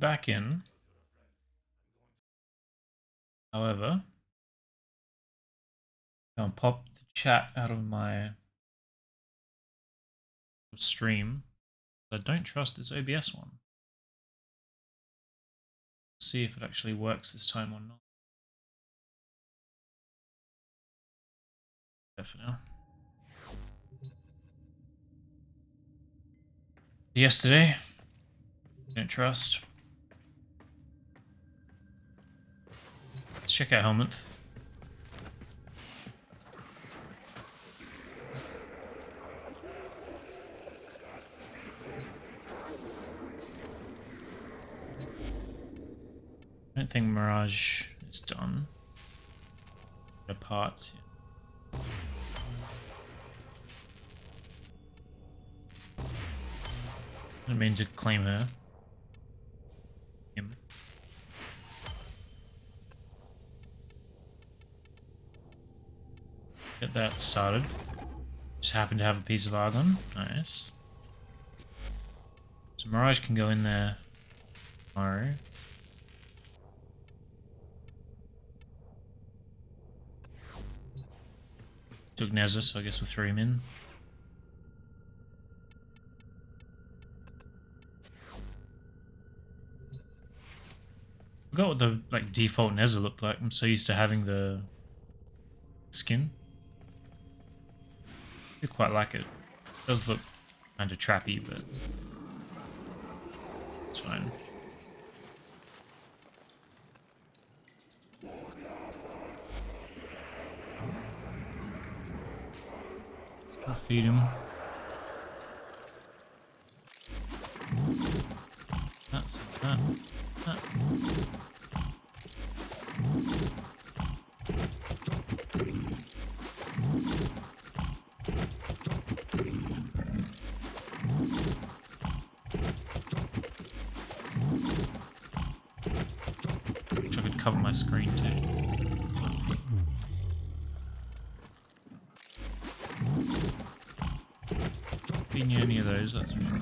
back in. However, I'll pop the chat out of my stream. I don't trust this OBS one. See if it actually works this time or not. For now. Yesterday, don't trust. Let's check out Helminth. I don't think Mirage is done. The parts. Yeah. I didn't mean to claim her. Him. Get that started. Just happen to have a piece of argon. Nice. So Mirage can go in there tomorrow. Took Nezza, so I guess we'll throw him in. I forgot what the default Nezza looked like. I'm so used to having the skin. I quite like it. It does look kind of trappy, but it's fine. I'll feed him. That's that. Wish I could cover my screen too. Be near any of those, that's right.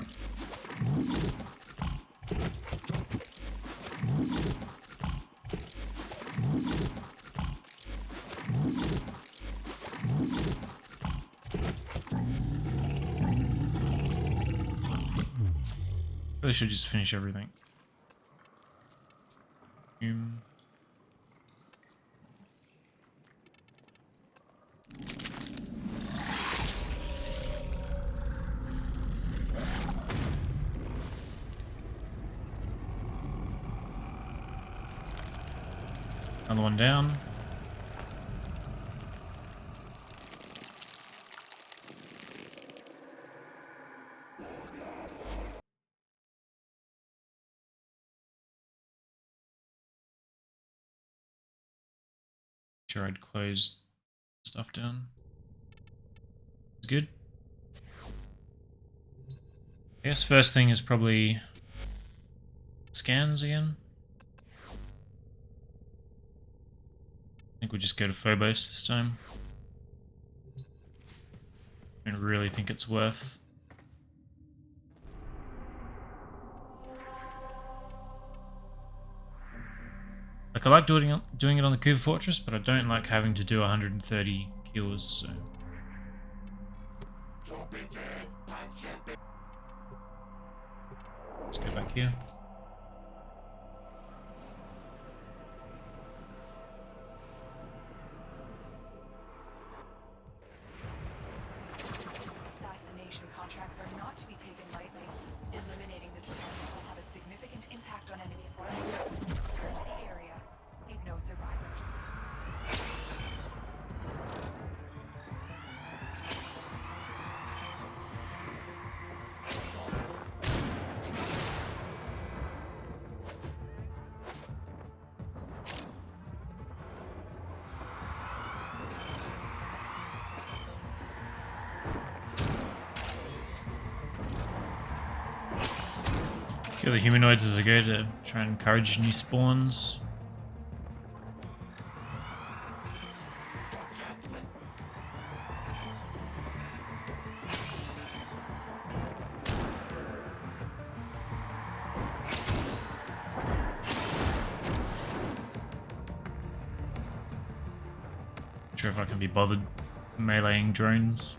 Really should just finish everything. Another one down. Sure, I'd closed stuff down. It's good. I guess first thing is probably scans again. I think we'll just go to Phobos this time. I don't really think it's worth. Like, I like doing it on the Cooper Fortress, but I don't like having to do 130 kills, so. Let's go back here. Assassination contracts are not to be taken lightly. Eliminating this target will have a significant impact on enemy forces. Search the area. Leave no survivors. Kill the humanoids as I go to try and encourage new spawns. Not sure if I can be bothered meleeing drones.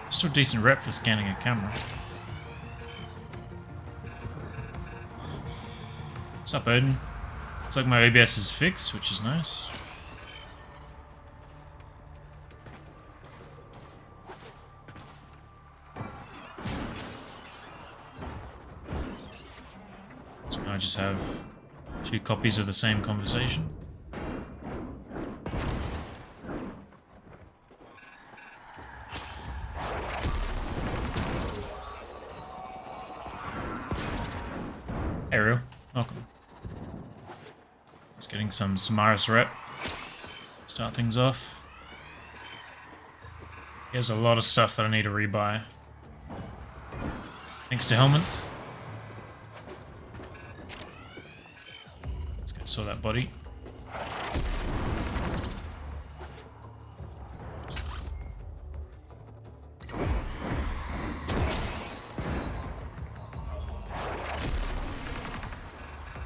Still decent rep for scanning a camera. What's up, Odin? Looks like my OBS is fixed, which is nice. So now I just have 2 copies of the same conversation. Ariel, welcome. Just getting some Samaris rep. Start things off. Here's a lot of stuff that I need to rebuy. Thanks to Helminth. Let's go saw that body.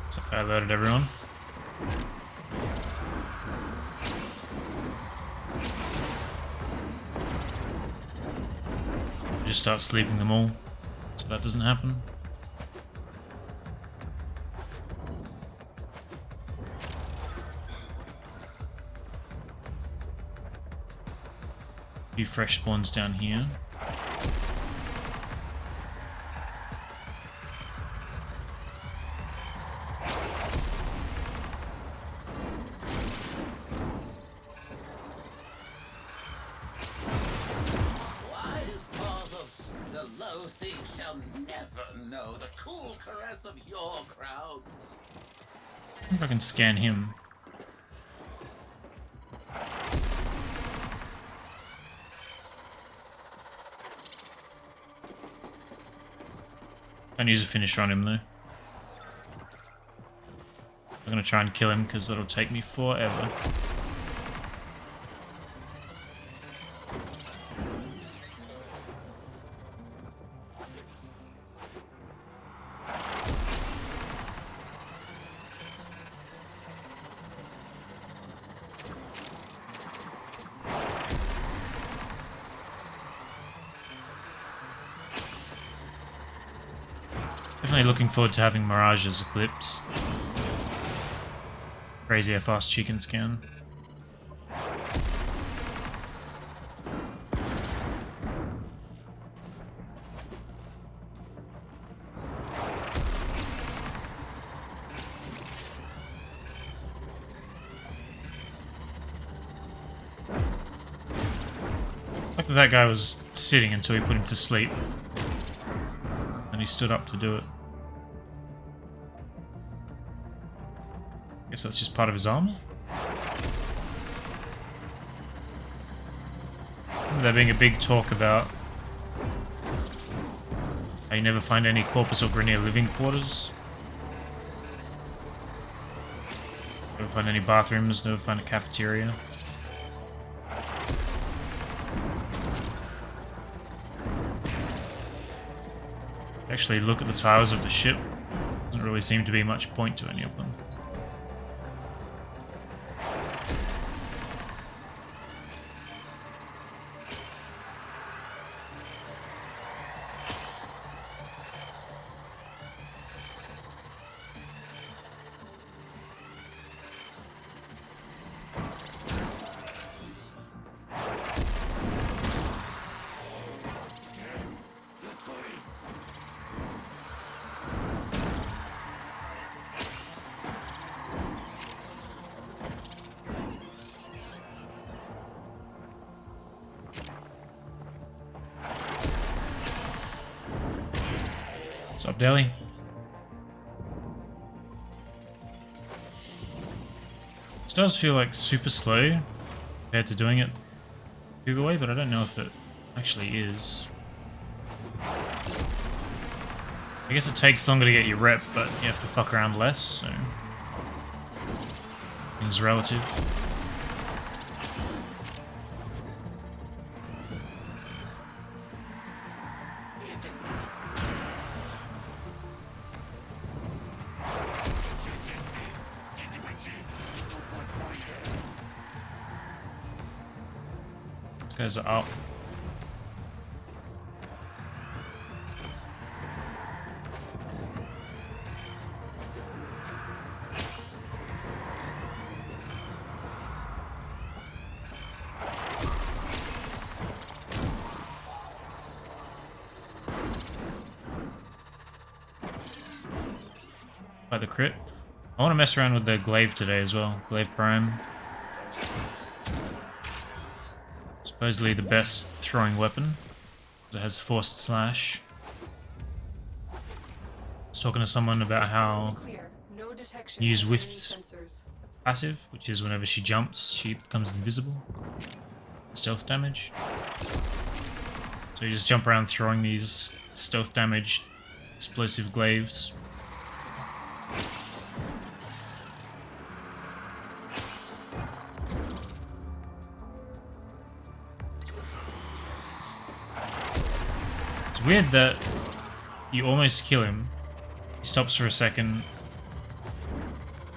So I alerted everyone. Just start sleeping them all, so that doesn't happen. A few fresh spawns down here. I think I can scan him. Don't use a finisher on him though. I'm gonna try and kill him because that'll take me forever. Definitely looking forward to having Mirage as Eclipse. Crazy how fast she can scan. Like that guy was sitting until he put him to sleep. And he stood up to do it. Guess that's just part of his armor. There being a big talk about how you never find any Corpus or Grineer living quarters. Never find any bathrooms, never find a cafeteria. Actually look at the tiles of the ship. Doesn't really seem to be much point to any of them. What's up, Delhi? This does feel like super slow compared to doing it the way, but I don't know if it actually is. I guess it takes longer to get your rep, but you have to fuck around less, so things relative. Guys are up. By the crit. I want to mess around with the Glaive today as well. Glaive Prime. Supposedly the best throwing weapon. It has Forced Slash. I was talking to someone about how you use Wisp's passive, which is whenever she jumps, she becomes invisible. Stealth damage. So you just jump around throwing these stealth damage explosive glaives. It's weird that you almost kill him, he stops for a second,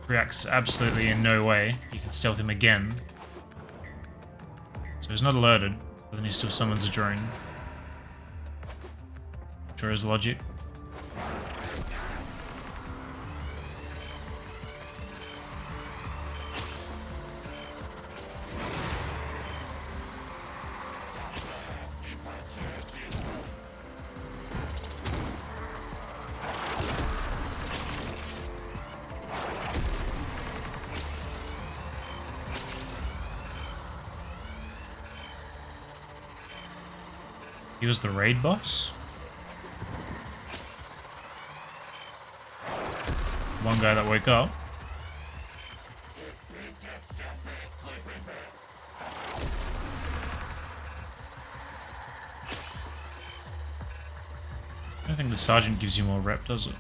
reacts absolutely in no way, you can stealth him again. So he's not alerted, but then he still summons a drone. Sure is logic. He was the raid boss. One guy that woke up. I don't think the sergeant gives you more rep, does it?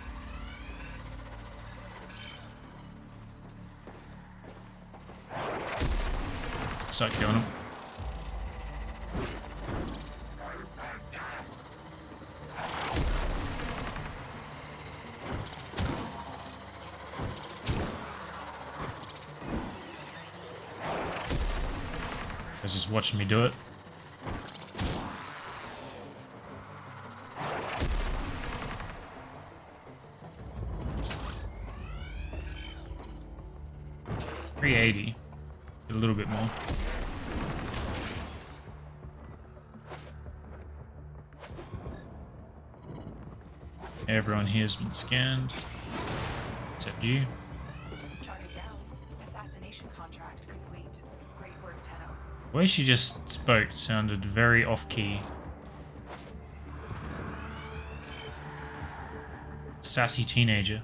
Start killing him. Guys just watching me do it. $380. Get a little bit more. Everyone here has been scanned, except you. Target down. Assassination contract complete. Great work, Tenno. The way she just spoke sounded very off-key. Sassy teenager.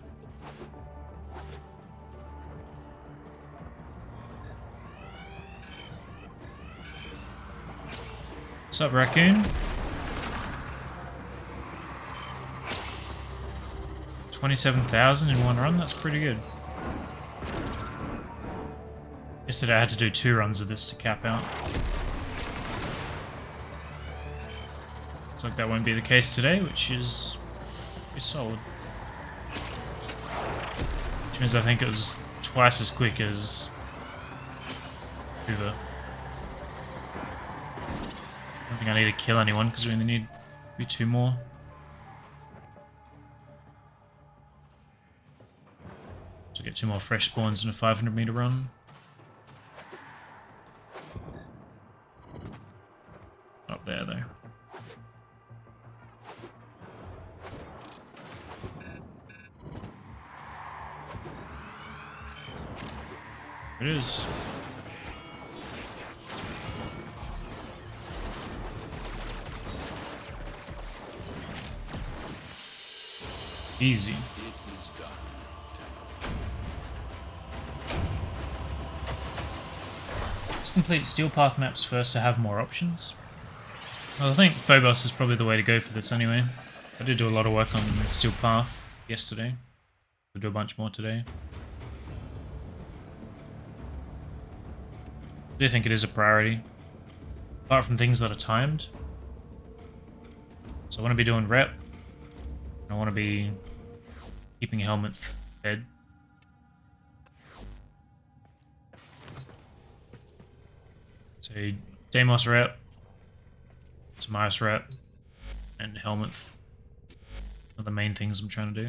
What's up, Raccoon? 27,000 in one run, that's pretty good. Yesterday I had to do 2 runs of this to cap out. Looks like that won't be the case today, which is pretty solid. Which means I think it was twice as quick as Hoover. I don't think I need to kill anyone because we only need maybe 2 more. So get 2 more fresh spawns in a 500-meter run. Up there, though. It is. Easy. Just complete steel path maps first to have more options. Well, I think Phobos is probably the way to go for this anyway. I did do a lot of work on steel path yesterday. We'll do a bunch more today. I do think it is a priority. Apart from things that are timed. So I want to be doing rep. I want to be keeping Helminth fed. So Deimos rep, some ice rat and Helminth are the main things I'm trying to do.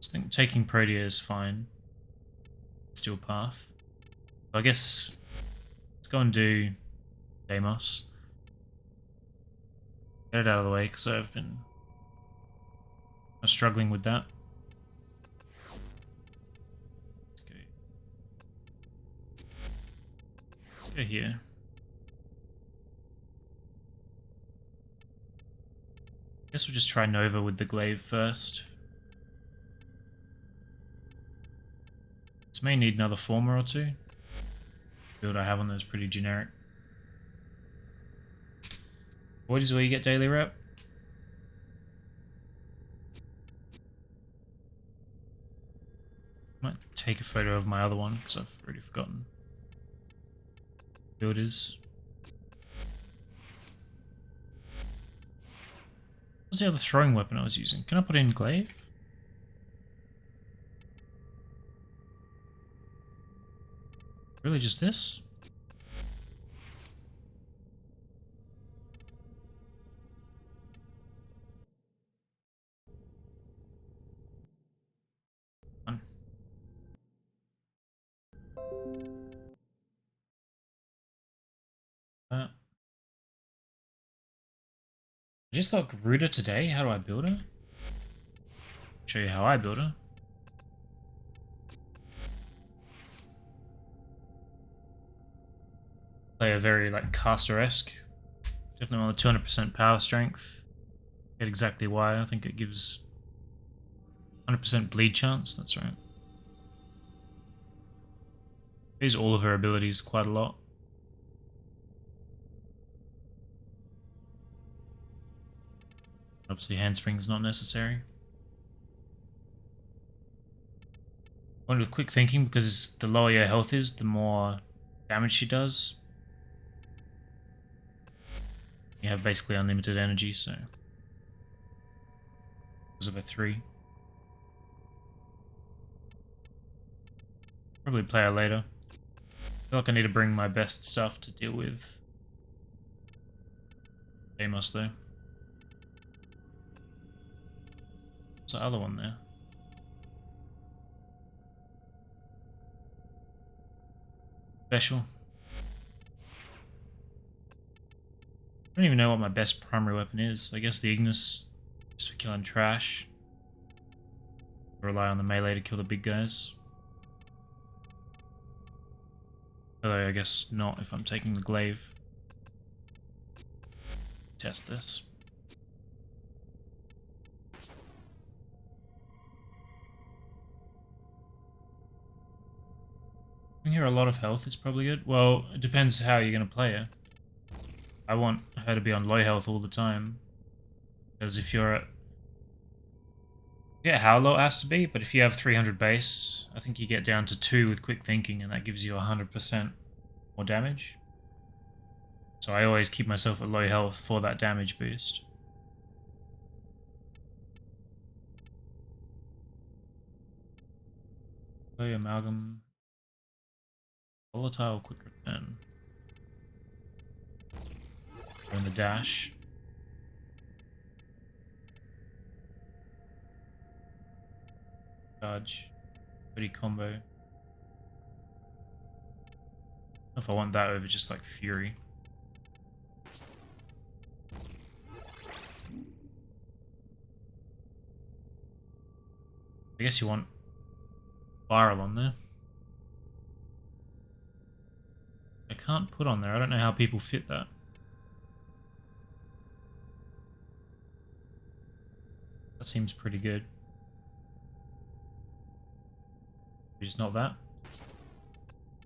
I think taking Protea is fine. Steel path. I guess let's go and do Deimos. Get it out of the way because I've been struggling with that. Let's go here. I guess we'll just try Nova with the Glaive first. This may need another former or two. The build I have on there is pretty generic. What is where you get daily rep? Might take a photo of my other one because I've already forgotten. Build is. What's the other throwing weapon I was using? Can I put in Glaive? Really just this? Fun. I just got Garuda today. How do I build her? Show you how I build her. Play a very like caster-esque. Definitely on the 200% power strength. Get exactly why. I think it gives 100% bleed chance. That's right. Use all of her abilities quite a lot. Obviously, handspring's not necessary. Went with quick thinking because the lower your health is, the more damage she does. You have basically unlimited energy, so because of a 3. Probably play her later. I feel like I need to bring my best stuff to deal with Deimos though. What's the other one there? Special. I don't even know what my best primary weapon is. I guess the Ignis is for killing trash. Rely on the melee to kill the big guys. Although I guess not if I'm taking the Glaive. Test this. Giving her a lot of health is probably good. Well, it depends how you're going to play her. I want her to be on low health all the time. Because if you're at... Yeah, how low it has to be, but if you have 300 base, I think you get down to 2 with quick thinking, and that gives you 100% more damage. So I always keep myself at low health for that damage boost. Play amalgam. Volatile quick return. In the dash. Charge. Pretty combo. I don't know if I want that over just like Fury. I guess you want Viral on there. I can't put on there. I don't know how people fit that. That seems pretty good. Just not that. Let's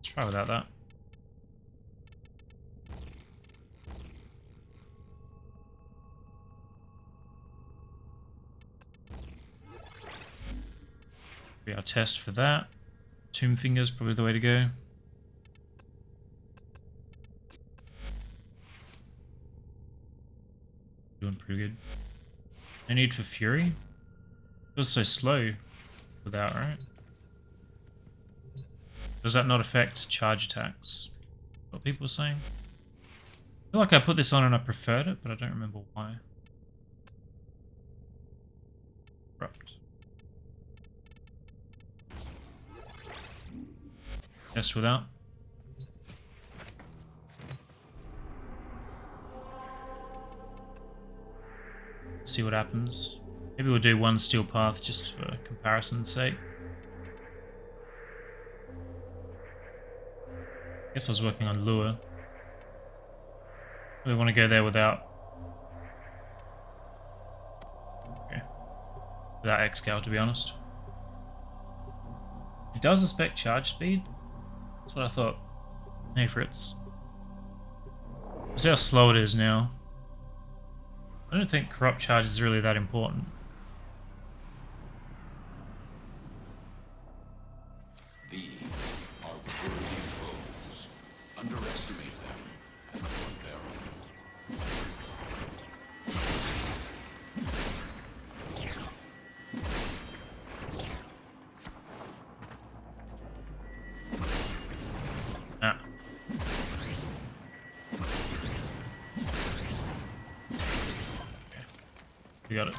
try without that. Be our test for that. Tomb Finger's probably the way to go. Doing pretty good. No need for Fury. Feels so slow without, right? Does that not affect charge attacks? What people are saying? I feel like I put this on and I preferred it, but I don't remember why. Corrupt. Test without. See what happens. Maybe we'll do one steel path just for comparison's sake. Guess I was working on lure. Really want to go there without. Okay. Without X-Cal, to be honest. It does inspect charge speed. That's what I thought. Hey Fritz. See how slow it is now. I don't think corrupt charge is really that important. These are worthy foes. Underestimate them and hunt their Ah. Okay. We got it.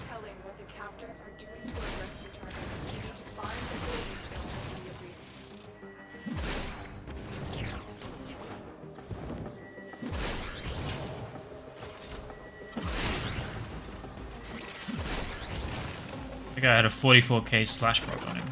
Telling what the captors are doing to our rescue targets. We need to find the building cells immediately. I think I had a 44k slash proc on him.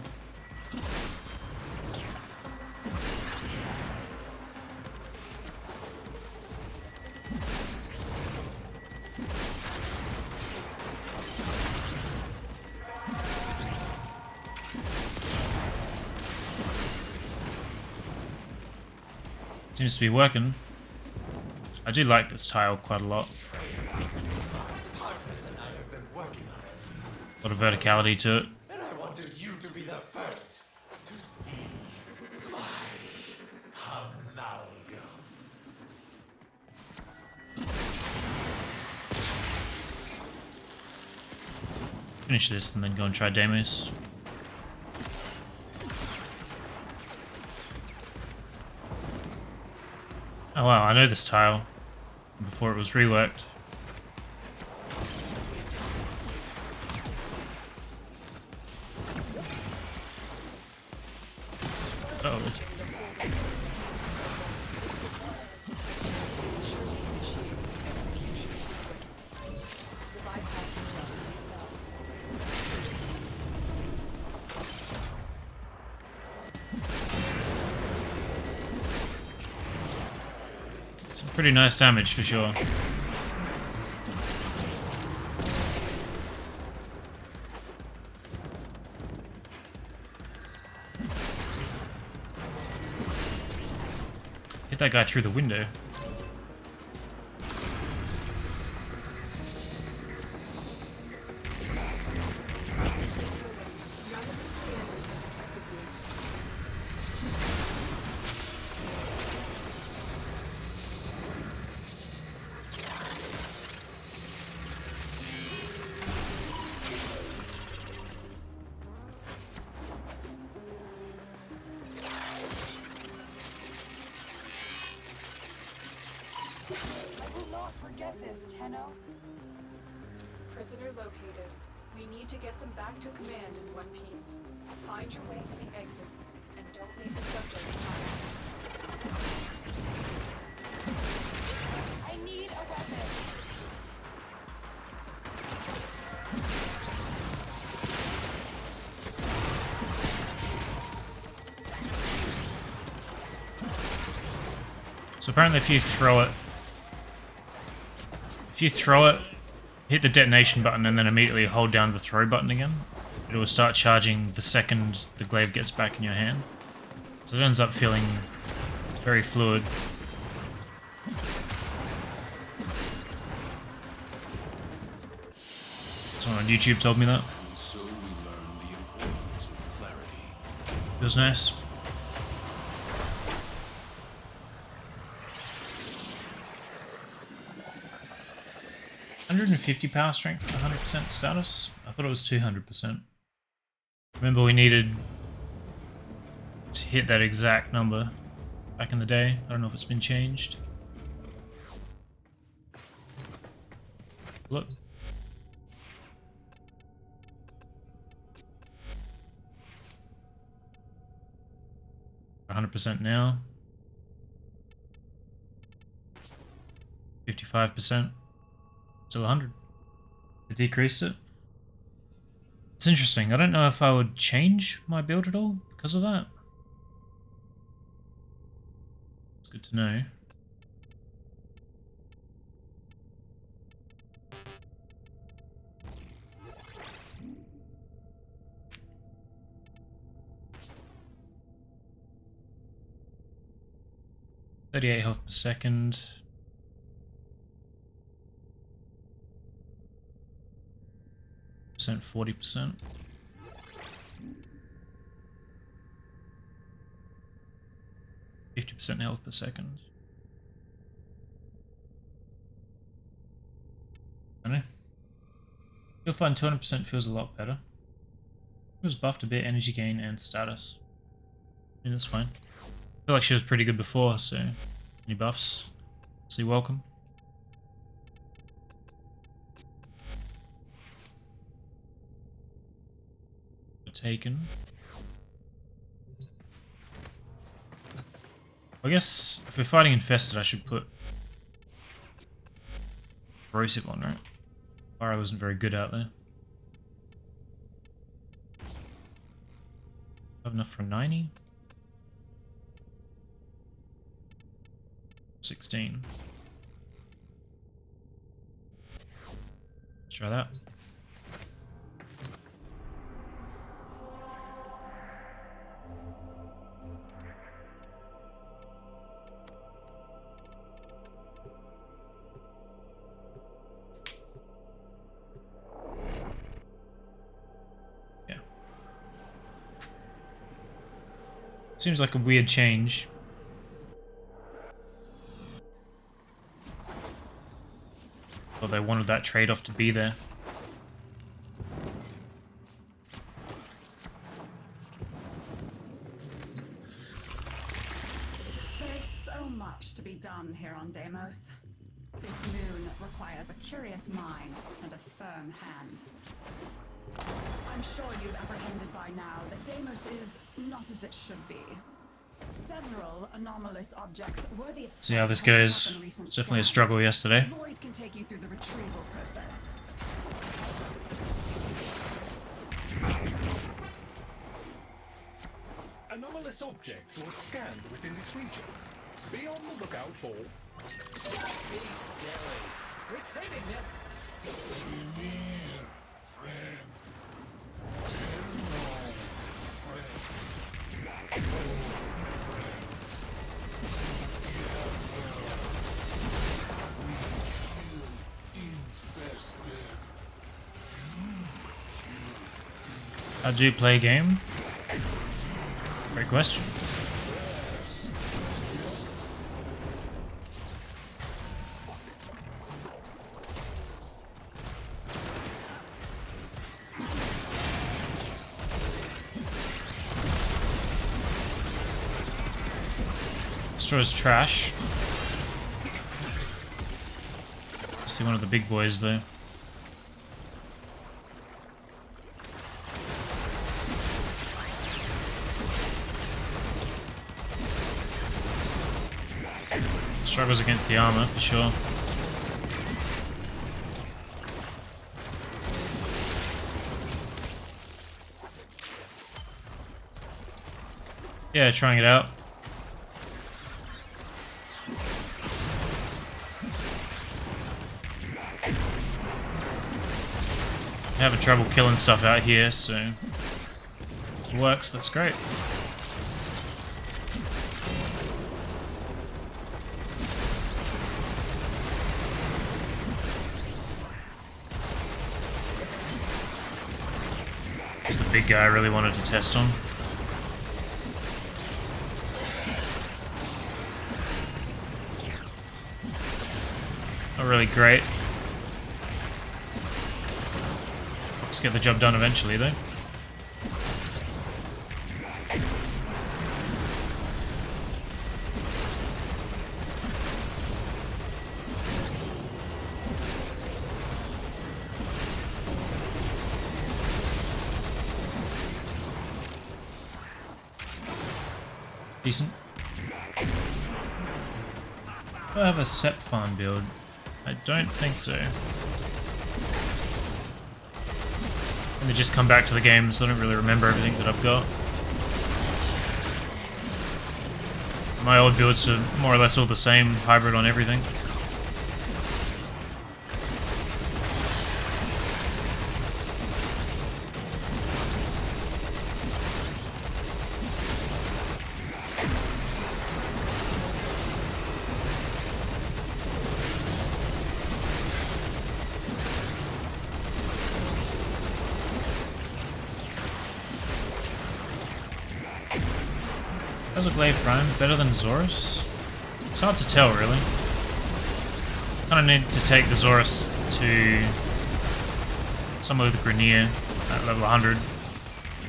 Seems to be working. I do like this tile quite a lot. A lot of verticality to it. And I wanted you to be the first to see my amalgam. Finish this and then go and try Deimos. Oh wow, I know this tile before it was reworked. Uh oh. Some pretty nice damage for sure. Hit that guy through the window. None of the scanners have detected you. I will not forget this, Tenno. Prisoner located. We need to get them back to command in one piece. Find your way to the exits, and don't leave the subject behind. I need a weapon. So apparently if you throw it, hit the detonation button and then immediately hold down the throw button again, it will start charging the second the glaive gets back in your hand. So it ends up feeling very fluid. Someone on YouTube told me that. And so we learn the importance of clarity. Feels nice. 150 power strength, 100% status? I thought it was 200%. Remember we needed to hit that exact number back in the day. I don't know if it's been changed. Look. %100% now. 55%. So 100. I decreased it. It's interesting. I don't know if I would change my build at all because of that. It's good to know. .38 health per second. Percent 40%. %50 health per second. I don't know. You'll find 200% feels a lot better. It was buffed a bit, energy gain and status. I mean, that's fine. I feel like she was pretty good before, so any buffs, so you're welcome. Taken. I guess if we're fighting infested, I should put corrosive on, right? Fire wasn't very good out there. Have enough for 90? 16. Let's try that. Yeah. Seems like a weird change. Well, they wanted that trade-off to be there. There's so much to be done here on Deimos. This moon requires a curious mind and a firm hand. I'm sure you've apprehended by now that Deimos is not as it should be. Several anomalous objects worthy of See how this goes. It's definitely a struggle yesterday. Lloyd can take you through the retrieval process. Anomalous objects were scanned within this region. Be on the lookout for... Be silly. Retrieving them. How do you play a game? Great question. Destroys trash. See one of the big boys though. Struggles against the armor for sure. Yeah, trying it out. Having trouble killing stuff out here, so it works. That's great. It's the big guy I really wanted to test on. Not really great. get the job done eventually, though. Decent. Do I have a set farm build? I don't think so. And they just come back to the game, so I don't really remember everything that I've got. My old builds are more or less all the same, hybrid on everything. How's a Glaive Prime? Better than Zorus? It's hard to tell, really. Kind of need to take the Zorus to somewhere with Grenier at level 100.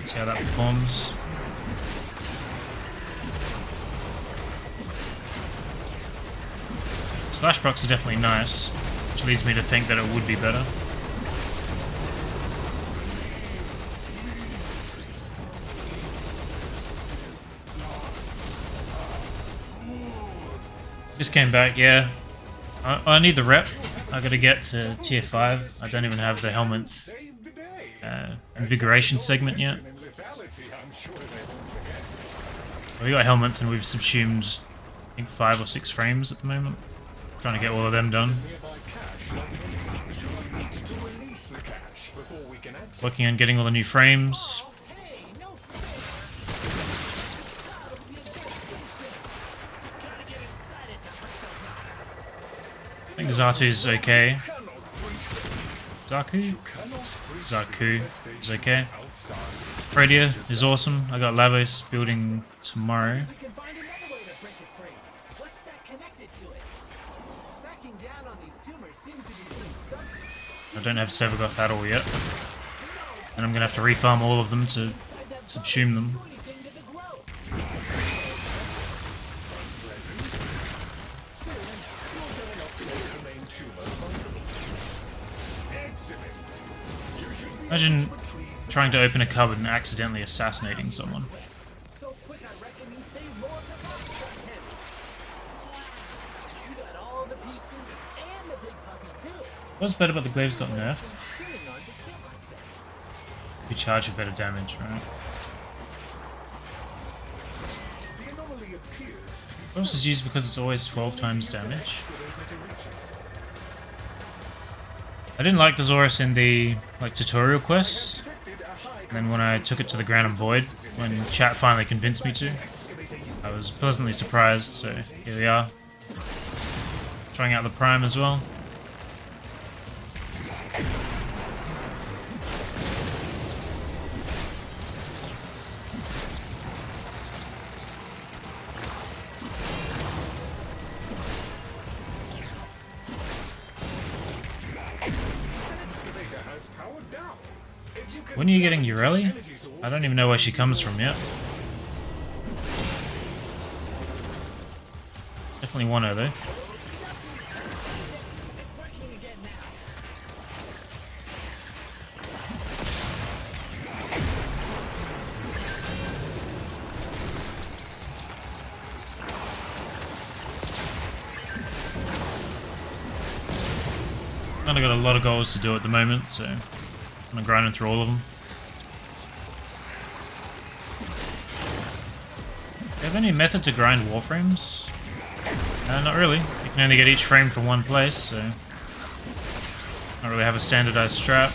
See how that performs. Slash procs are definitely nice, which leads me to think that it would be better. Just came back, yeah. I need the rep. I gotta get to tier 5. I don't even have the Helminth invigoration segment yet. We got Helminth and we've subsumed, I think, 5 or 6 frames at the moment. Trying to get all of them done. Working on getting all the new frames. I think Zatu's okay. Zaku is okay. Fredia is awesome. I got Lavos building tomorrow. I don't have Sevagoth at all yet. And I'm gonna have to refarm all of them to subsume them. Imagine trying to open a cupboard and accidentally assassinating someone. What's better about the Glaive's got nerfed? You charge for better damage, right? Phobos is used because it's always 12 times damage. I didn't like the Zorus in the tutorial quest, and then when I took it to the Ground and Void, when chat finally convinced me to, I was pleasantly surprised, so here we are. Trying out the Prime as well. When are you getting Ureli? I don't even know where she comes from yet. Definitely want her though. I've got a lot of goals to do at the moment, so I'm grinding through all of them. Do you have any method to grind warframes? Not really. You can only get each frame from one place, so not really have a standardized strat.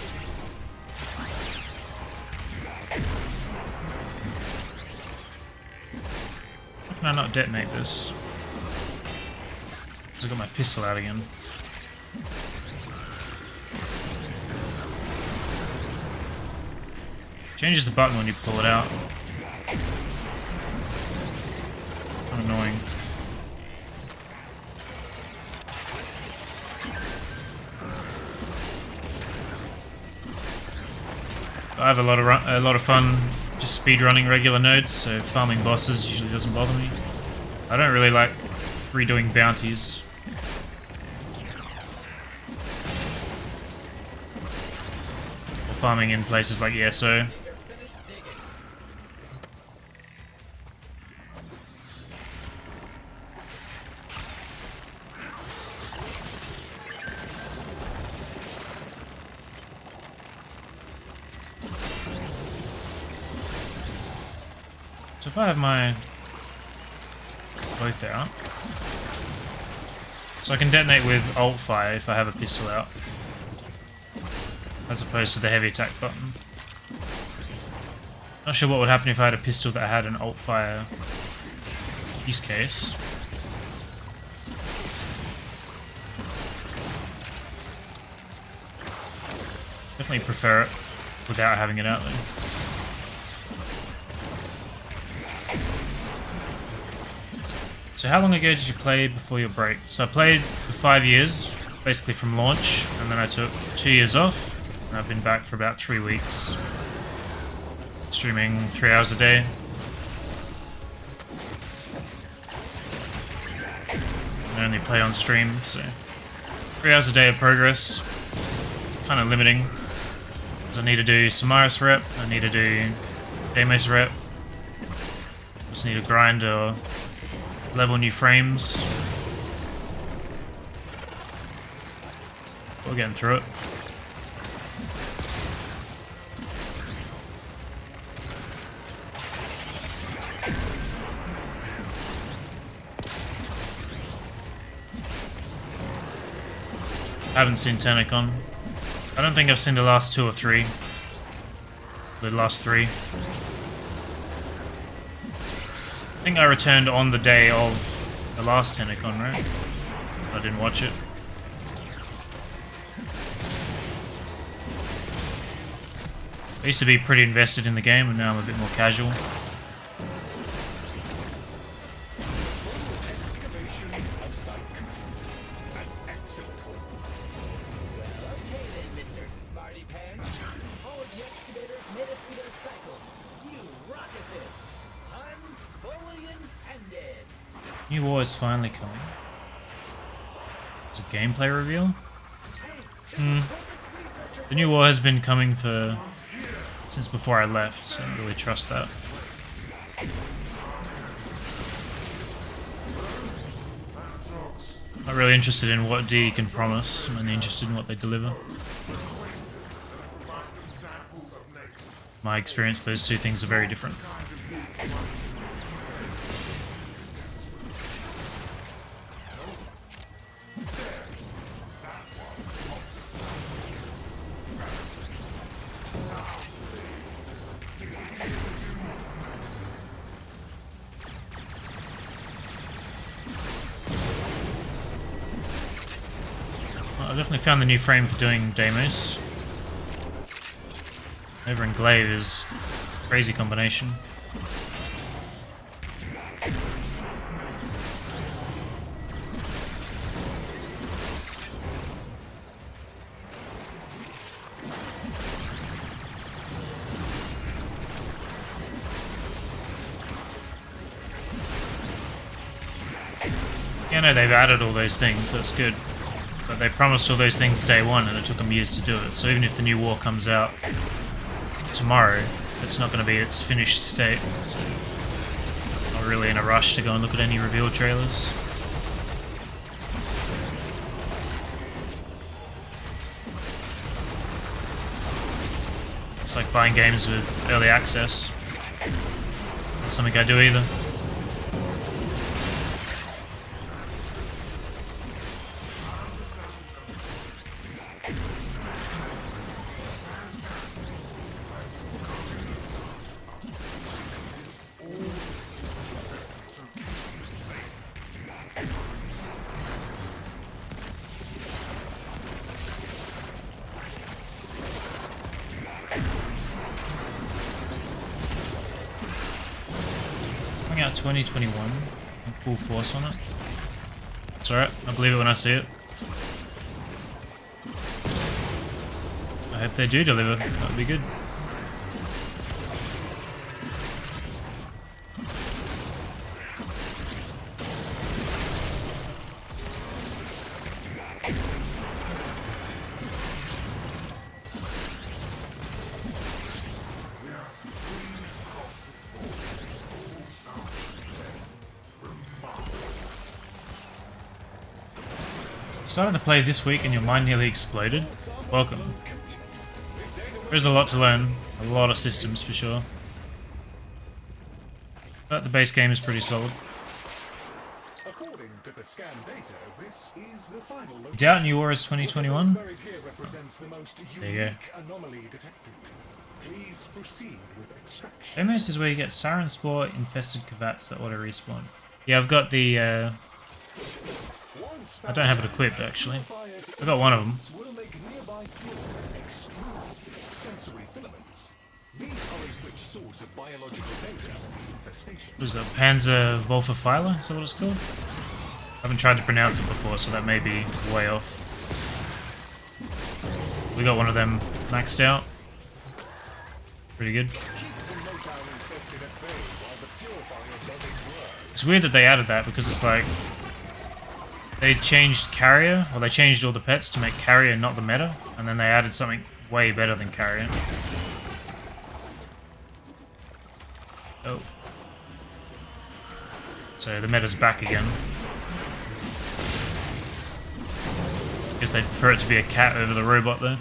How can I not detonate this? Because I got my pistol out again. Changes the button when you pull it out. Kind of annoying. I have a lot of fun just speedrunning regular nodes, so farming bosses usually doesn't bother me. I don't really like redoing bounties. Or farming in places like ESO. So if I have my both out, so I can detonate with alt fire if I have a pistol out, as opposed to the heavy attack button. Not sure what would happen if I had a pistol that had an alt fire use case. Definitely prefer it without having it out though. So how long ago did you play before your break? So I played for 5 years, basically from launch, and then I took 2 years off, and I've been back for about 3 weeks. Streaming 3 hours a day. I only play on stream, so 3 hours a day of progress. It's kind of limiting. Because I need to do Samaris rep, I need to do Deimos rep. Just need to grind or level new frames. We're getting through it. I haven't seen Tenacon. I don't think I've seen the last 2 or 3. The last 3. I think I returned on the day of the last Tenacon, right? I didn't watch it. I used to be pretty invested in the game, and now I'm a bit more casual. Excavation of site command. An excellent hole. Okay then, Mr. Smarty Pants. All of the excavators made it through their cycles. You rock at this. I'm fully intended. New war is finally coming. Is it gameplay reveal? The new war has been coming for since before I left, so I don't really trust that. Not really interested in what D can promise, I'm only interested in what they deliver. My experience, those two things are very different. I definitely found the new frame for doing Deimos. Over in Glaive is a crazy combination. Yeah, no, they've added all those things, that's good. But they promised all those things day one and it took them years to do it. So even if the new war comes out tomorrow, it's not going to be its finished state. So not really in a rush to go and look at any reveal trailers. It's like buying games with early access. Not something I do either. Out 2021 and full force on it. It's alright, I believe it when I see it. I hope they do deliver, that would be good. Started to play this week and your mind nearly exploded? Welcome. There's a lot to learn. A lot of systems for sure. But the base game is pretty solid. According to the scan data, this is the final location. Doubt New War is 2021? Buried here represents the most There you go. unique anomaly detected. Please proceed with extraction. Deimos is where you get Siren Spore infested cavats that auto respawn. Yeah, I've got the I don't have it equipped actually. I've got one of them. Will make nearby flora extrude sensory filaments. These are a rich source of biological data infestation. What is that? Panzer Wolferphiler? Is that what it's called? I haven't tried to pronounce it before, so that may be way off. We got one of them maxed out. Pretty good. It's weird that they added that because it's like they changed carrier, or they changed all the pets to make carrier not the meta, and then they added something way better than carrier. Oh. So the meta's back again. Guess they'd prefer it to be a cat over the robot though.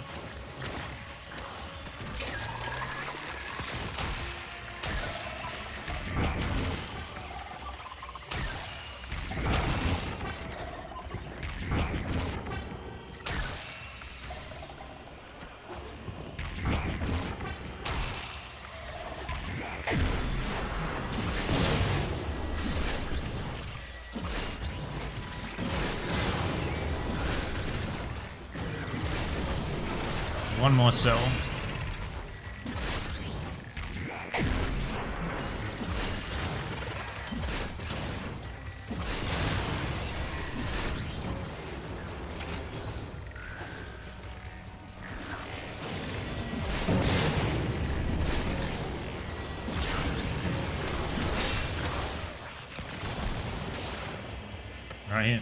One more cell. Right here.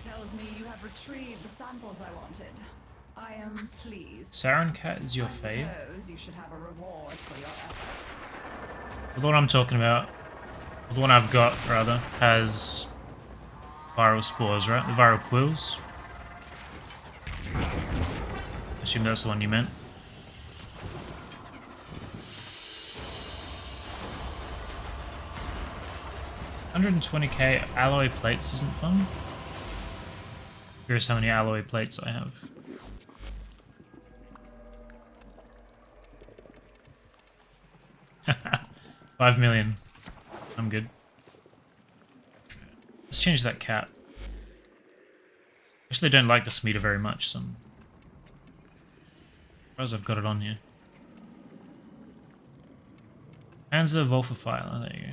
Tells me you have retrieved the samples I wanted. I am pleased. Sarin Cat is your I fave? suppose you should have a reward for your efforts. The one I'm talking about, the one I've got rather, has viral spores, right? The viral quills. I assume that's the one you meant. $120k alloy plates isn't fun. Here's how many alloy plates I have. $5 million. I'm good. Let's change that cat. Actually, I don't like the Smeater very much, so I'm surprised I've got it on here. Panzer Wolferphiler, there you go.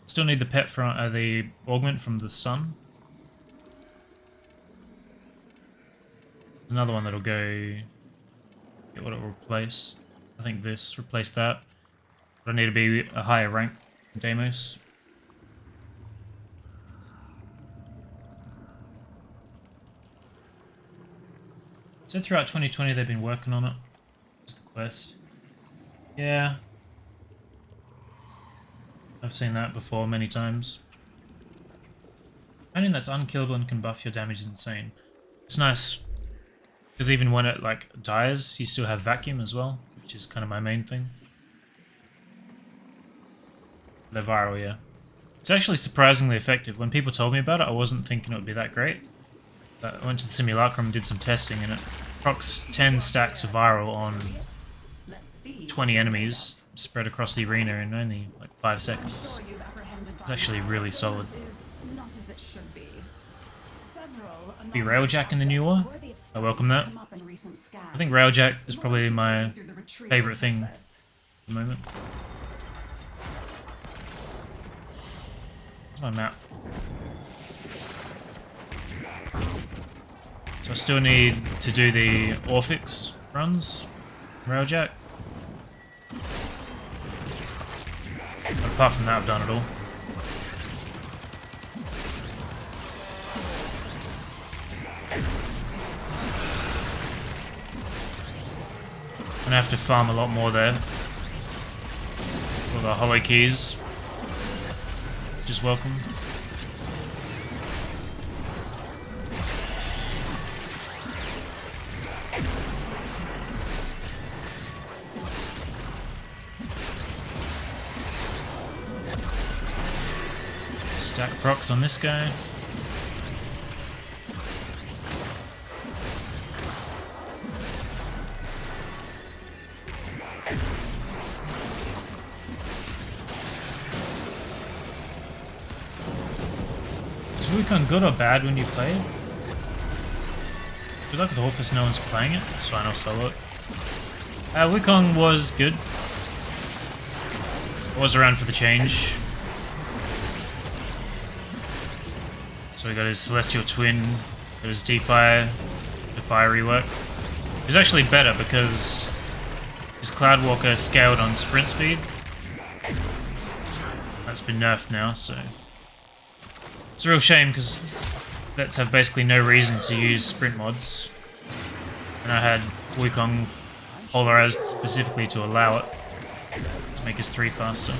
Still need the pet from the augment from the sun. There's another one that'll go get what it will replace. I think this replace that. But I need to be a higher rank than Deimos. So throughout 2020 they've been working on it. Just a quest. Yeah. I've seen that before many times. Finding that's unkillable and can buff your damage is insane. It's nice. Because even when it like dies, you still have vacuum as well, which is kind of my main thing. They're viral, yeah. It's actually surprisingly effective. When people told me about it, I wasn't thinking it would be that great. But I went to the simulacrum and did some testing, and it procs 10 stacks of viral on 20 enemies spread across the arena in only like 5 seconds. It's actually really solid. Be Railjack in the new war? I welcome that. I think Railjack is probably my favourite thing at the moment. Where's my map? So I still need to do the Orphix runs, Railjack. But apart from that, I've done it all. Gonna have to farm a lot more there. For the hollow keys. Just welcome. Stack procs on this guy. Is Wukong good or bad when you play it? I feel like with Orphis no one's playing it, it's fine, I'll solo it. Wukong was good. I was around for the change. So we got his Celestial Twin, got his Defy rework. It's actually better because his Cloudwalker scaled on sprint speed. That's been nerfed now, so it's a real shame because vets have basically no reason to use sprint mods. And I had Wukong polarized specifically to allow it, to make his 3 faster.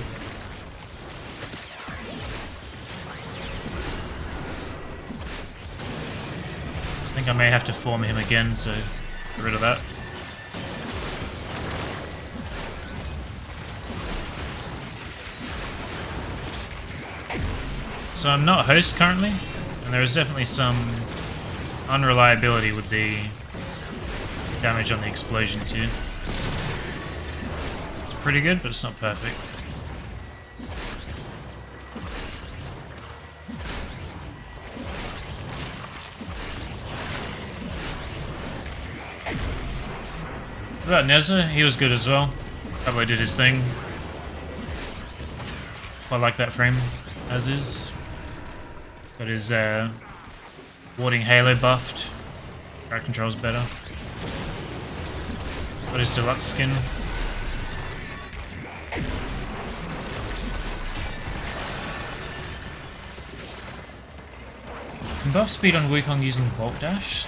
I think I may have to form him again to get rid of that. So I'm not host currently, and there is definitely some unreliability with the damage on the explosions here. It's pretty good, but it's not perfect. What about Nezza? He was good as well. Probably did his thing. Quite like that frame, as is. Got his warding halo buffed. Crowd control's better. Got his deluxe skin. Can buff speed on Wukong using bulk dash?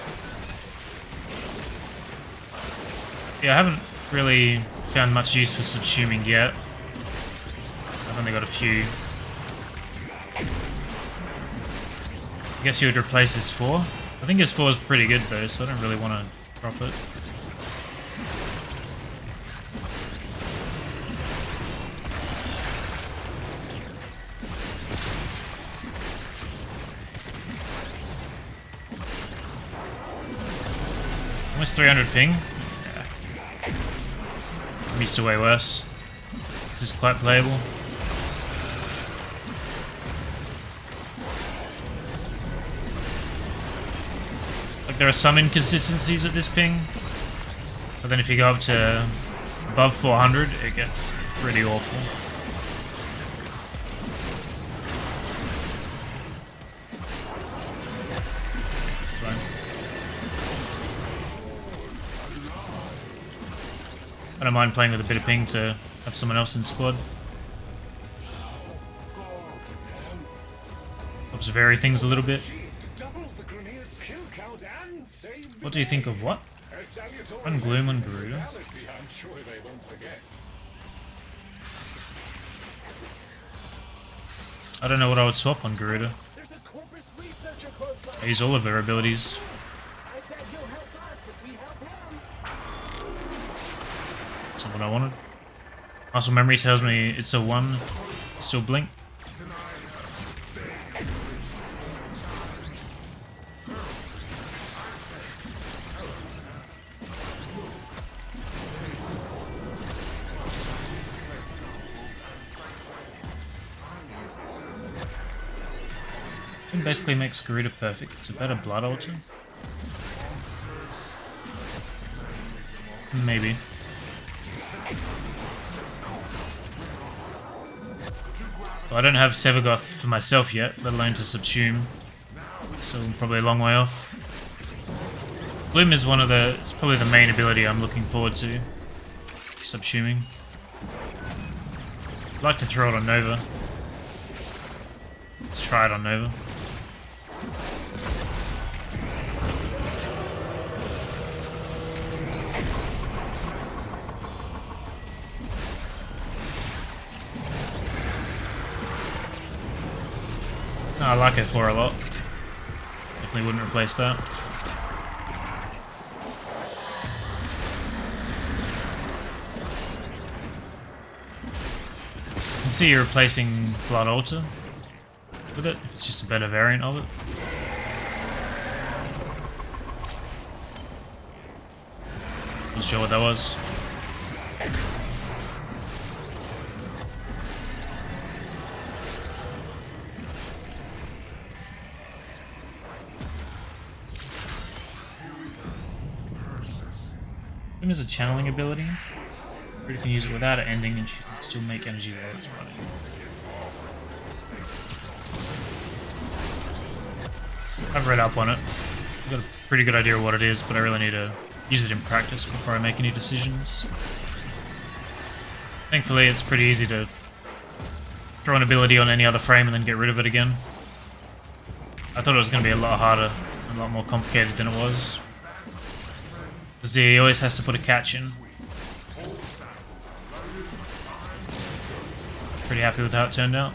Yeah, I haven't really found much use for subsuming yet. I've only got a few. I guess you would replace his 4. I think his 4 is pretty good though, so I don't really want to drop it. Almost 300 ping. Yeah. I'm used to way worse. This is quite playable. There are some inconsistencies at this ping, but then if you go up to above 400, it gets pretty awful. It's fine. I don't mind playing with a bit of ping to have someone else in squad. Helps vary things a little bit. What do you think of what? Run Gloom on Garuda. I don't know what I would swap on Garuda. I use all of their abilities. That's not what I wanted. Muscle memory tells me it's a 1. Still blink. Basically makes Garuda perfect. It's a better blood altar. Maybe. Well, I don't have Sevagoth for myself yet, let alone to subsume. Still probably a long way off. Bloom is it's probably the main ability I'm looking forward to. Subsuming. I'd like to throw it on Nova. Let's try it on Nova. I like F4 a lot. Definitely wouldn't replace that. You can see you're replacing Blood Altar with it, if it's just a better variant of it. Not sure what that was. It has a channeling ability. Or you can use it without it ending and she can still make energy while it's running. I've read up on it. I've got a pretty good idea of what it is, but I really need to use it in practice before I make any decisions. Thankfully, it's pretty easy to throw an ability on any other frame and then get rid of it again. I thought it was going to be a lot harder, a lot more complicated than it was. Because he always has to put a catch in. Pretty happy with how it turned out.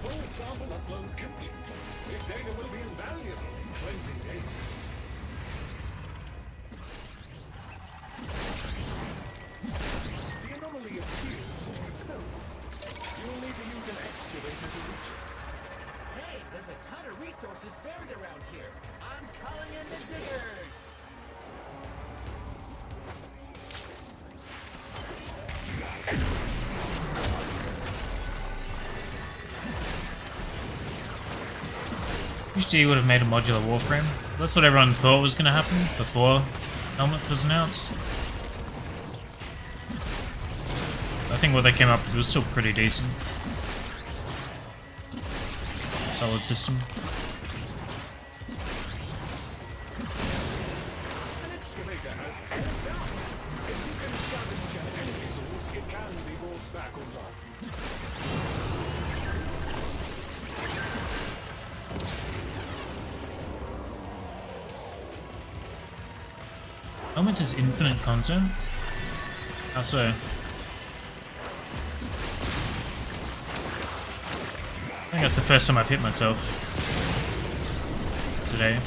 Full sample upload complete. This data will be invaluable in cleansing Deimos. The anomaly appears. You will need to use an excavator to reach it. Hey, there's a ton of resources buried around here. I'm calling in the diggers. Wish D would have made a modular warframe. That's what everyone thought was going to happen before Helminth was announced. I think what they came up with was still pretty decent. Solid system. An excavator has helped out. If you can scavenge an energy source, it can be brought back online. Helminth has infinite content? How so? I think that's the first time I've hit myself today.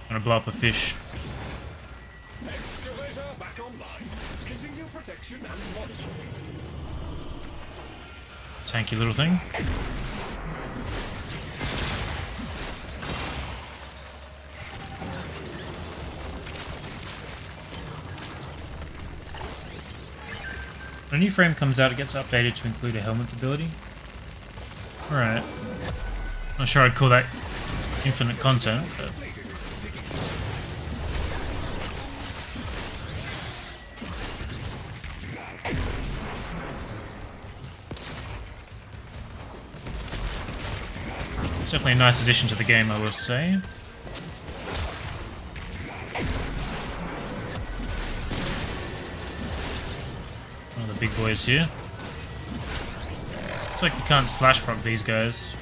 I'm gonna blow up a fish. Excavator back online. Continue protection and monitoring. Tanky little thing. When a new frame comes out, it gets updated to include a Helminth ability. Alright. Not sure I'd call that infinite content, but... it's definitely a nice addition to the game, I will say. One of the big boys here. Looks like you can't slash proc these guys.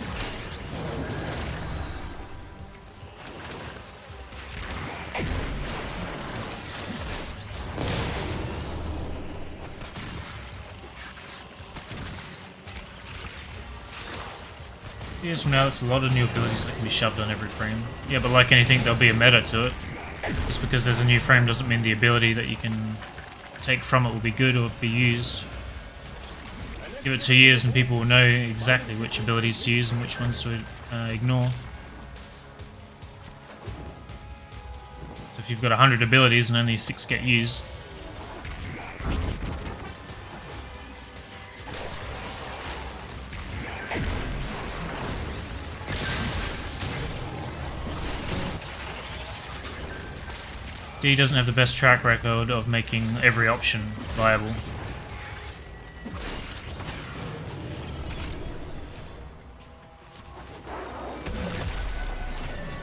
Years from now, there's a lot of new abilities that can be shoved on every frame. Yeah, but like anything, there'll be a meta to it. Just because there's a new frame doesn't mean the ability that you can take from it will be good or be used. Give it 2 years and people will know exactly which abilities to use and which ones to ignore. So if you've got 100 abilities and only 6 get used, D doesn't have the best track record of making every option viable.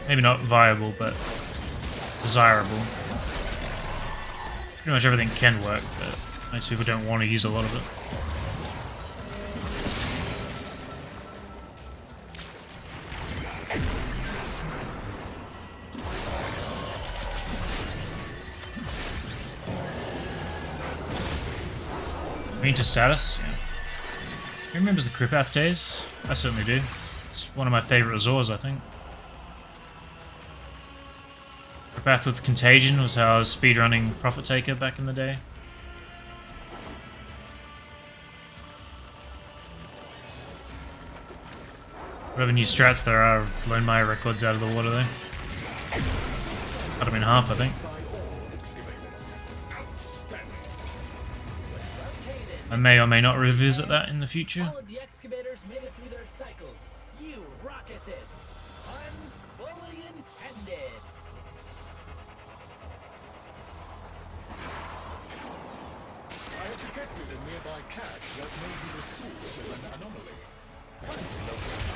Maybe not viable, but desirable. Pretty much everything can work, but most people don't want to use a lot of it. Green to status? Yeah. Who remembers the Kripath days? I certainly do. It's one of my favourite Azors, I think. Kripath with Contagion was how I was speedrunning Profit Taker back in the day. Whatever new strats there are, I've blown my records out of the water though. Cut them in half, I think. I may or may not revisit that in the future. All of the excavators made it through their cycles. You rock at this. Pun fully intended. I have detected a nearby cache that may be the source of an anomaly. Time to locate.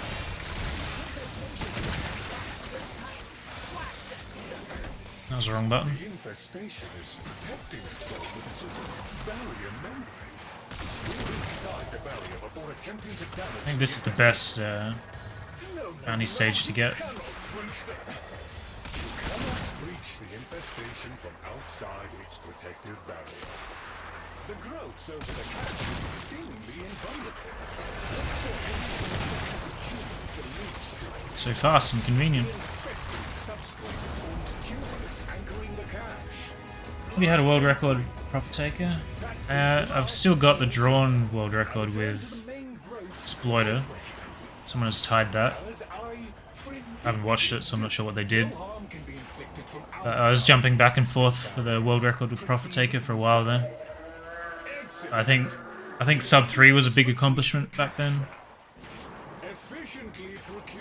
That was the wrong button. The infestation is protecting itself with a sort of barrier membrane. Move inside the barrier before attempting to damage. I think this is the best bounty stage to get. You cannot breach the infestation from outside its protective barrier. The growth over the cache is seemingly invulnerable. So fast and convenient. Have you had a world record Profit Taker? I've still got the drawn world record with Exploiter. Someone has tied that. I haven't watched it, so I'm not sure what they did. But I was jumping back and forth for the world record with Profit Taker for a while then. I think sub 3 was a big accomplishment back then.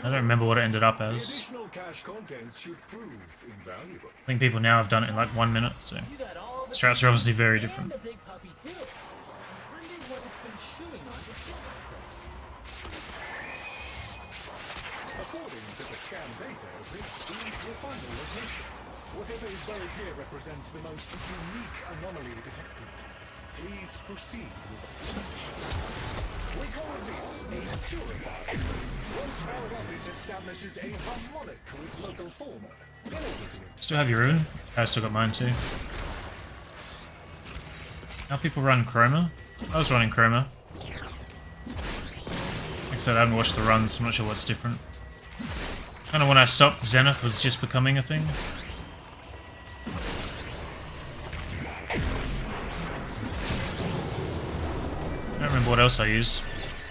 I don't remember what it ended up as. I think people now have done it in like 1 minute, so strats are obviously very different. According to the scan data, this is the final location. Whatever is buried here represents the most unique anomaly detected. Please proceed with the search. We call this a purifier. Once powered up, it establishes a harmonic with local fauna. In order to Still have your rune? I still got mine too. How people run Chroma? I was running Chroma. Like I said, I haven't watched the runs, so I'm not sure what's different. Kind of when I stopped, Zenith was just becoming a thing. I don't remember what else I used.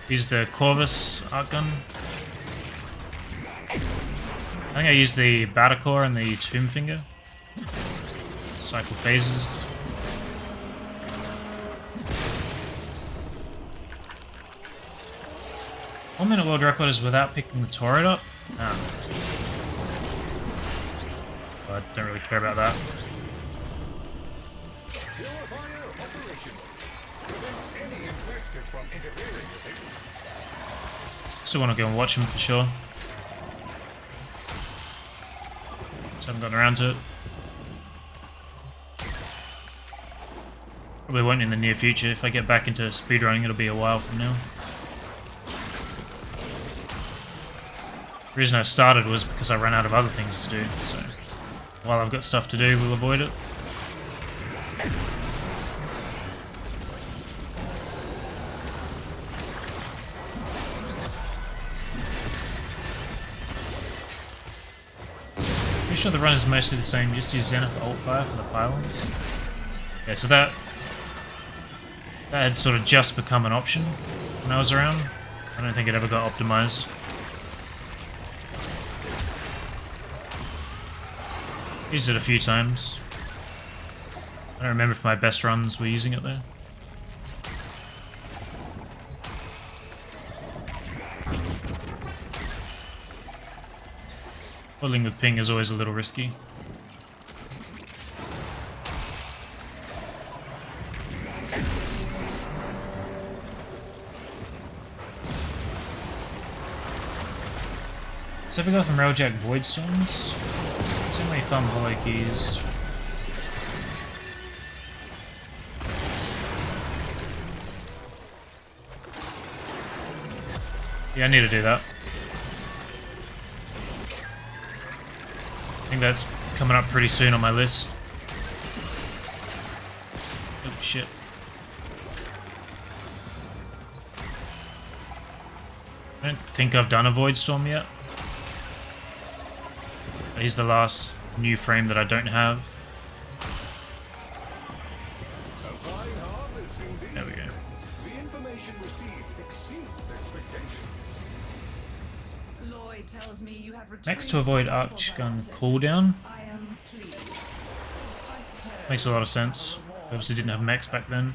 Used the Corvus art gun. I think I used the Batacore and the Tomb Finger. Cycle phases. 1 minute world record is without picking the turret up? Ah. I don't really care about that. Still want to go and watch him for sure. Just haven't gotten around to it. Probably won't in the near future. If I get back into speedrunning, it'll be a while from now. The reason I started was because I ran out of other things to do, so while I've got stuff to do, we'll avoid it. Pretty sure the run is mostly the same, just use Zenith ult fire for the pylons. Yeah, so that had sort of just become an option when I was around. I don't think it ever got optimized. Used it a few times. I don't remember if my best runs were using it there. Fiddling with ping is always a little risky. So if we go from Railjack Voidstorms, it's in my thumb holo keys. Yeah, I need to do that. I think that's coming up pretty soon on my list. Oh shit. I don't think I've done a Void Storm yet. He's the last new frame that I don't have. A fine harvest indeed. There we go. The information received exceeds expectations. Lloyd tells me you have retrieved Next to avoid the arch sample gun relative. cooldown. I am pleased. I suppose Makes a lot of sense. Obviously didn't have mechs back then.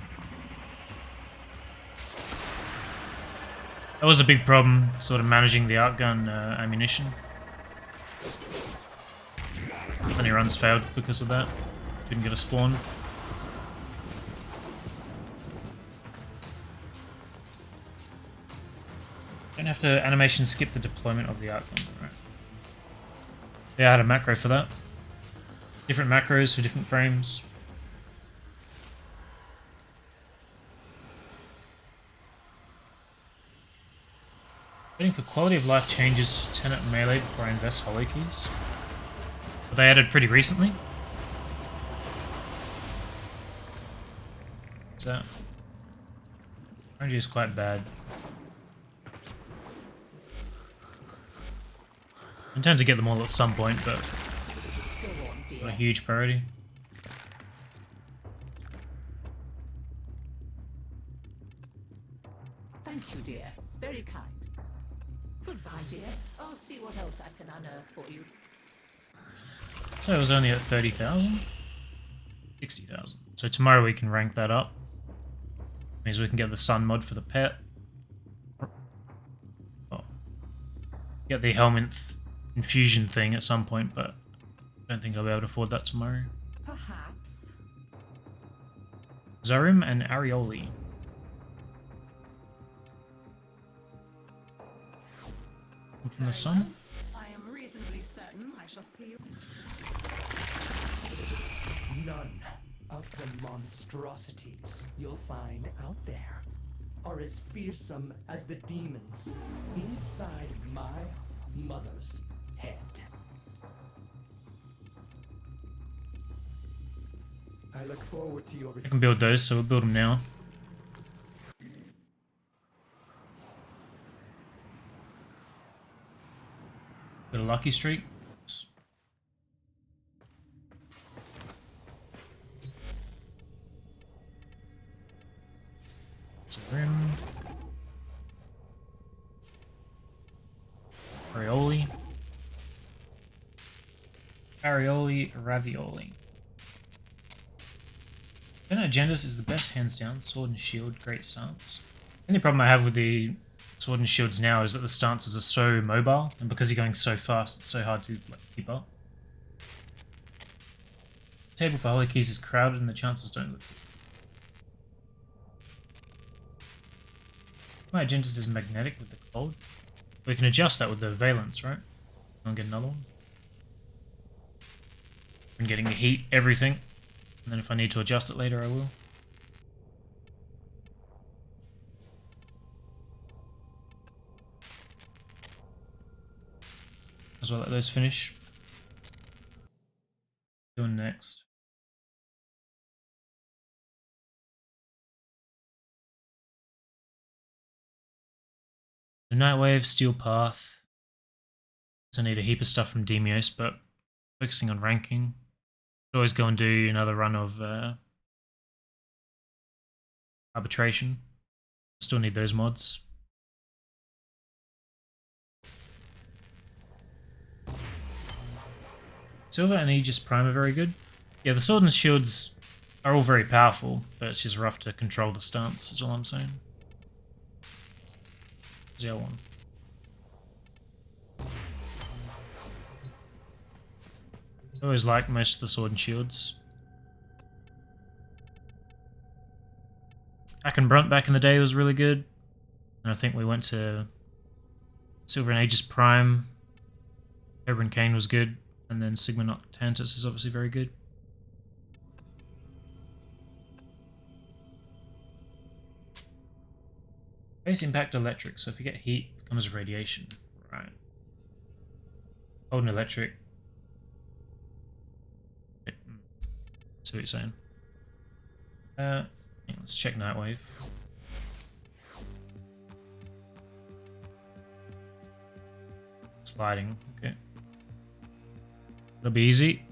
That was a big problem, sort of managing the arc gun ammunition. Many runs failed because of that. Didn't get a spawn. Don't have to animation skip the deployment of the arc gun, right? Yeah, I had a macro for that. Different macros for different frames. Waiting for quality of life changes to 10 at melee before I invest holy keys. But they added pretty recently. So, RNG is quite bad. I intend to get them all at some point, but not a huge priority. Thank you, dear. Very kind. Goodbye, dear. I'll see what else I can unearth for you. So it was only at 30,000? 60,000. So tomorrow we can rank that up. Means we can get the sun mod for the pet. Oh. Get the Helminth infusion thing at some point, but I don't think I'll be able to afford that tomorrow. perhaps. Zarim and Arioli. Come from the sun? I am reasonably certain I shall see you. None of the monstrosities you'll find out there are as fearsome as the demons inside my mother's head. I look forward to your I return. can build those, so we'll build them now. Got a lucky streak. Rim. Arioli. Arioli, ravioli. Then Agendas is the best, hands down. Sword and shield, great stance. The only problem I have with the sword and shields now is that the stances are so mobile, and because you're going so fast, it's so hard to keep up. The table for holy keys is crowded, and the chances don't look good. My Agendas is magnetic with the cold. We can adjust that with the valence, right? I'll get another one. I'm getting the heat, everything. And then if I need to adjust it later, I will. As well let those finish. Doing next. The Nightwave, Steel Path. So I need a heap of stuff from Deimos, but focusing on ranking. Could always go and do another run of arbitration. Still need those mods. Silver and Aegis Prime are very good. Yeah, the sword and shields are all very powerful, but it's just rough to control the stance, is all I'm saying. There's the other one. I always liked most of the sword and shields. Hack and Brunt back in the day was really good. And I think we went to Silver and Aegis Prime. Cobra and Kane was good. And then Sigma Noctantis is obviously very good. Base impact electric, so if you get heat, it becomes radiation. Right. Cold and electric. See what you're saying. Yeah, let's check Nightwave. Sliding, okay. It'll be easy.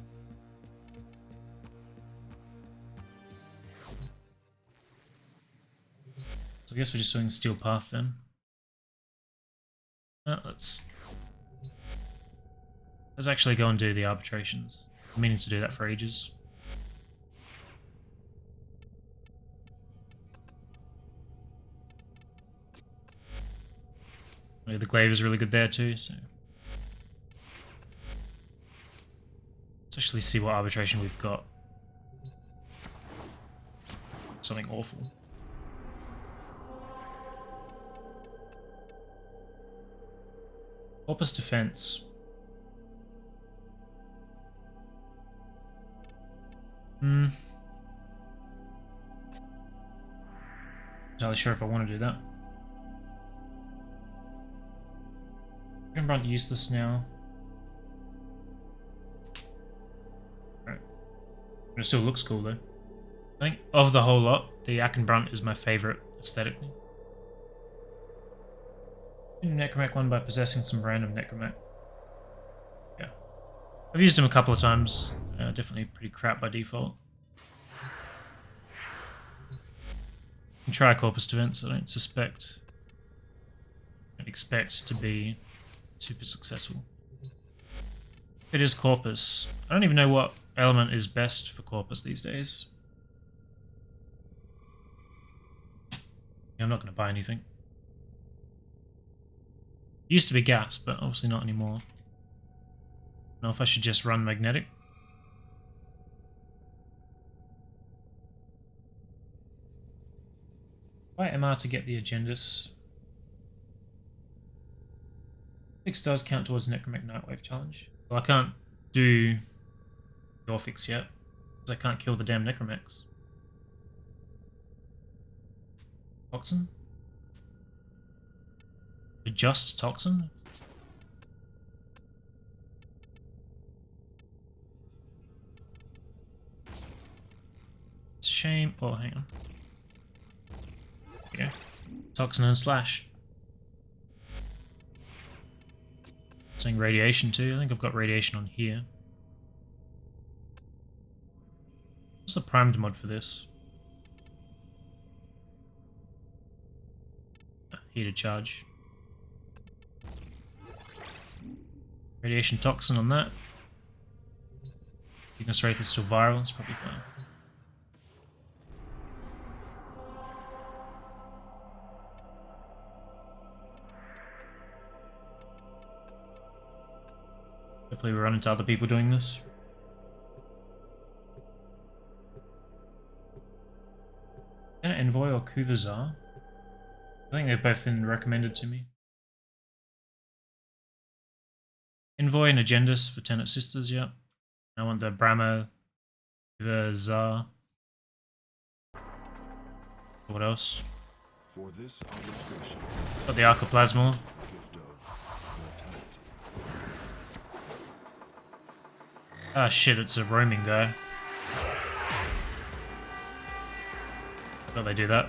So I guess we're just doing steel path then. Let's actually go and do the arbitrations. I'm meaning to do that for ages. The Glaive is really good there too, so let's actually see what arbitration we've got. Something awful. Corpus defense. Not entirely sure if I want to do that. Run useless now. Right. It still looks cool though. I think of the whole lot, the Akenbrunt is my favourite aesthetically. Necromech one by possessing some random Necromech. Yeah. I've used him a couple of times. Definitely pretty crap by default. You can try Corpus Defense, I don't expect to be super successful. It is Corpus. I don't even know what element is best for Corpus these days. Yeah, I'm not going to buy anything. It used to be gas, but obviously not anymore. I don't know if I should just run magnetic. Buy MR to get the agendas. 6 does count towards Necromech Nightwave challenge. Well, I can't do the fix yet, because I can't kill the damn Necromechs. Toxin? Just Toxin? It's a shame. Oh, hang on. Yeah. Toxin and Slash. Saying radiation too. I think I've got radiation on here. What's the primed mod for this? Heated charge. Radiation toxin on that. Weakness rate is still viral, it's probably fine. Hopefully we run into other people doing this. Envoy or Kuvazar? I think they've both been recommended to me. Envoy and Agendas for Tenet Sisters, yeah. I want the Brahma, Kuvazar. What else? For this arbitration, Got the Arcoplasma. gift of mortality. Ah shit, it's a roaming guy. Thought they do that.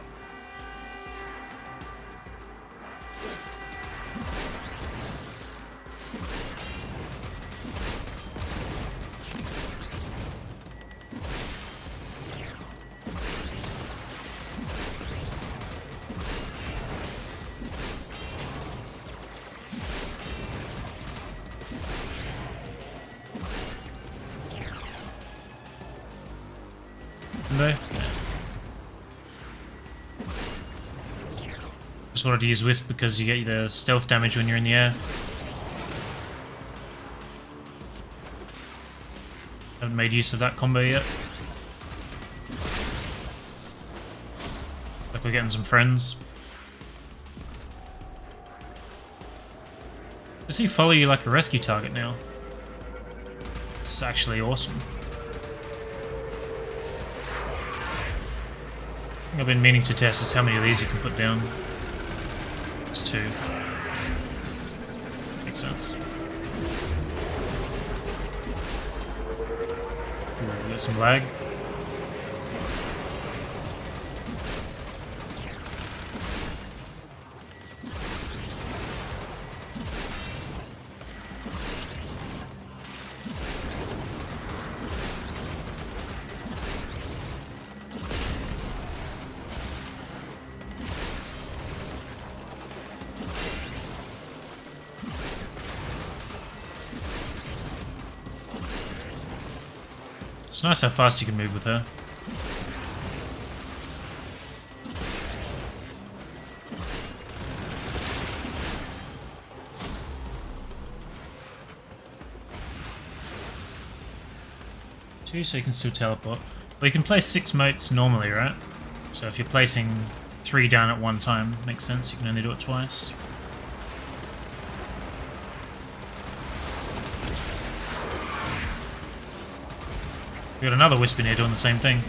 No. Just wanted to use Wisp because you get the stealth damage when you're in the air. Haven't made use of that combo yet. Like we're getting some friends. Does he follow you like a rescue target now? It's actually awesome. I've been meaning to test is how many of these you can put down. It's 2. Makes sense. Ooh, get some lag. It's nice how fast you can move with her. Two, so you can still teleport. Well, you can place 6 motes normally, right? So if you're placing 3 down at one time, makes sense. You can only do it twice. We got another wisp in here doing the same thing.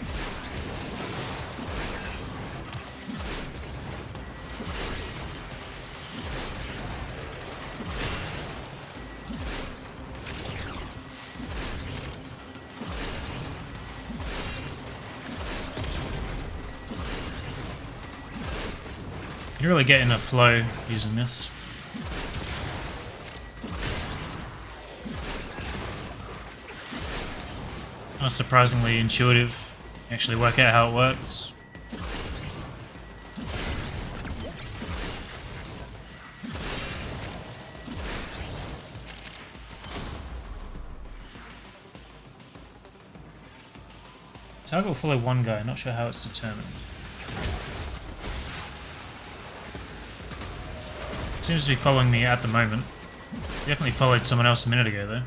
You're really getting a flow using this. Kind of surprisingly intuitive. You actually work out how it works. Target will follow one guy, not sure how it's determined. Seems to be following me at the moment. Definitely followed someone else a minute ago though.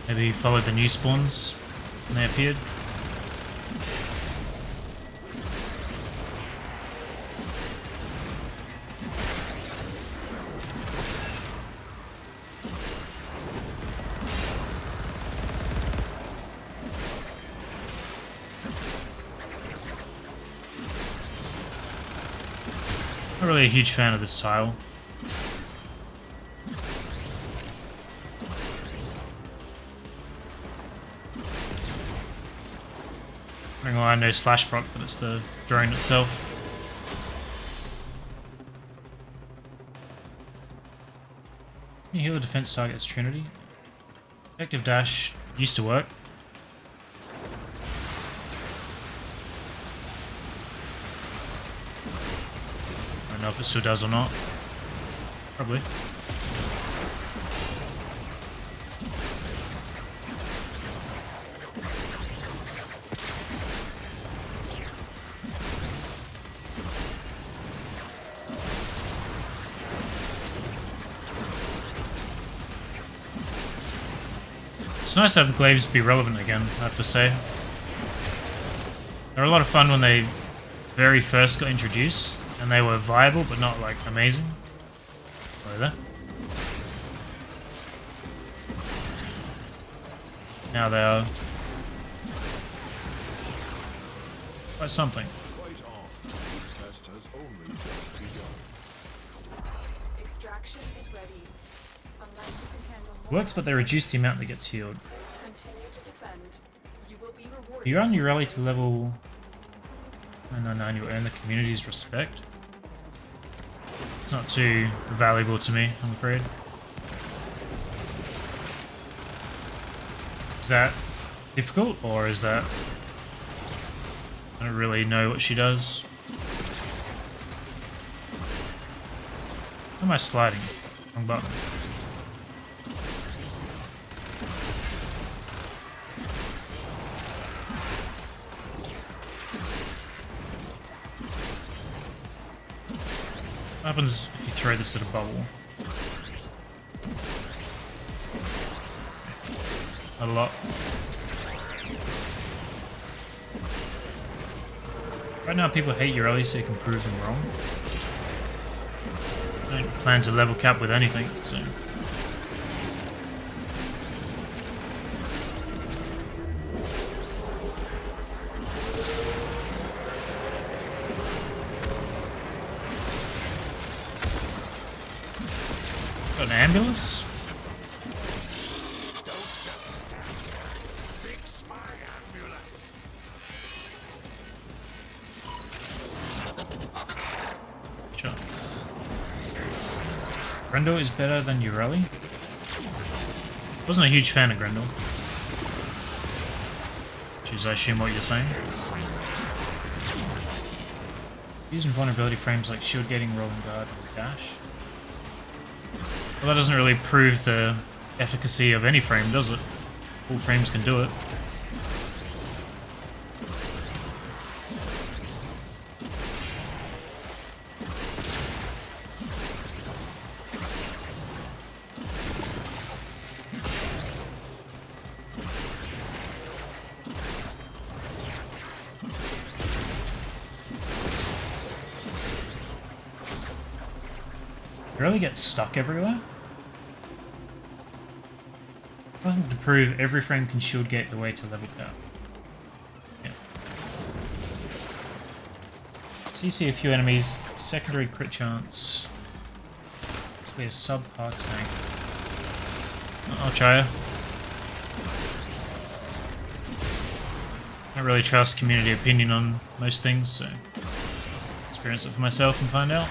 Maybe he followed the new spawns when they appeared. Not really a huge fan of this tile. I know slash proc, but it's the drone itself. Can you heal a defense target's Trinity? Effective dash used to work. I don't know if it still does or not. Probably. It's nice to have the glaives be relevant again, I have to say. They were a lot of fun when they very first got introduced, and they were viable, but not, like, amazing. Over there. Now they are quite something. Fight on. This test has only just begun. Extraction is ready. Unless you can handle more. Works, but they reduce the amount that gets healed. Continue to defend. You will be rewarded. You run your rally to level 999, you earn the community's respect. It's not too valuable to me, I'm afraid. Is that difficult, or is that... I don't really know what she does. How am I sliding? Wrong button. What happens if you throw this at a bubble? A lot. Right now people hate your early, so you can prove them wrong. I don't plan to level cap with anything, so... Got an ambulance? Don't just stand there. Fix my ambulance. Sure. Grendel is better than Ureli? Wasn't a huge fan of Grendel. which is, I assume, what you're saying. Using vulnerability frames like shield gating, rolling guard, and dash. Well, that doesn't really prove the efficacy of any frame, does it? All frames can do it. You really get stuck everywhere? Nothing to prove every frame can shield gate the way to level cap. Yeah. So you see a few enemies, secondary crit chance. This will be a subpar tank. I'll try her. I don't really trust community opinion on most things, so experience it for myself and find out.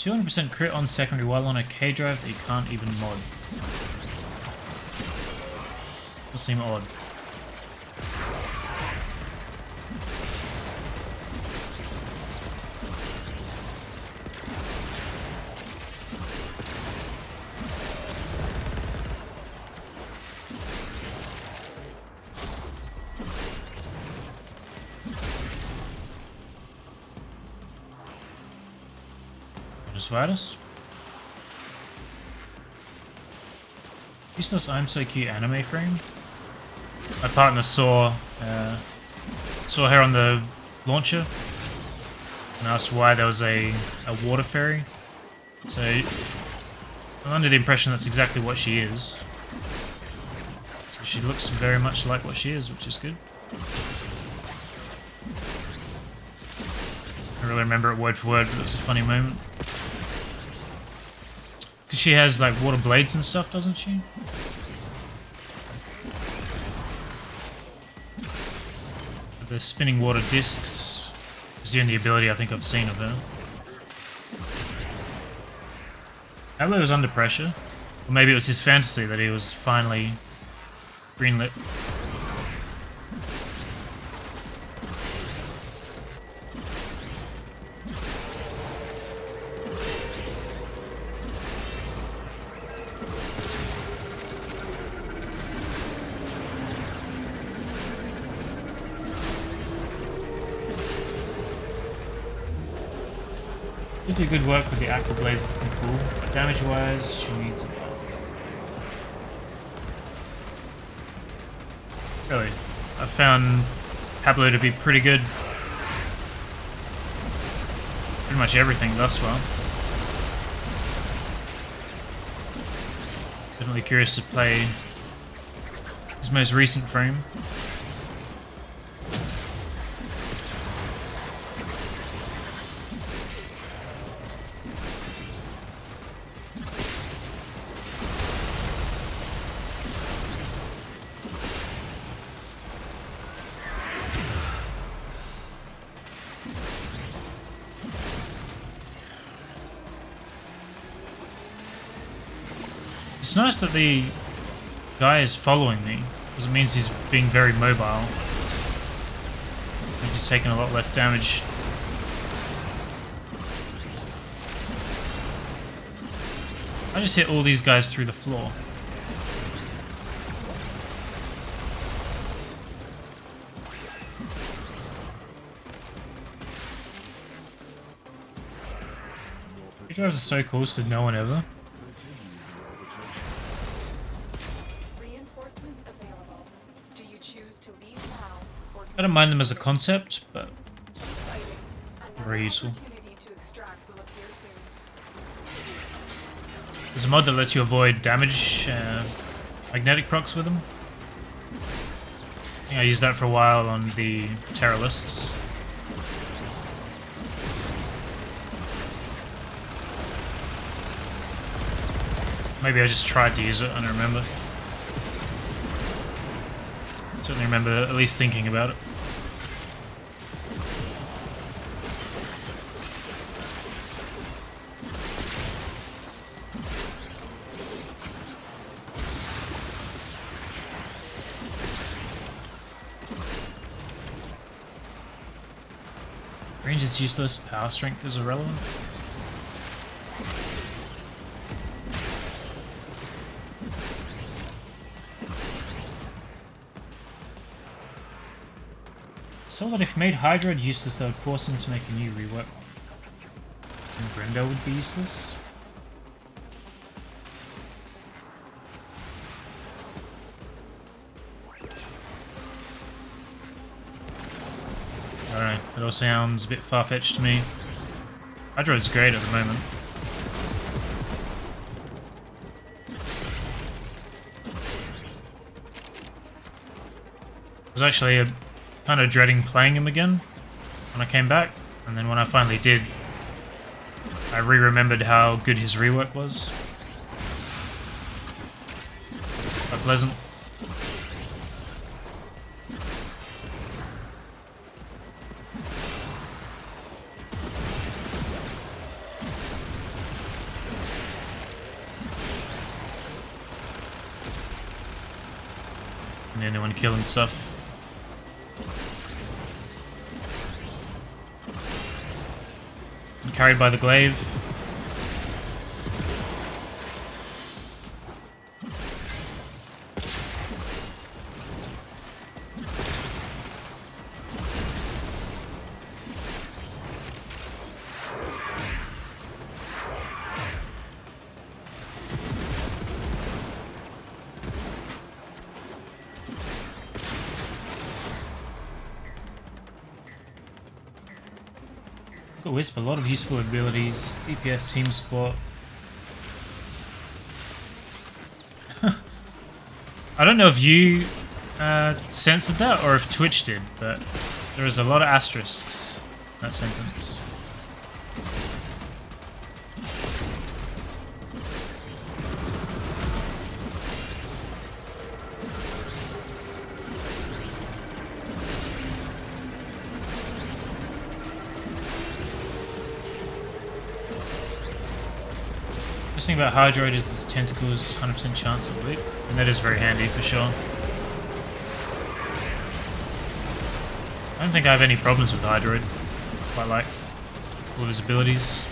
200% crit on secondary while on a K drive that you can't even mod. Will seem odd. Virus. Useless I'm So Cute anime frame. My partner saw her on the launcher and asked why there was a water fairy. So I'm under the impression that's exactly what she is. So she looks very much like what she is, which is good. I don't really remember it word for word, but it was a funny moment. Because she has like water blades and stuff, doesn't she? The spinning water discs is the only ability I think I've seen of her. Aloy was under pressure. Or maybe it was his fantasy that he was finally greenlit. Did do good work with the aqua blades looking cool, but damage wise she needs a lot. Really, I found Pablo to be pretty good. Pretty much everything thus far. Definitely curious to play his most recent frame. It's nice that the guy is following me, because it means he's being very mobile. He's just taking a lot less damage. I just hit all these guys through the floor. These guys are so cool, so no one ever. I don't mind them as a concept, but very useful. There's a mod that lets you avoid damage, magnetic procs with them. I think I used that for a while on the Terrorists. Maybe I just tried to use it, I don't remember. Certainly remember at least thinking about it. Range is useless, power strength is irrelevant. So that if made Hydroid useless, they would force him to make a new rework. And Grendel would be useless. Alright, that all sounds a bit far-fetched to me. Hydroid's great at the moment. I was actually kind of dreading playing him again when I came back, and then when I finally did, I re-remembered how good his rework was. Quite pleasant. And the only one killing stuff. Carried by the Glaive. Got Wisp, a lot of useful abilities, DPS, team support. I don't know if you censored that or if Twitch did, but there is a lot of asterisks in that sentence. The thing about Hydroid is his tentacles 100% chance of whip, and that is very handy for sure. I don't think I have any problems with Hydroid. Quite like all of his abilities.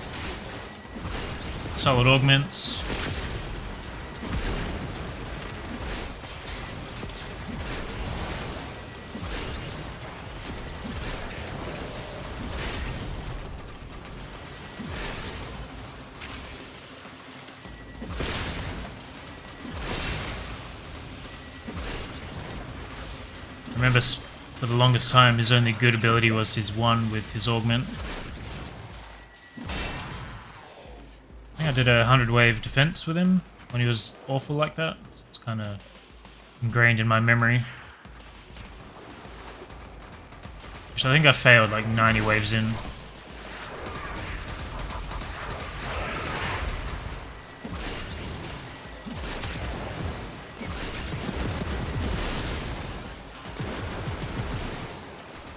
Solid augments. I remember for the longest time his only good ability was his one with his augment. I think I did a 100 wave defense with him when he was awful like that. So it's kind of ingrained in my memory. Which I think I failed like 90 waves in.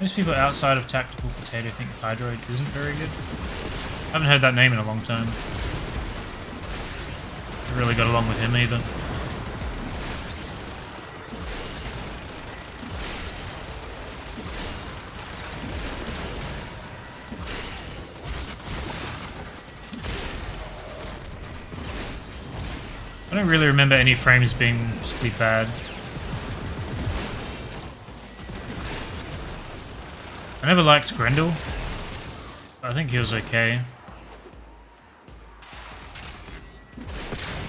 Most people outside of Tactical Potato think Hydroid isn't very good. I haven't heard that name in a long time. I really got along with him either. I don't really remember any frames being particularly bad. I never liked Grendel, but I think he was okay.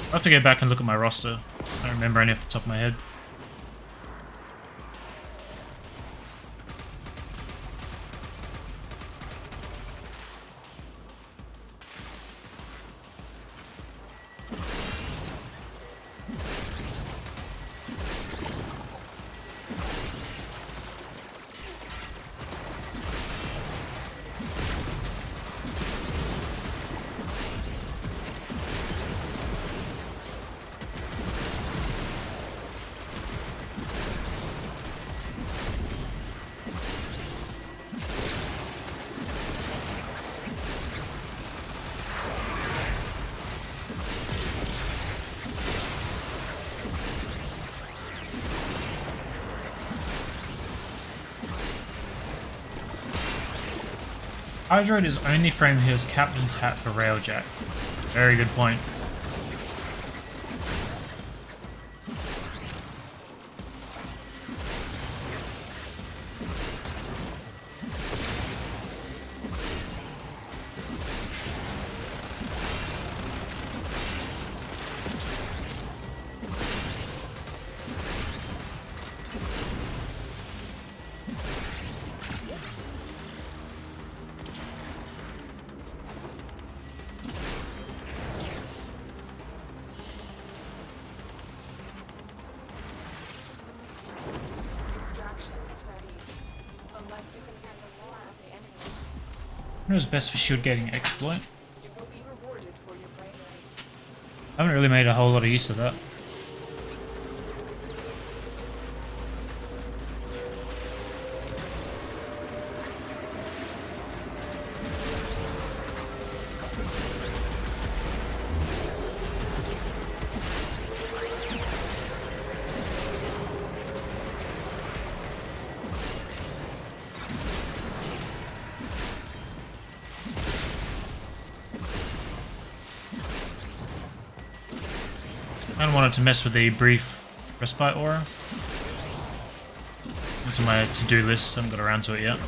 I'll have to go back and look at my roster. I don't remember any off the top of my head. Hydroid is only framed here as Captain's Hat for Railjack. Very good point. Extraction is ready. Unless you can handle more of the enemy, What was best for shield gating exploit? you will be rewarded for your bravery. I haven't really made a whole lot of use of that. I don't want it to mess with the brief respite aura. It's on my to-do list, I haven't got around to it yet.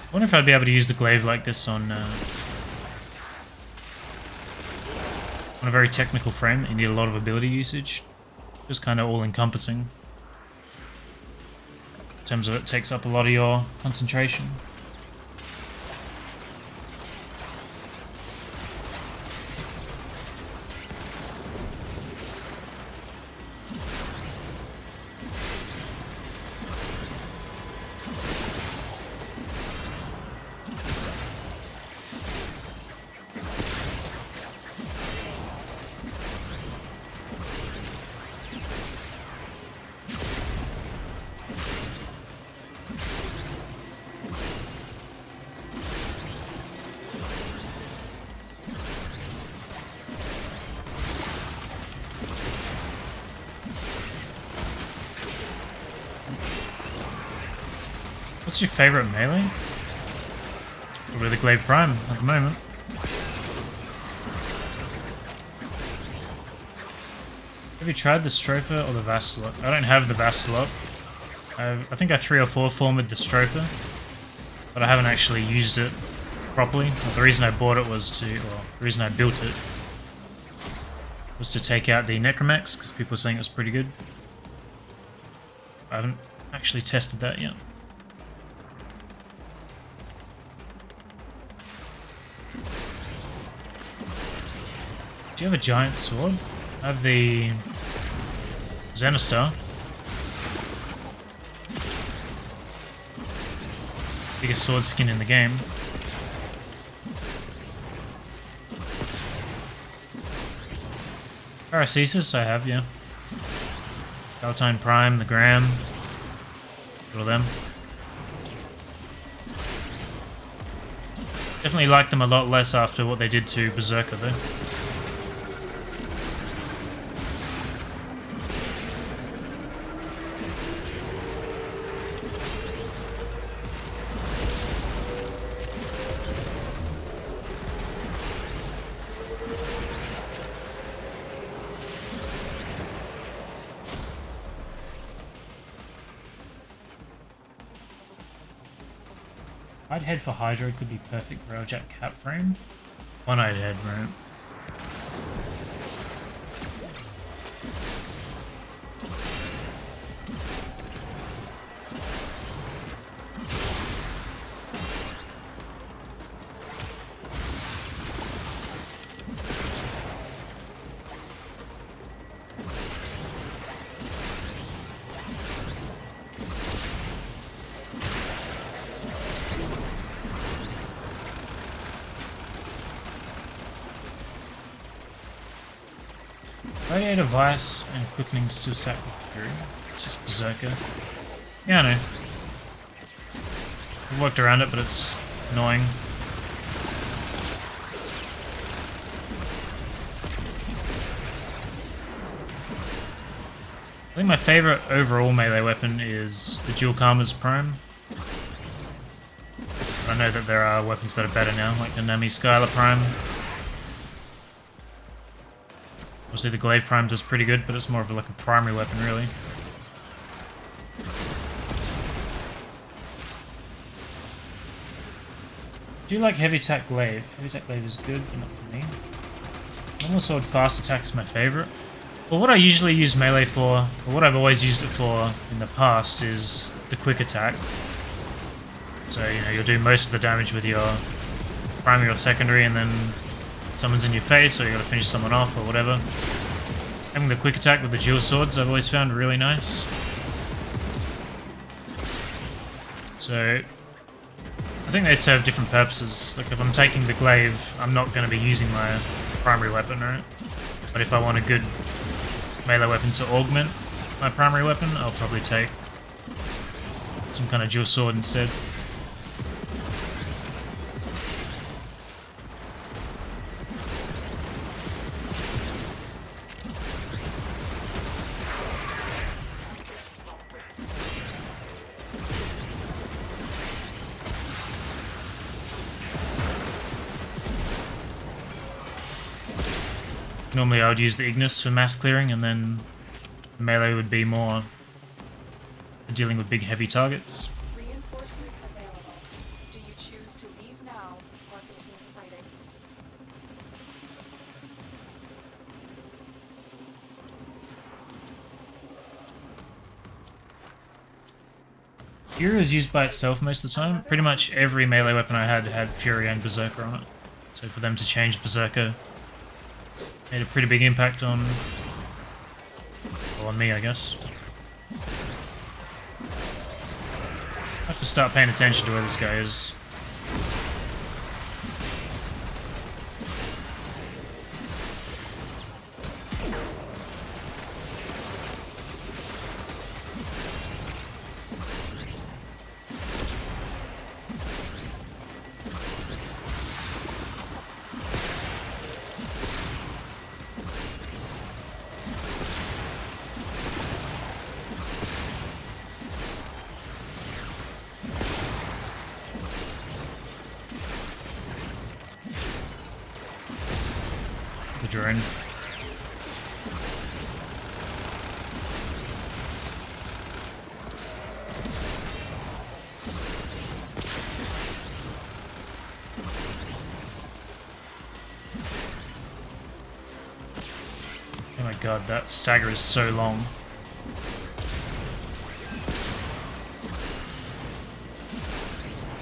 I wonder if I'd be able to use the glaive like this on a very technical frame that you need a lot of ability usage. Just kind of all-encompassing. In terms of it takes up a lot of your concentration. What's your favourite melee? Probably the Glaive Prime at the moment. Have you tried the Stropher or the Vassalot? I don't have the Vassalot. I think I 3 or 4 formed the Stropher, but I haven't actually used it properly. The reason I bought it was to, or the reason I built it was to take out the Necromax, because people were saying it was pretty good. I haven't actually tested that yet. Do you have a giant sword? I have the Zenostar. Biggest sword skin in the game. Paracesis I have, yeah. Palatine Prime, the Gram. All of them. Definitely like them a lot less after what they did to Berserker though. I'd head for Hydro, could be perfect Railjack cap frame. One-eyed head, right? Radiator Vice and Quickening still stack with Fury. It's just Berserker. Yeah, I know. I've worked around it, but it's annoying. I think my favourite overall melee weapon is the Dual Karma's Prime. I know that there are weapons that are better now, like the Nami Skylar Prime. Obviously the Glaive Prime does pretty good, but it's more of like a primary weapon really. Do you like heavy attack Glaive? Heavy attack Glaive is good, but not for me. Normal sword fast attack is my favourite. Well, what I usually use melee for, or what I've always used it for in the past, is the quick attack. So, you know, you'll do most of the damage with your primary or secondary, and then someone's in your face, or you gotta finish someone off, or whatever. Having the quick attack with the dual swords I've always found really nice. So, I think they serve different purposes. Like, if I'm taking the Glaive, I'm not going to be using my primary weapon, right? But if I want a good melee weapon to augment my primary weapon, I'll probably take some kind of dual sword instead. Normally I would use the Ignis for mass clearing, and then the melee would be more for dealing with big heavy targets. Reinforcements available. Do you choose to leave now or continue fighting? Fury was used by itself most of the time. Pretty much every melee weapon I had Fury and Berserker on it. So for them to change Berserker made a pretty big impact on, well, on me, I guess. I have to start paying attention to where this guy is. The drone. Oh my god, that stagger is so long.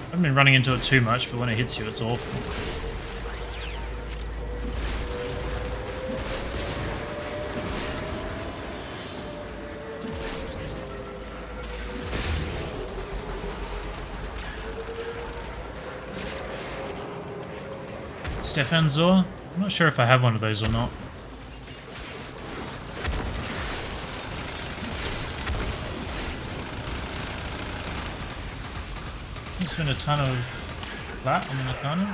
I haven't been running into it too much, but when it hits you, it's awful. Stefan Zor? I'm not sure if I have one of those or not. I spent a ton of flat on the Nakana.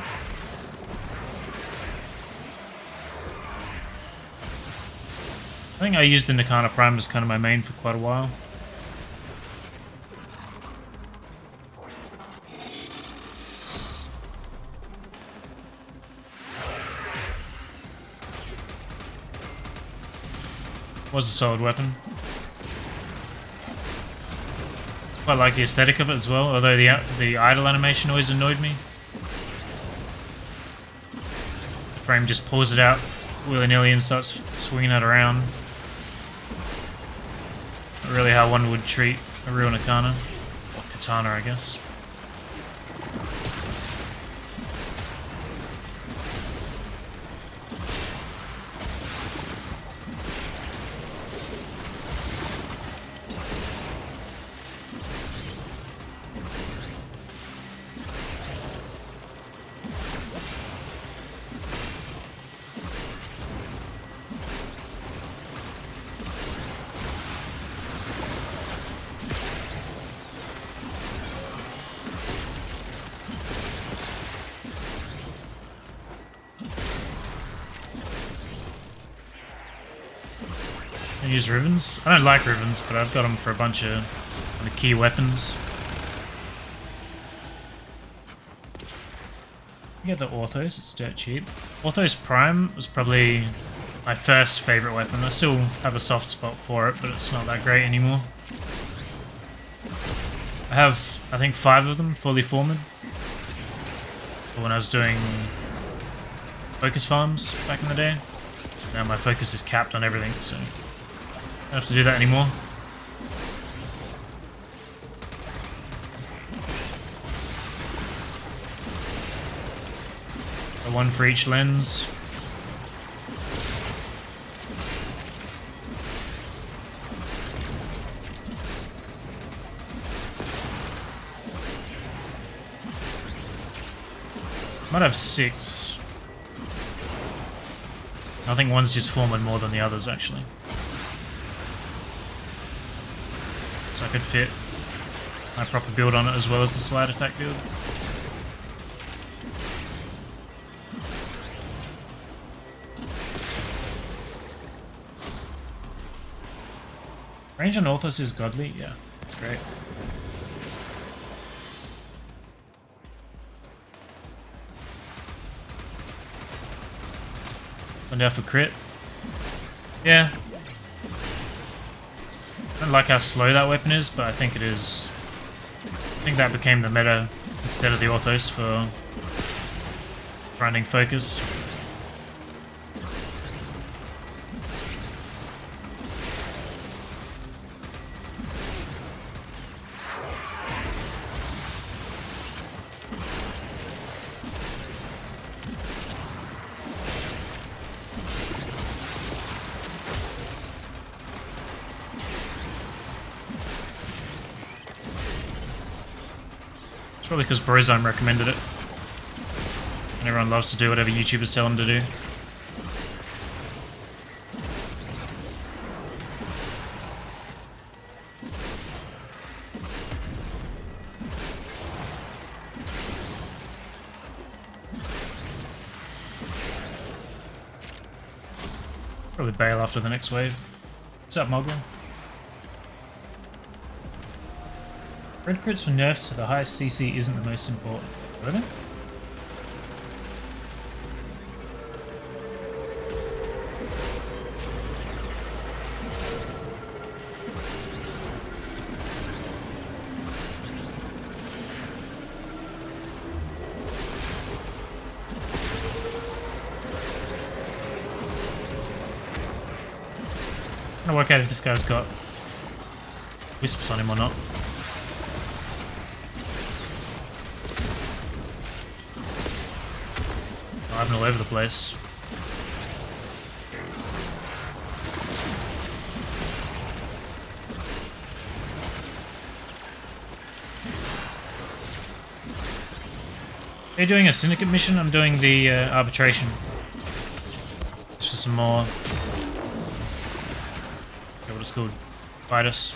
I think I used the Nakana Prime as kind of my main for quite a while. Was a solid weapon. Quite like the aesthetic of it as well, although the idle animation always annoyed me. The frame just pulls it out willy-nilly and starts swinging it around. Not really how one would treat a real Nakana. Or Katana, I guess. I use ribbons. I don't like ribbons, but I've got them for a bunch of kind of key weapons. You get the Orthos, it's dirt cheap. Orthos Prime was probably my first favourite weapon. I still have a soft spot for it, but it's not that great anymore. I have, I think, 5 of them fully formed. But when I was doing focus farms back in the day. Now my focus is capped on everything, so I don't have to do that anymore. One for each lens. Might have 6. I think one's just formed more than the others, actually. So I could fit my proper build on it as well as the slide attack build. Range on Orthos is godly? Yeah, it's great. One down for crit. Yeah. I don't like how slow that weapon is, but I think it is. I think that became the meta instead of the Orthos for grinding focus. Probably because Brozone recommended it. And everyone loves to do whatever YouTubers tell them to do. Probably bail after the next wave. What's up, Mogul? Red crits were nerfed, so the highest CC isn't the most important. Really? I'm gonna work out if this guy's got wisps on him or not. I'm all over the place. Are you doing a syndicate mission? I'm doing the arbitration. It's just some more. Okay, what it's called? Fighters.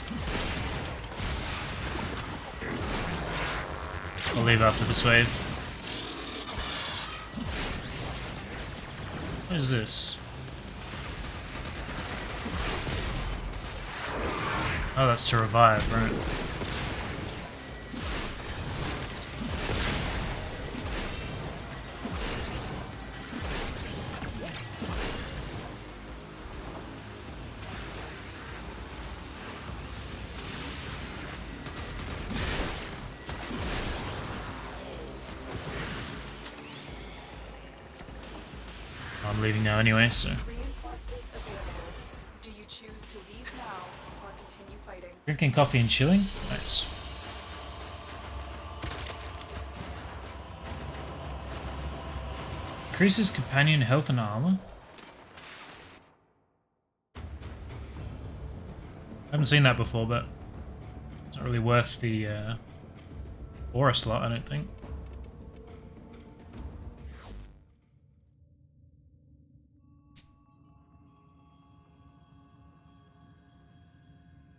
I'll leave after this wave. What is this? Oh, that's to revive, right? I'm leaving now anyway, so. Reinforcements available. Do you choose to leave now or continue fighting? Drinking coffee and chilling? Nice. Increases companion health and armor? I haven't seen that before, but it's not really worth the aura slot, I don't think.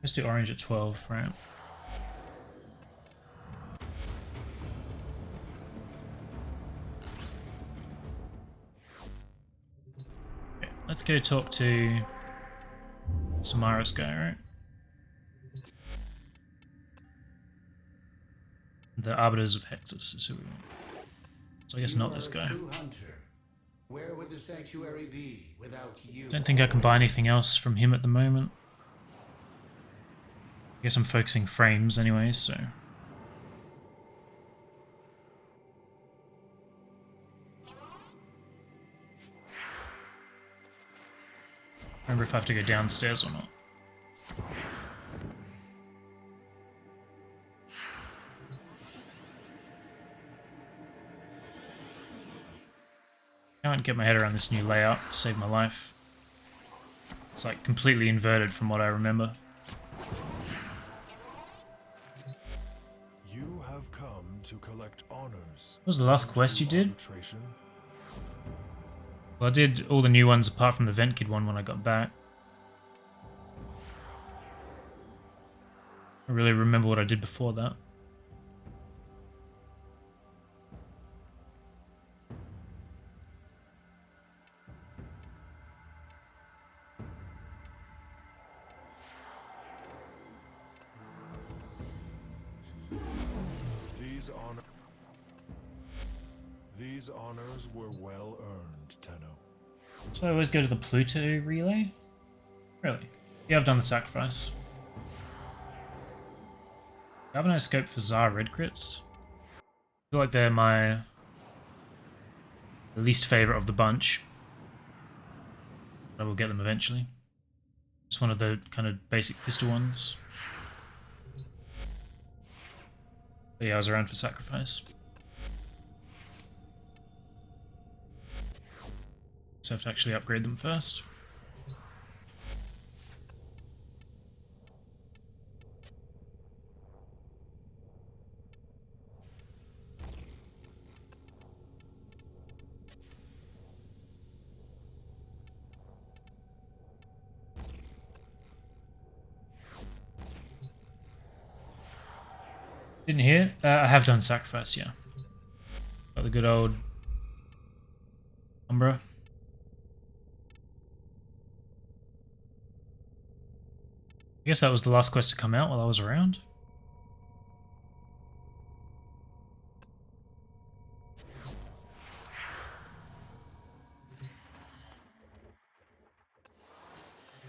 Let's do orange at 12, right? Okay, let's go talk to Samaras guy, right? The Arbiters of Hexus is who we want. So I guess not this guy. True hunter. Where would the sanctuary be without you? Don't think I can buy anything else from him at the moment. I guess I'm focusing frames anyway, so... Remember if I have to go downstairs or not. Can't get my head around this new layout to save my life. It's like completely inverted from what I remember. You have come to collect honors. What was the last quest you did? Arbitration. Well, I did all the new ones apart from the Vent Kid one when I got back. I really remember what I did before that. These honors were well earned, Tenno. So I always go to the Pluto relay? Really? Yeah, I've done the sacrifice. Haven't I scoped for Tsar red crits? I feel like they're my least favourite of the bunch. I will get them eventually. Just one of the kind of basic pistol ones. But yeah, I was around for sacrifice. So I have to actually upgrade them first. Didn't hear. I have done sacrifice, yeah. Got the good old Umbra. I guess that was the last quest to come out while I was around.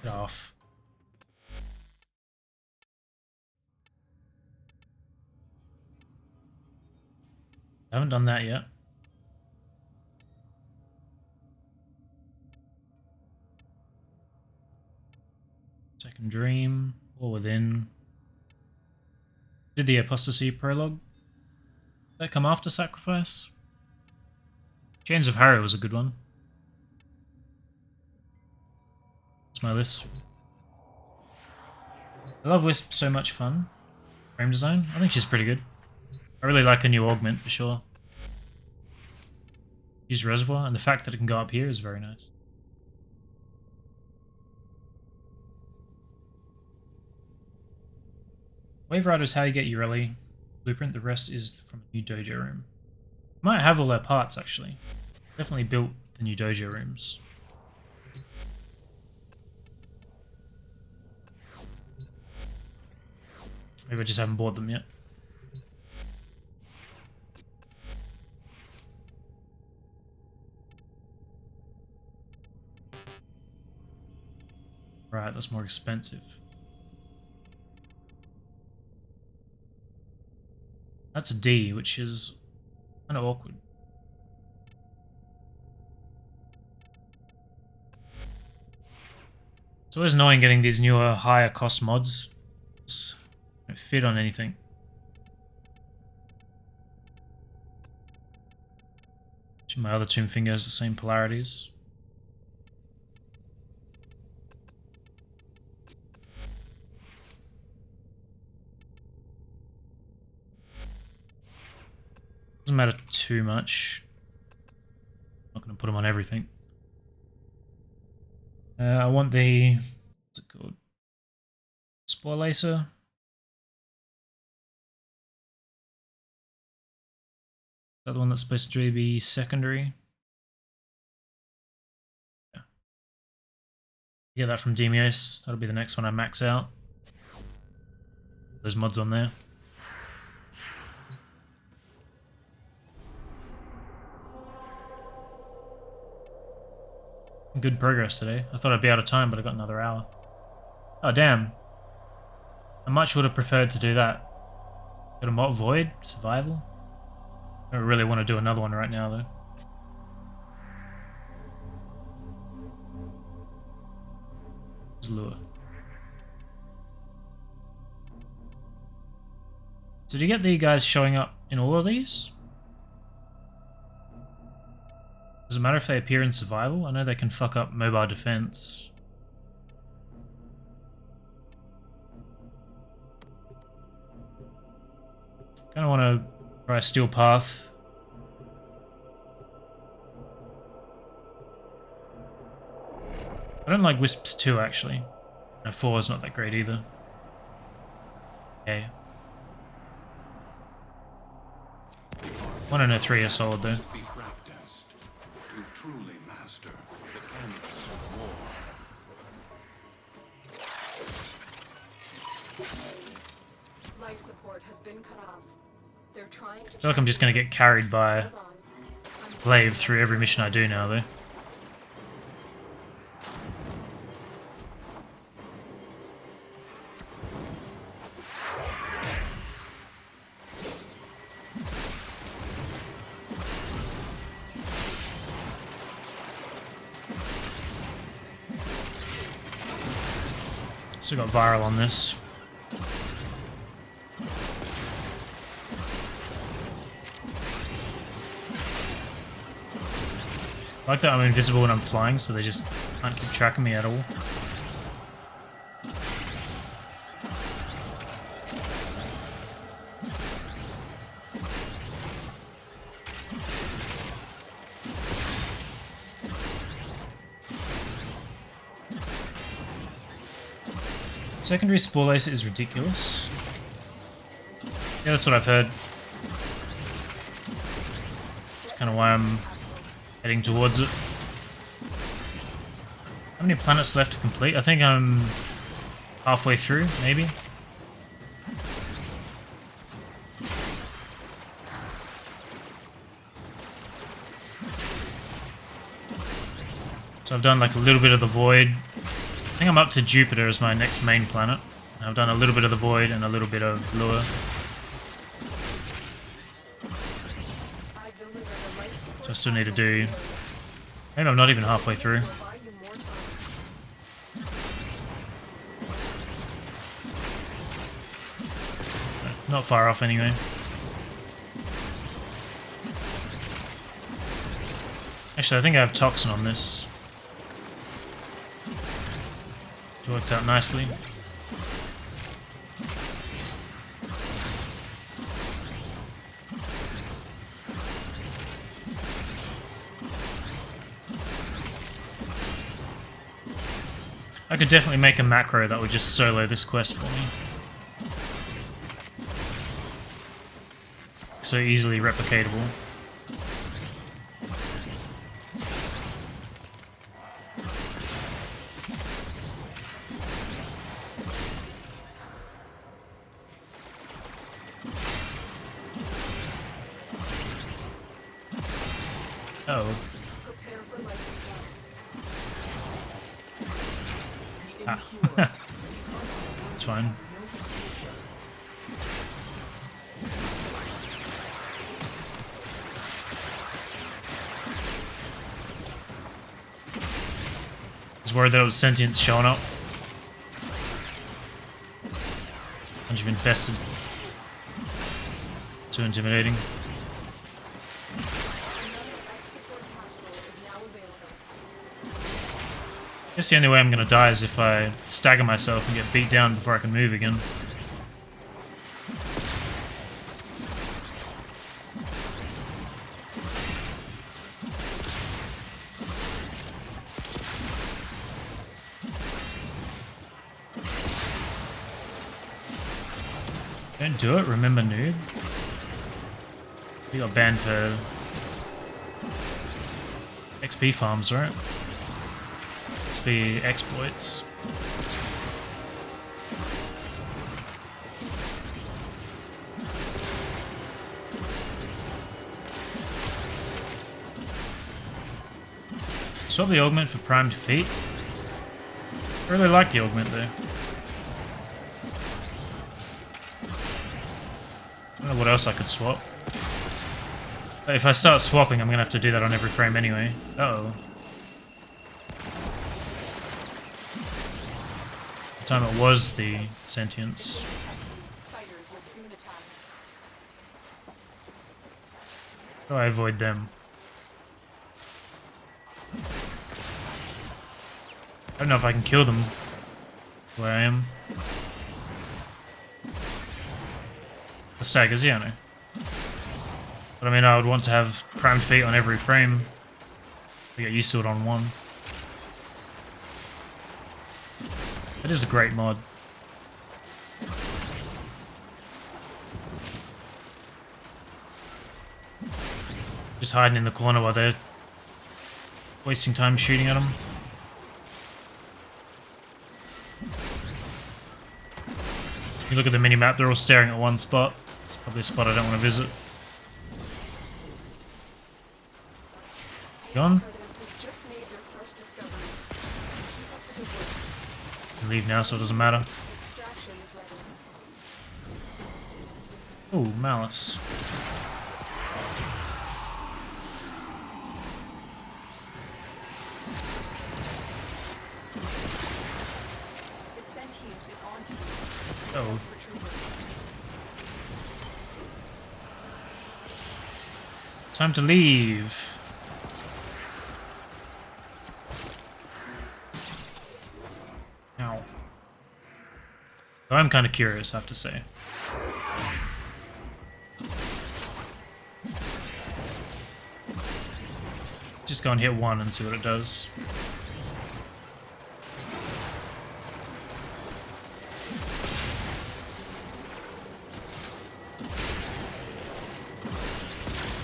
Get off. I haven't done that yet. Second Dream, or Within. Did the Apostasy prologue? Did that come after Sacrifice? Chains of Harrow was a good one. That's my list. I love Wisp, so much fun. Frame design, I think she's pretty good. I really like a new augment for sure. Use Reservoir, and the fact that it can go up here is very nice. Wave Rider is how you get your early blueprint, the rest is from a new dojo room. Might have all their parts actually. Definitely built the new dojo rooms. Maybe I just haven't bought them yet. Right, that's more expensive. That's a D, which is kind of awkward. It's always annoying getting these newer, higher cost mods. It's, don't fit on anything. My other Tomb Finger has the same polarities. Doesn't matter too much. I'm not going to put them on everything. I want the... what's it called? Spore Lacer. Is that the one that's supposed to be secondary? Yeah. Get that from Deimos. That'll be the next one I max out. Those mods on there. Good progress today. I thought I'd be out of time, but I got another hour. Oh damn. I much would have preferred to do that. Got a mod void? Survival? I don't really want to do another one right now though. Lure. Did you get the guys showing up in all of these? Does it matter if they appear in survival? I know they can fuck up mobile defense. Kinda wanna try Steel Path. I don't like Wisps 2 actually. No, 4 is not that great either. Okay. 1 and a 3 are solid though. Life support has been cut off. They're trying to I feel like I'm just gonna get carried by Glaive through every mission I do now though. Still got viral on this. I like that I'm invisible when I'm flying, so they just can't keep track of me at all. Secondary Spore Lacer is ridiculous. Yeah, that's what I've heard. That's kind of why I'm heading towards it. How many planets left to complete? I think I'm halfway through, maybe. So I've done like a little bit of the Void. I think I'm up to Jupiter as my next main planet. I've done a little bit of the Void and a little bit of Lure. So I still need to do... Maybe I'm not even halfway through. Not far off anyway. Actually, I think I have Toxin on this. Which works out nicely. I could definitely make a macro that would just solo this quest for me. So easily replicatable. Oh. Ah. It's fine. I was worried that it was sentience showing up. Bunch of infested. Too intimidating. I guess the only way I'm gonna die is if I stagger myself and get beat down before I can move again. Don't do it, remember noob. You got banned for XP farms, right? Must be exploits. Swap the augment for primed feet. I really like the augment though. I don't know what else I could swap. But if I start swapping, I'm gonna have to do that on every frame anyway. Uh-oh. The time it was the sentience. Fighters will soon attack. How do I avoid them? I don't know if I can kill them where I am. The staggers, yeah, I know. But I mean, I would want to have primed feet on every frame to get used to it on one. It is a great mod. Just hiding in the corner while they're wasting time shooting at them. You look at the minimap, they're all staring at one spot. It's probably a spot I don't want to visit. Gone? You leave now, so it doesn't matter. Oh, malice. Oh. Time to leave. Ow. I'm kind of curious, I have to say. Just go and hit one and see what it does.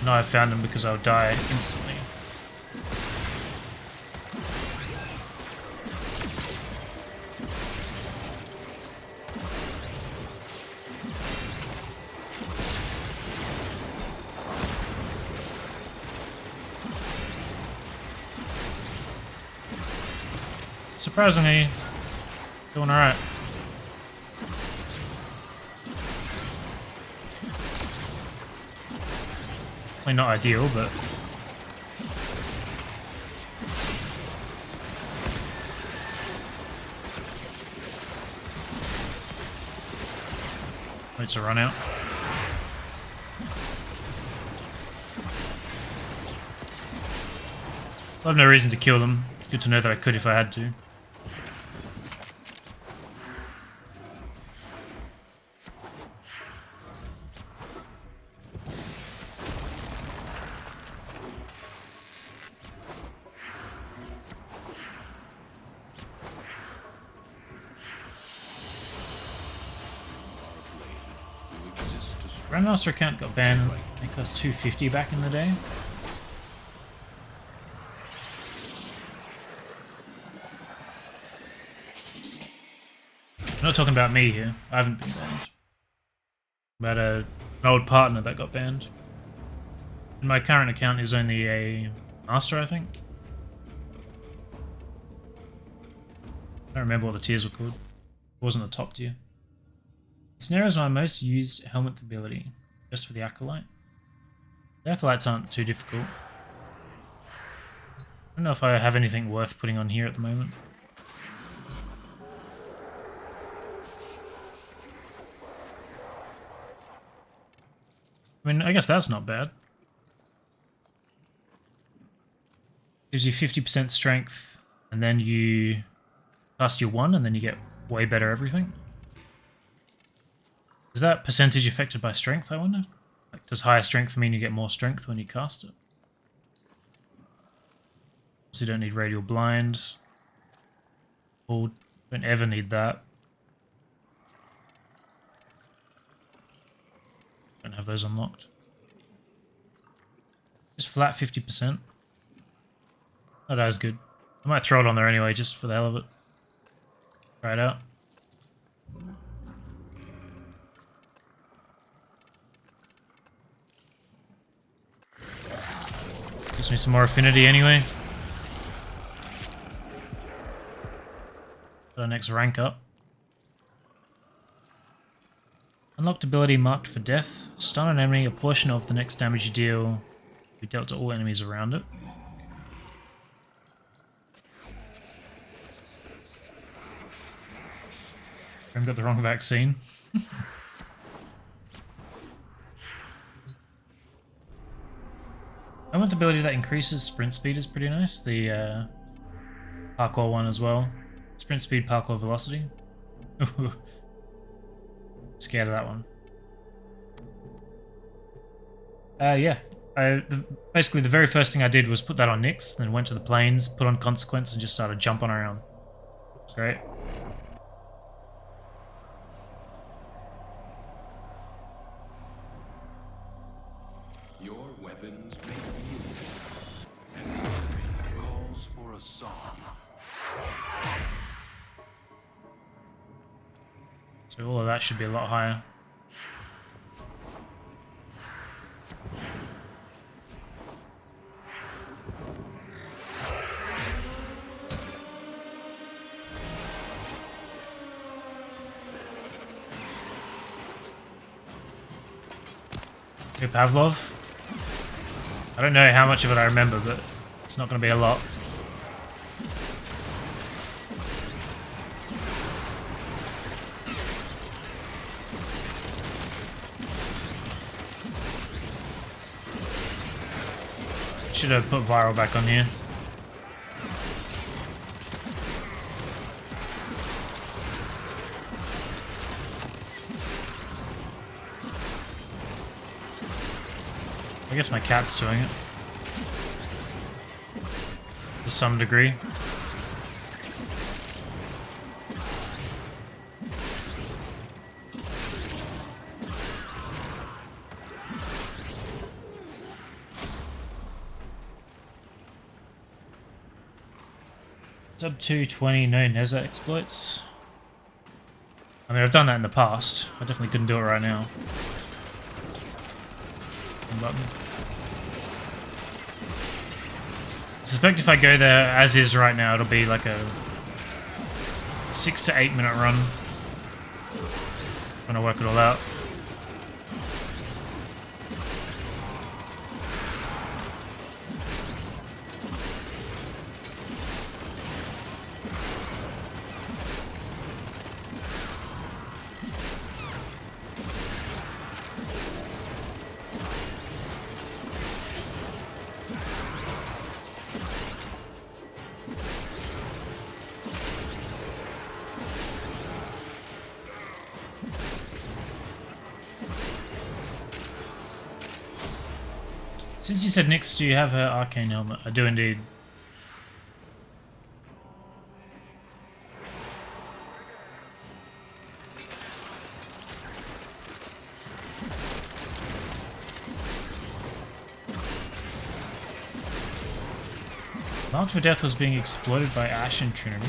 No, I found him because I'll die instantly. Surprisingly, doing alright. Probably not ideal, but it's a run out. I have no reason to kill them. It's good to know that I could if I had to. Grandmaster account got banned. I think it was $250 back in the day. I'm not talking about me here. I haven't been banned. About an old partner that got banned. And my current account is only a master, I think. I don't remember what the tiers were called. It wasn't the top tier. Snare is my most used Helminth ability, just for the Acolyte. The Acolytes aren't too difficult. I don't know if I have anything worth putting on here at the moment. I mean, I guess that's not bad. Gives you 50% strength, and then you cast your 1, and then you get way better everything. Is that percentage affected by strength, I wonder? Like, does higher strength mean you get more strength when you cast it? So you don't need radial blind. Or don't ever need that. Don't have those unlocked. Just flat 50%. Not as good. I might throw it on there anyway, just for the hell of it. Try it out. Gives me some more affinity anyway. Got our next rank up. Unlocked ability marked for death. Stun an enemy, a portion of the next damage you deal will be dealt to all enemies around it. I've got the wrong vaccine. Helminth ability that increases sprint speed is pretty nice. The parkour one as well. Sprint speed, parkour velocity. Scared of that one. Yeah. Basically, the very first thing I did was put that on Nyx, then went to the plains, put on Consequence, and just started jumping around. It's great. Your weapons make music, and the army calls for a song. So all of that should be a lot higher. Hey, Pavlov. I don't know how much of it I remember, but it's not going to be a lot. Should have put viral back on here. I guess my cat's doing it. To some degree. Sub 220, no Neza exploits. I mean, I've done that in the past. I definitely couldn't do it right now. Button. I suspect if I go there as is right now, it'll be like a 6 to 8 minute run. I'm gonna work it all out. Since you said Nyx, do you have her arcane helmet? I do indeed. Marked for Death was being exploited by Ash and Trinity.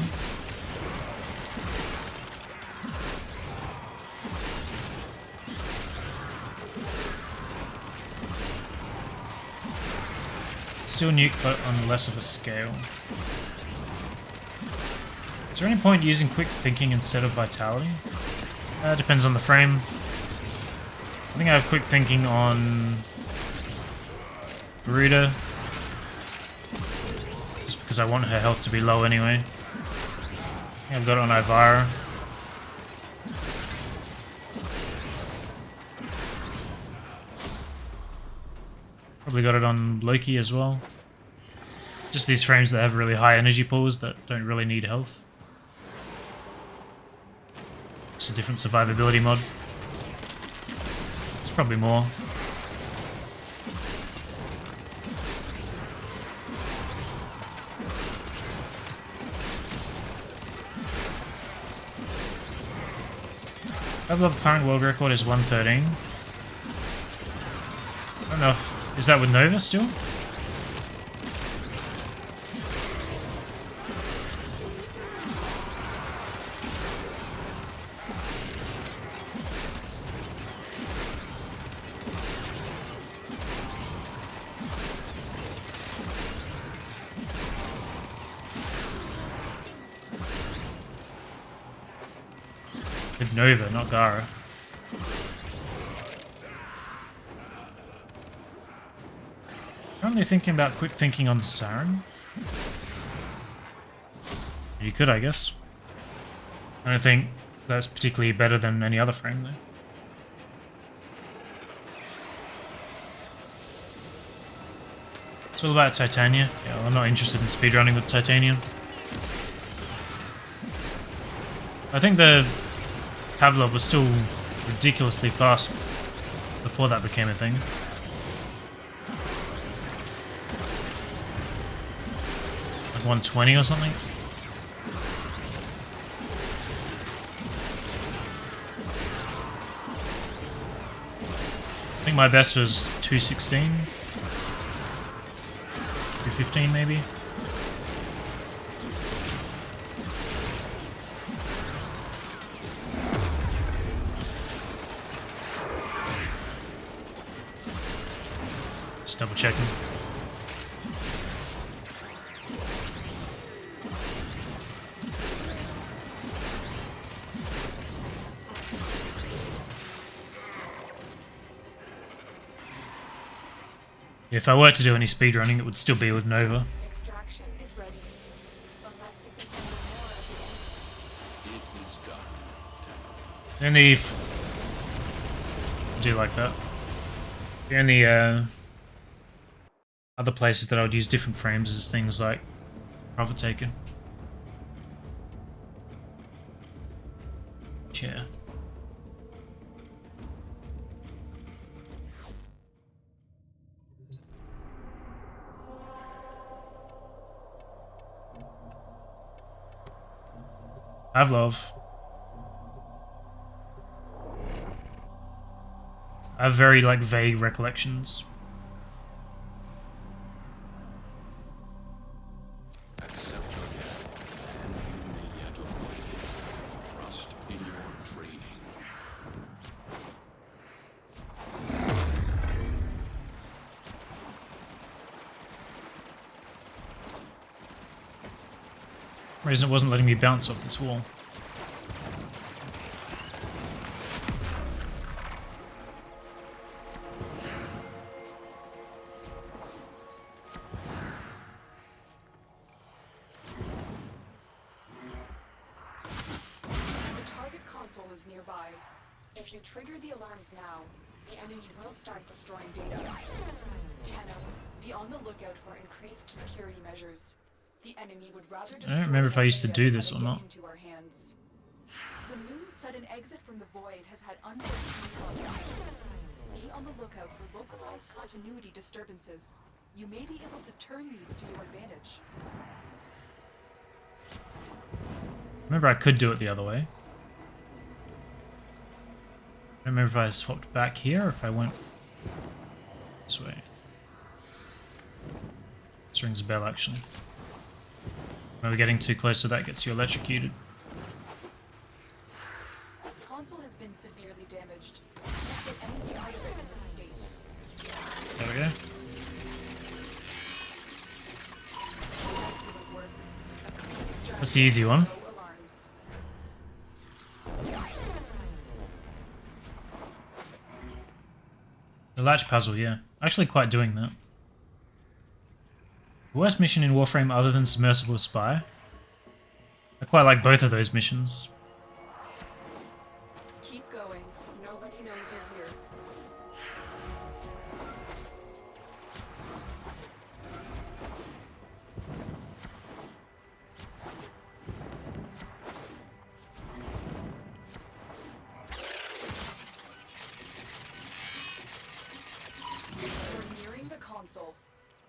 Still nuke, but on less of a scale. Is there any point using quick thinking instead of vitality? Depends on the frame. I think I have quick thinking on Garuda, just because I want her health to be low anyway. I think I've got it on Ivara. Probably got it on Loki as well. Just these frames that have really high energy pools that don't really need health. It's a different survivability mod. It's probably more. I believe the current world record is 113. I don't know if, is that with Nova still? With Nova, not Gara. Currently thinking about quick thinking on the Siren. You could, I guess. I don't think that's particularly better than any other frame, though. It's all about Titania. Yeah, well, I'm not interested in speedrunning with Titanium. I think the Pavlov was still ridiculously fast before that became a thing. Like 120 or something. I think my best was 216. 215 maybe. Just double checking. If I were to do any speedrunning, it would still be with Nova. Extraction is ready. Unless you can handle more of It is done. The only... I do like that. The only other places that I would use different frames is things like Profit Taker. Chair. Pavlov. I have very like vague recollections. Accept your death, and you may yet avoid it. Trust in your training. For some reason it wasn't letting me bounce off this wall. is nearby. If you trigger the alarms now, the enemy will start destroying data. Tenno, be on the lookout for increased security measures. The enemy would rather destroy I don't remember if I used to data do than this get or not. into our hands. The moon's sudden exit from the void has had unforeseen consequences. Be on the lookout for localized continuity disturbances. You may be able to turn these to your advantage. Remember, I could do it the other way. I don't remember if I swapped back here or if I went this way. This rings a bell, actually. When we're getting too close to that, gets you electrocuted. This console has been severely damaged. Can't get anything out of it in this state. There we go. Excellent work. A clean extraction That's the easy one. with no alarms. The latch puzzle, yeah. Actually quite doing that. The worst mission in Warframe other than Submersible Spy? I quite like both of those missions. Keep going. Nobody knows you're here. We're nearing the console.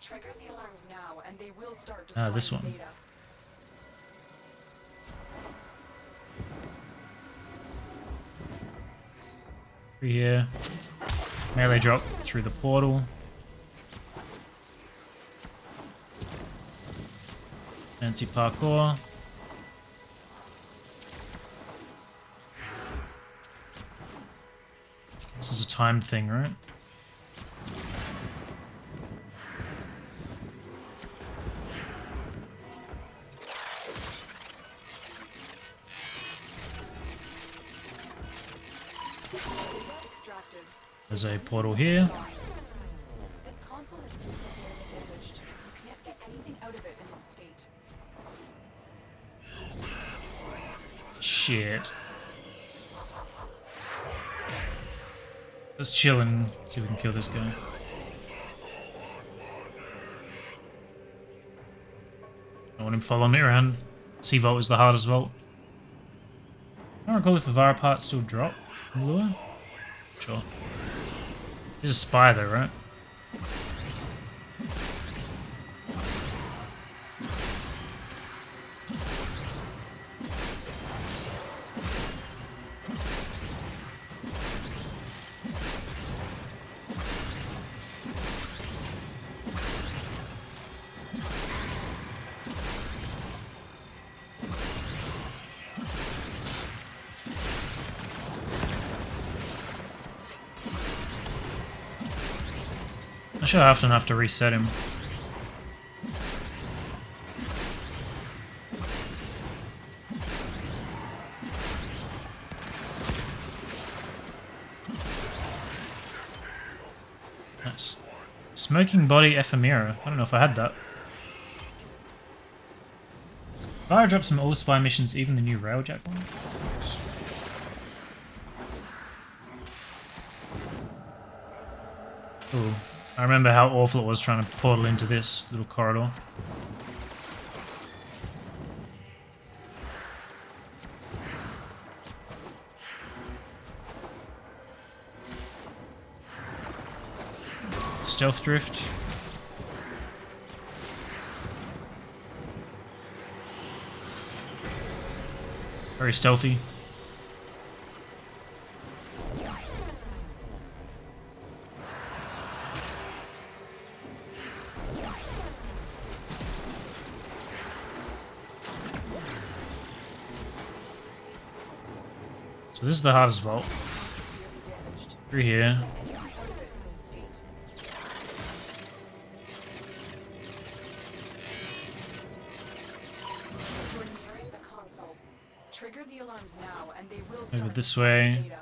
Trigger the alarms now, and they will start destroying this one. data. Through here. Melee drop through the portal. Fancy parkour. This is a timed thing, right? There's a portal here. This console has been severely damaged. You can't get anything out of it in this state. Shit. Let's chill and see if we can kill this guy. I want him following me around. Sea Vault is the hardest vault. I don't recall if the Vara parts still drop from Lure. Sure. There's a spy though, right? I'm sure I often have to reset him. Nice. Smoking Body Ephemera. I don't know if I had that. Fire drops from all spy missions, even the new Railjack one. Nice. Ooh. I remember how awful it was trying to portal into this little corridor. Stealth drift. Very stealthy. So this is the hardest vault. Through here. Trigger the alarms now, and they will Maybe start this way. data.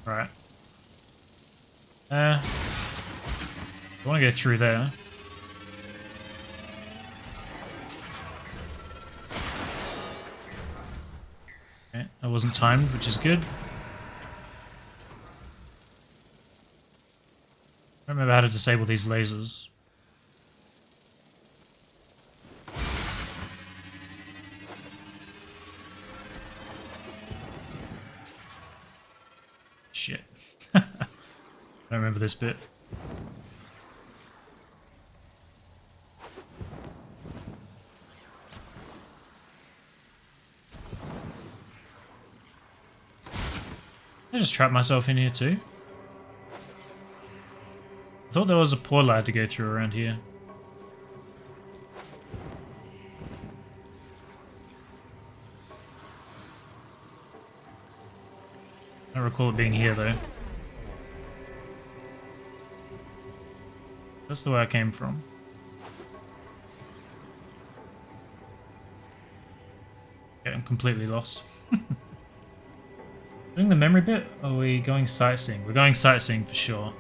Right. I want to go through there. Okay, that wasn't timed, which is good. I don't remember how to disable these lasers. Shit. I don't remember this bit. I just trapped myself in here too. I thought there was a portal I had to go through around here. I don't recall it being here though. That's the way I came from. Okay, I'm completely lost. Doing the memory bit? Or are we going sightseeing? We're going sightseeing for sure.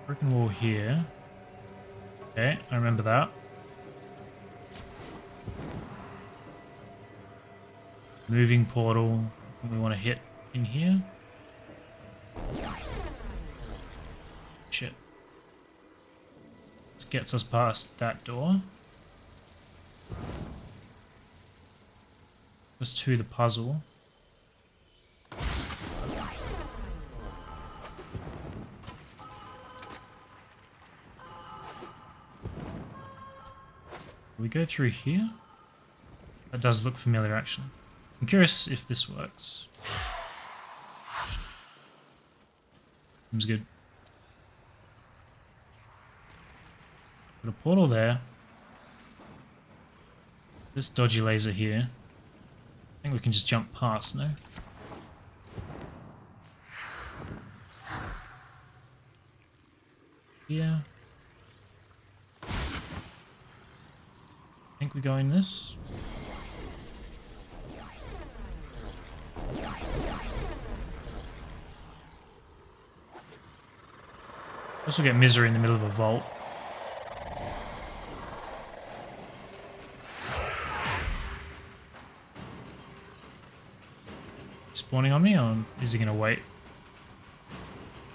Broken wall here. Okay, I remember that. Moving portal. We want to hit in here. Shit. This gets us past that door. Just to the puzzle. We go through here? That does look familiar actually. I'm curious if this works. Seems good. Got a portal there. This dodgy laser here. I think we can just jump past, no? Yeah. I think we go in this. Also get misery in the middle of a vault. Spawning on me, or is he gonna wait?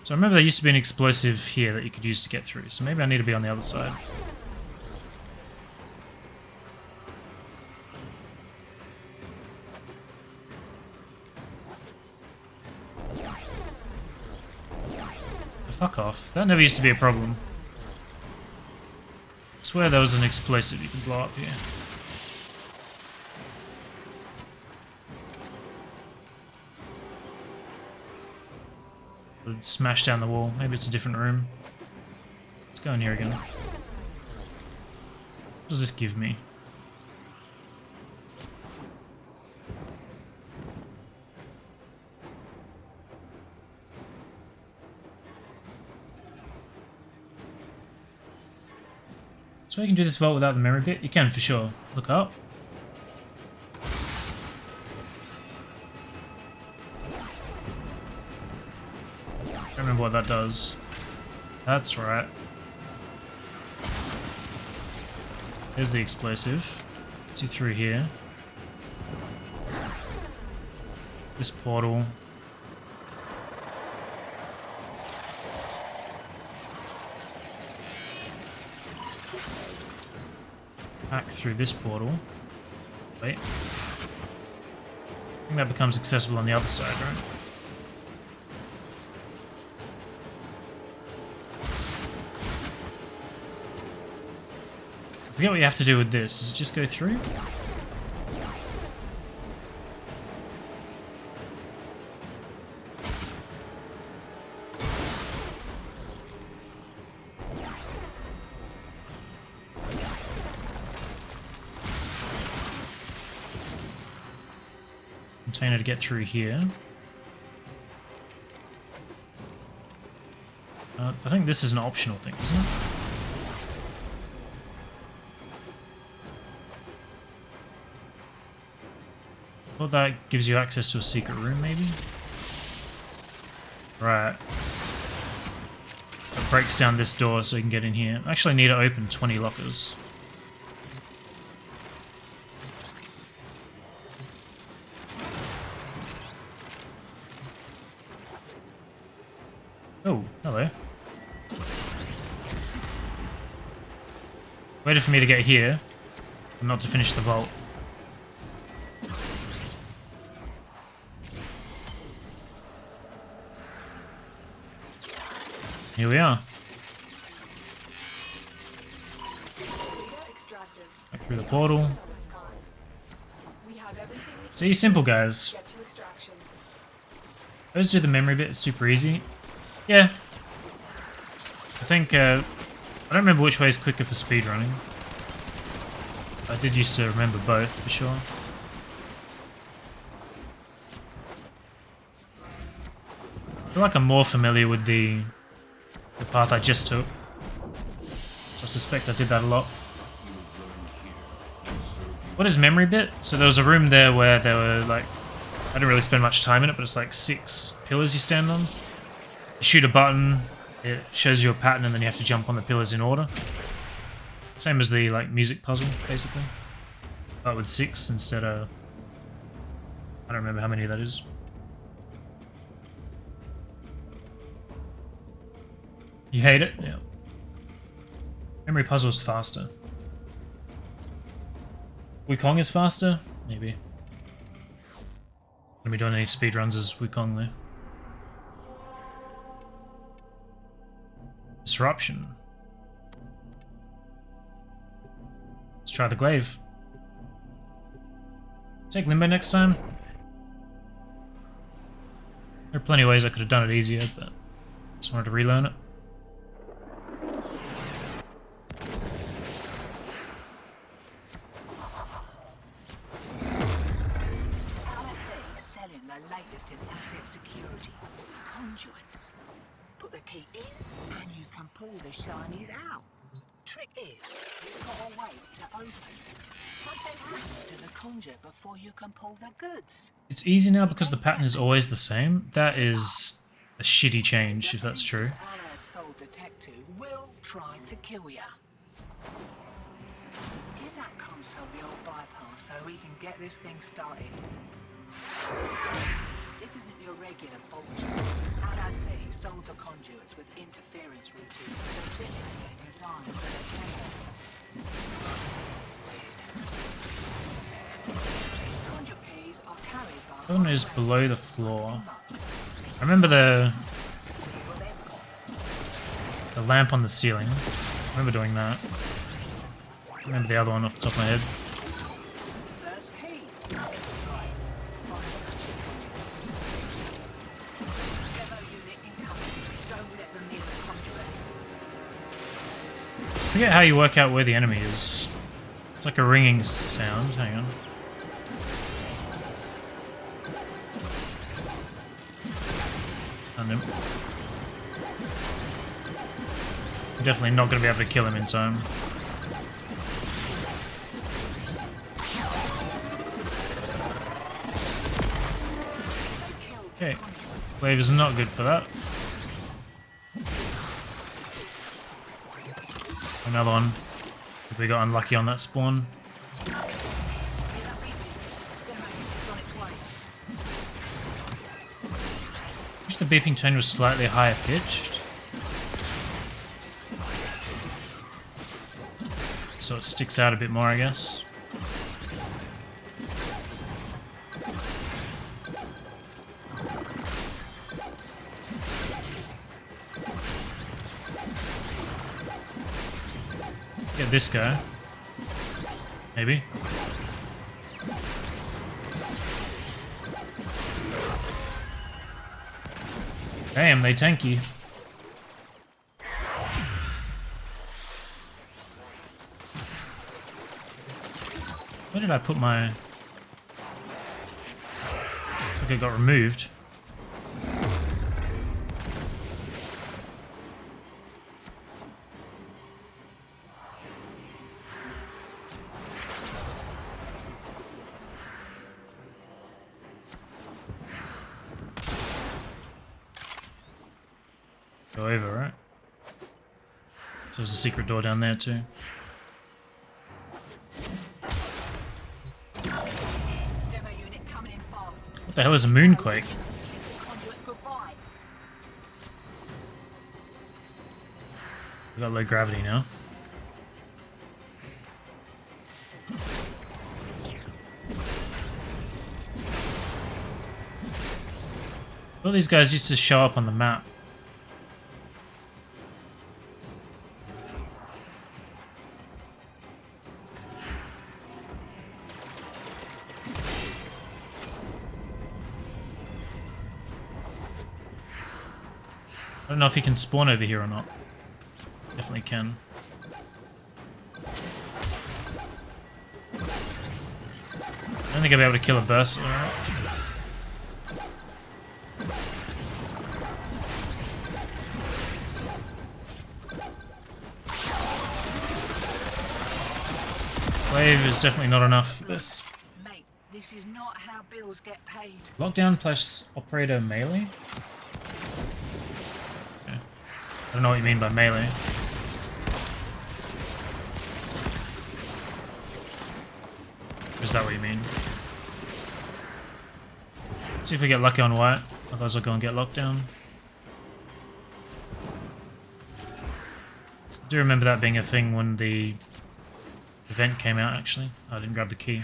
So I remember there used to be an explosive here that you could use to get through, so maybe I need to be on the other side. Fuck off. That never used to be a problem. I swear there was an explosive you can blow up here. Would smash down the wall. Maybe it's a different room. Let's go in here again. What does this give me? So you can do this vault without the memory bit? You can for sure. Look up. I don't remember what that does. That's right. There's the explosive. Gets you through here. This portal. Back through this portal. Wait. I think that becomes accessible on the other side, right? I forget what you have to do with this. Does it just go through? Container to get through here. I think this is an optional thing, isn't it? Well, that gives you access to a secret room, maybe? Right. It breaks down this door so you can get in here. I actually need to open 20 lockers. Oh, hello. Waited for me to get here, and not to finish the vault. Here we are. Back through the portal. See, simple guys. Let's do the memory bit, it's super easy. Yeah. I think, I don't remember which way is quicker for speedrunning. I did used to remember both, for sure. I feel like I'm more familiar with the path I just took. So I suspect I did that a lot. What is memory bit? So there was a room there where there were like, I didn't really spend much time in it, but it's like 6 pillars you stand on. You shoot a button, it shows you a pattern, and then you have to jump on the pillars in order. Same as the like music puzzle, basically. But with 6 instead of... I don't remember how many that is. You hate it? Yeah. Memory puzzle is faster. Wukong is faster? Maybe. Gonna be doing any speedruns as Wukong though. Disruption. Let's try the Glaive. Take Limbo next time. There are plenty of ways I could have done it easier, but just wanted to relearn it. the latest in asset security. Conduits. Put the key in and you can pull the shinies out. Trick is, you've got to wait to open. Something happens to the conduit before you can pull the goods. It's easy now because the pattern is always the same. That is a shitty change, if that's true. Allied soul detective will try to kill ya. Give that console the old bypass so we can get this thing started. This isn't your regular vulture. Allied thieves sold the conduits with interference routines specifically designed for the camera. Conduit keys are carried by... The one is below the floor. I remember the lamp on the ceiling. I remember doing that. I remember the other one off the top of my head. I forget how you work out where the enemy is. It's like a ringing sound. Hang on. Found him. I'm definitely not going to be able to kill him in time. Okay. Glaive is not good for that. Another one. We got unlucky on that spawn. Wish the beeping tone was slightly higher pitched, so it sticks out a bit more, I guess. Get this guy. Maybe. Damn, they tanky. Where did I put my... Looks like it got removed. Go over, right? So there's a secret door down there too. What the hell is a moonquake? We got low gravity now. All these guys used to show up on the map. I don't know if he can spawn over here or not. Definitely can. I don't think I'll be able to kill a burst. Glaive is definitely not enough for this. Mate, this is not how bills get paid. Lockdown plus operator melee? Okay. I don't know what you mean by melee. Is that what you mean? See if we get lucky on white, otherwise I'll go and get lockdown. I do remember that being a thing when the event came out, actually. I didn't grab the key.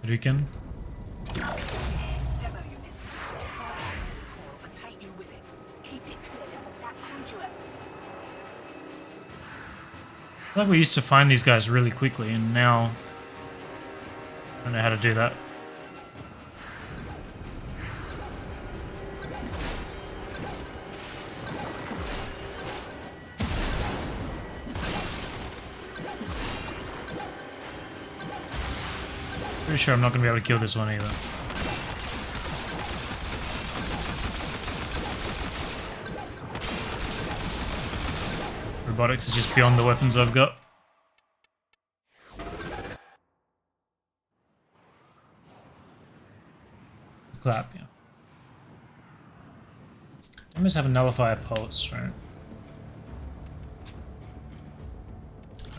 Riken. I feel like we used to find these guys really quickly, and now I don't know how to do that. Pretty sure I'm not going to be able to kill this one either. Robotics are just beyond the weapons I've got. Clap, yeah. I must have a nullifier pulse, right?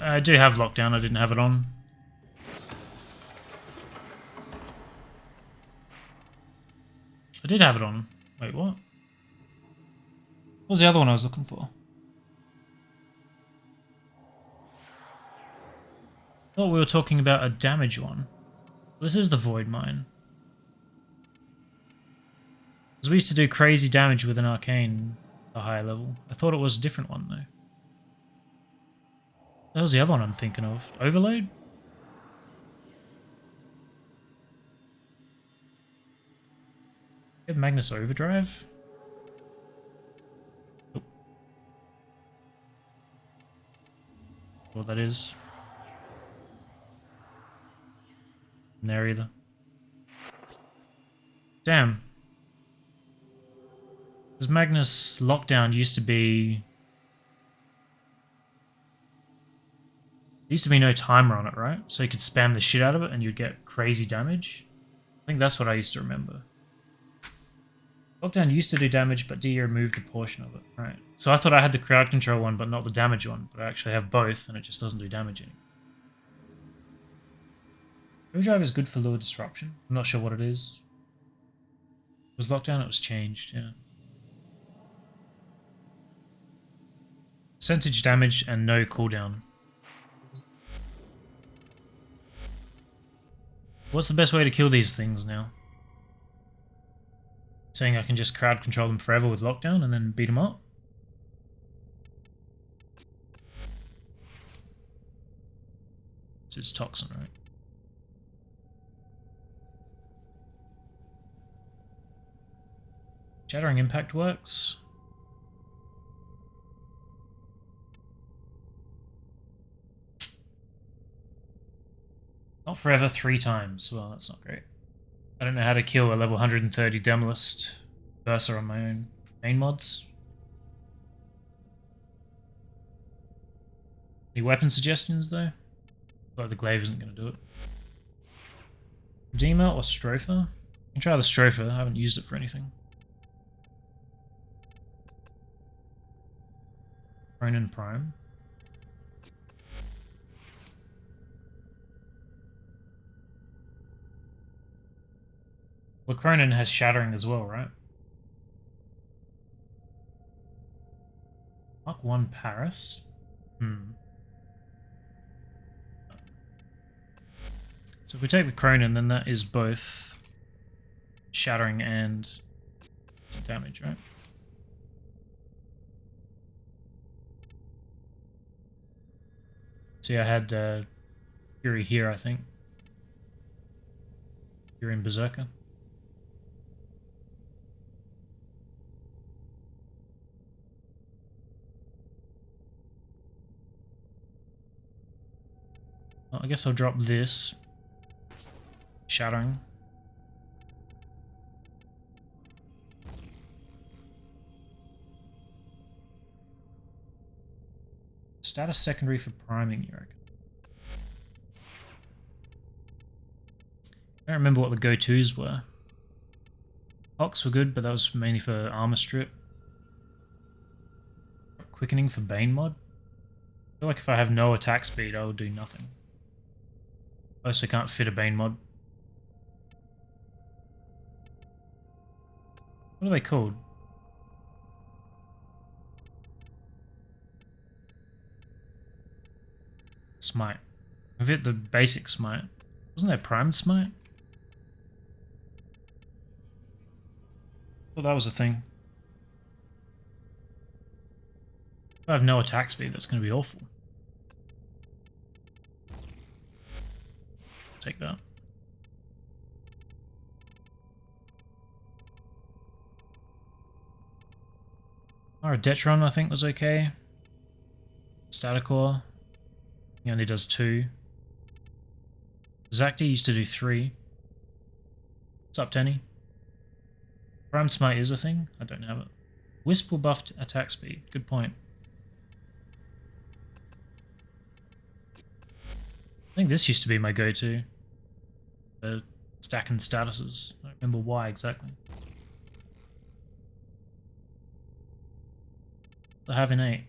I do have lockdown, I didn't have it on. I did have it on. Wait, what? What was the other one I was looking for? I thought we were talking about a damage one. This is the Void Mine. Because we used to do crazy damage with an arcane at a higher level. I thought it was a different one though. That was the other one I'm thinking of. Overload? Get Magnus Overdrive? Oh. What that is. In there either. Damn. Because Magnus Lockdown used to be... There used to be no timer on it, right? So you could spam the shit out of it and you'd get crazy damage. I think that's what I used to remember. Lockdown used to do damage, but D removed a portion of it, right? So I thought I had the crowd control one, but not the damage one. But I actually have both, and it just doesn't do damage anymore. Overdrive is good for lower disruption. I'm not sure what it is. It was Lockdown, it was changed, yeah. Percentage damage and no cooldown. What's the best way to kill these things now? Saying I can just crowd control them forever with lockdown and then beat them up? This is toxin, right? Shattering impact works. Not forever 3 times. Well, that's not great. I don't know how to kill a level 130 Demolist Berser on my own main mods. Any weapon suggestions though? Like the Glaive isn't going to do it. Redeemer or Stropher? I can try the Stropher, I haven't used it for anything. Ronin Prime. Well, Cronin has Shattering as well, right? Mark 1 Paris? So if we take the Cronin, then that is both Shattering and damage, right? See, I had Fury here, I think. Fury and Berserker. Well, I guess I'll drop this. Shattering. Status secondary for priming, you reckon? I don't remember what the go-tos were. Hawks were good, but that was mainly for armor strip. Quickening for Bane mod. I feel like if I have no attack speed, I will do nothing. I also can't fit a Bane mod. What are they called? Smite. I've hit the basic smite. Wasn't there primed smite? I thought that was a thing. If I have no attack speed, that's going to be awful. Take that. Our Detron, I think, was okay. Staticore. He only does 2. Zacti used to do 3. What's up, Tenny? Prime Smite is a thing? I don't have it. Wisp will buff attack speed. Good point. I think this used to be my go-to. Stacking statuses. I don't remember why exactly. I have innate.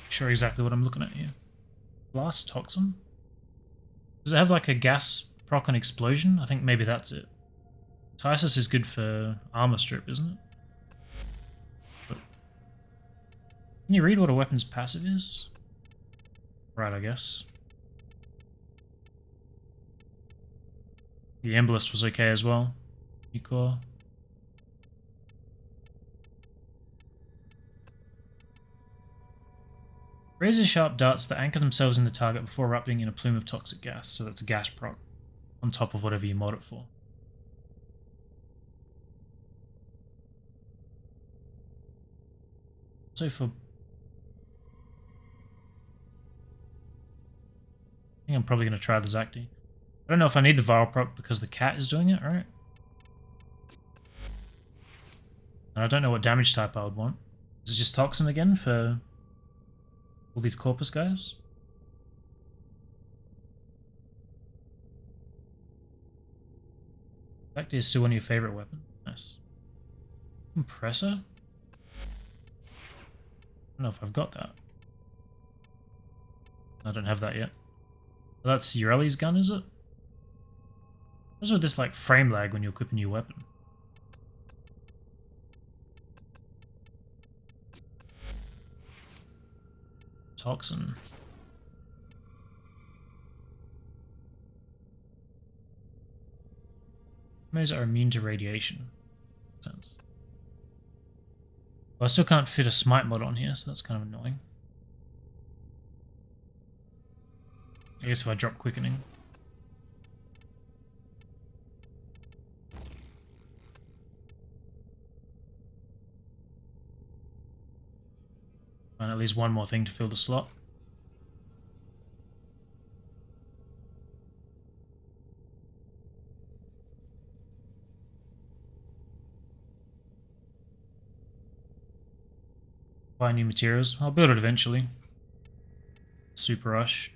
Sure exactly what I'm looking at here. Blast Toxin? Does it have like a gas proc on explosion? I think maybe that's it. Tysus is good for armor strip, isn't it? But can you read what a weapon's passive is? Right, I guess. The Embolist was okay as well. Ecor. Razor sharp darts that anchor themselves in the target before erupting in a plume of toxic gas, so that's a gas proc on top of whatever you mod it for. So for... I think I'm probably going to try the Zacti. I don't know if I need the viral proc because the cat is doing it, right? And I don't know what damage type I would want. Is it just Toxin again for all these Corpus guys? Zacti is still one of your favorite weapons. Nice. Compressor? I don't know if I've got that. I don't have that yet. Well, that's Ureli's gun, is it? What's with this like frame lag when you equip a new weapon? Toxin. Enemies are immune to radiation. Makes sense. Well, I still can't fit a smite mod on here, so that's kind of annoying. I guess if I drop quickening. And at least one more thing to fill the slot. Buy new materials. I'll build it eventually. Super rush.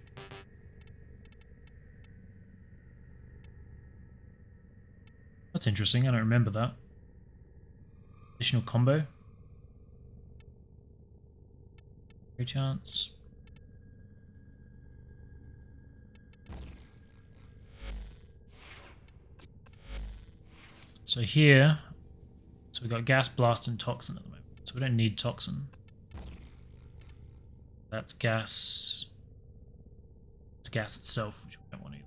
That's interesting, I don't remember that. Additional combo. Great chance. So here, so we've got gas, blast, and toxin at the moment. So we don't need toxin. That's gas. It's gas itself, which we don't want either.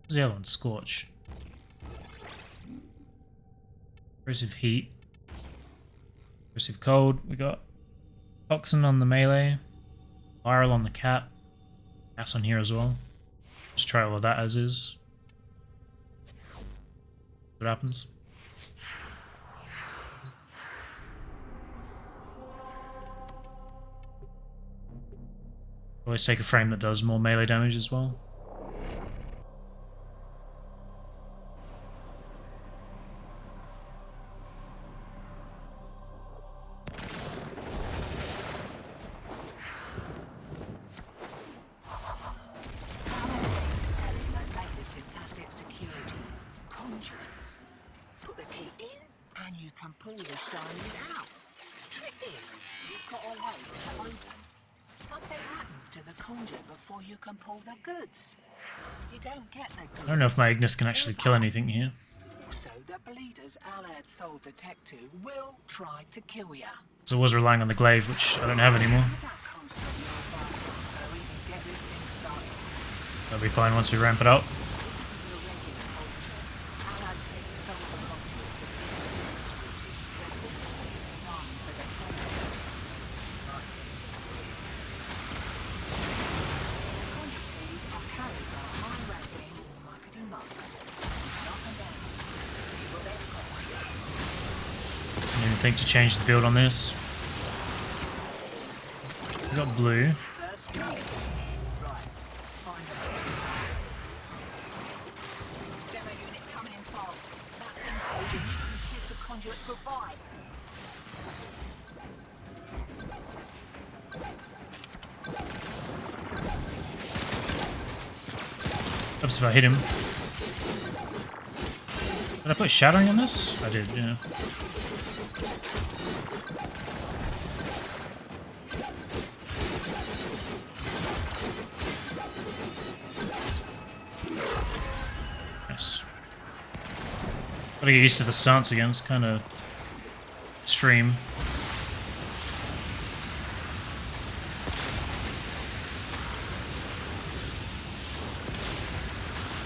What's the other one? Scorch. Aggressive heat. Aggressive cold. We got toxin on the melee. Viral on the cat. Gas on here as well. Just try all of that as is. What happens? Always take a frame that does more melee damage as well. I don't know if my Ignis can actually kill anything here. Also, the bleeders Alad sold the tech to will try to kill ya. So I was relying on the Glaive, which I don't have anymore. That'll be fine once we ramp it up. Didn't even think to change the build on this. We got blue. First green. Right. Find them. Demo unit coming in fast. That's info that you can kiss the conduit goodbye. Oops, if I hit him. Did I put shattering on this? I did, yeah. Nice. Gotta get used to the stance again, it's kind of extreme.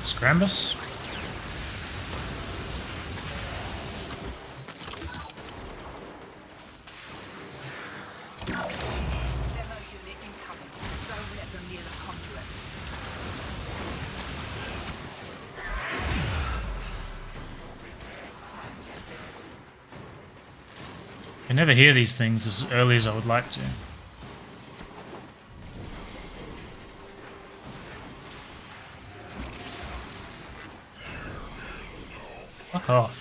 Scrambus. Demo unit incoming. Don't let them near the conduit. I never hear these things as early as I would like to. Fuck off.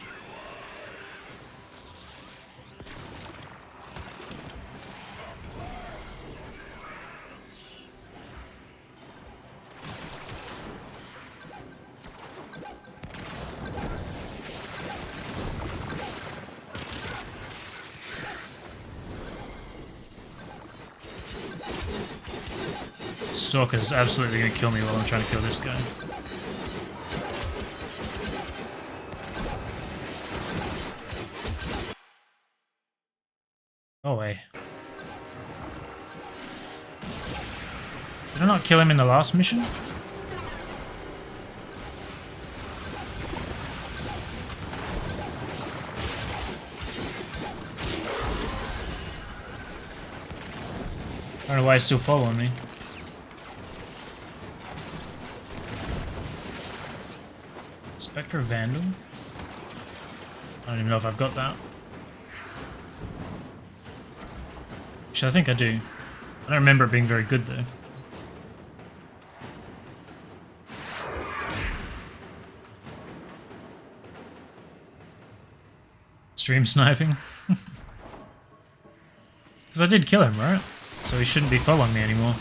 Stalker's absolutely gonna kill me while I'm trying to kill this guy. Go away. Did I not kill him in the last mission? I don't know why he's still following me. Spectre Vandal? I don't even know if I've got that. Actually, I think I do. I don't remember it being very good though. Stream sniping? Because I did kill him, right? So he shouldn't be following me anymore.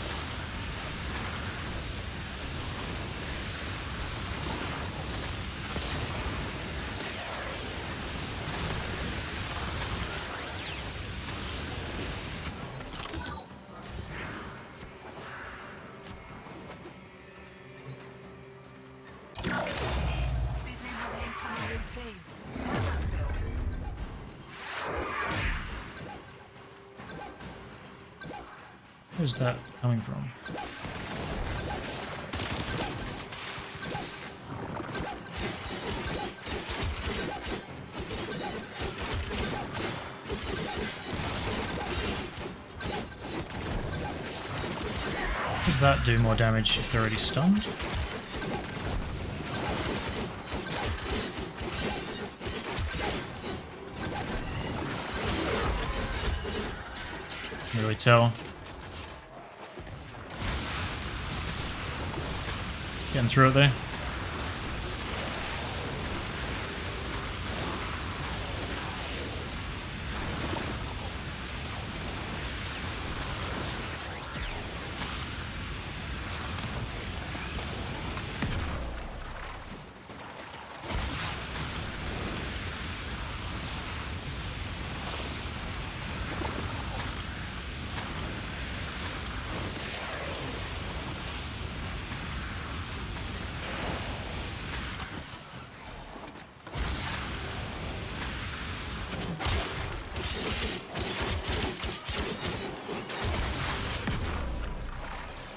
Where's that coming from? Does that do more damage if they're already stunned? Can't really tell. Getting through it there.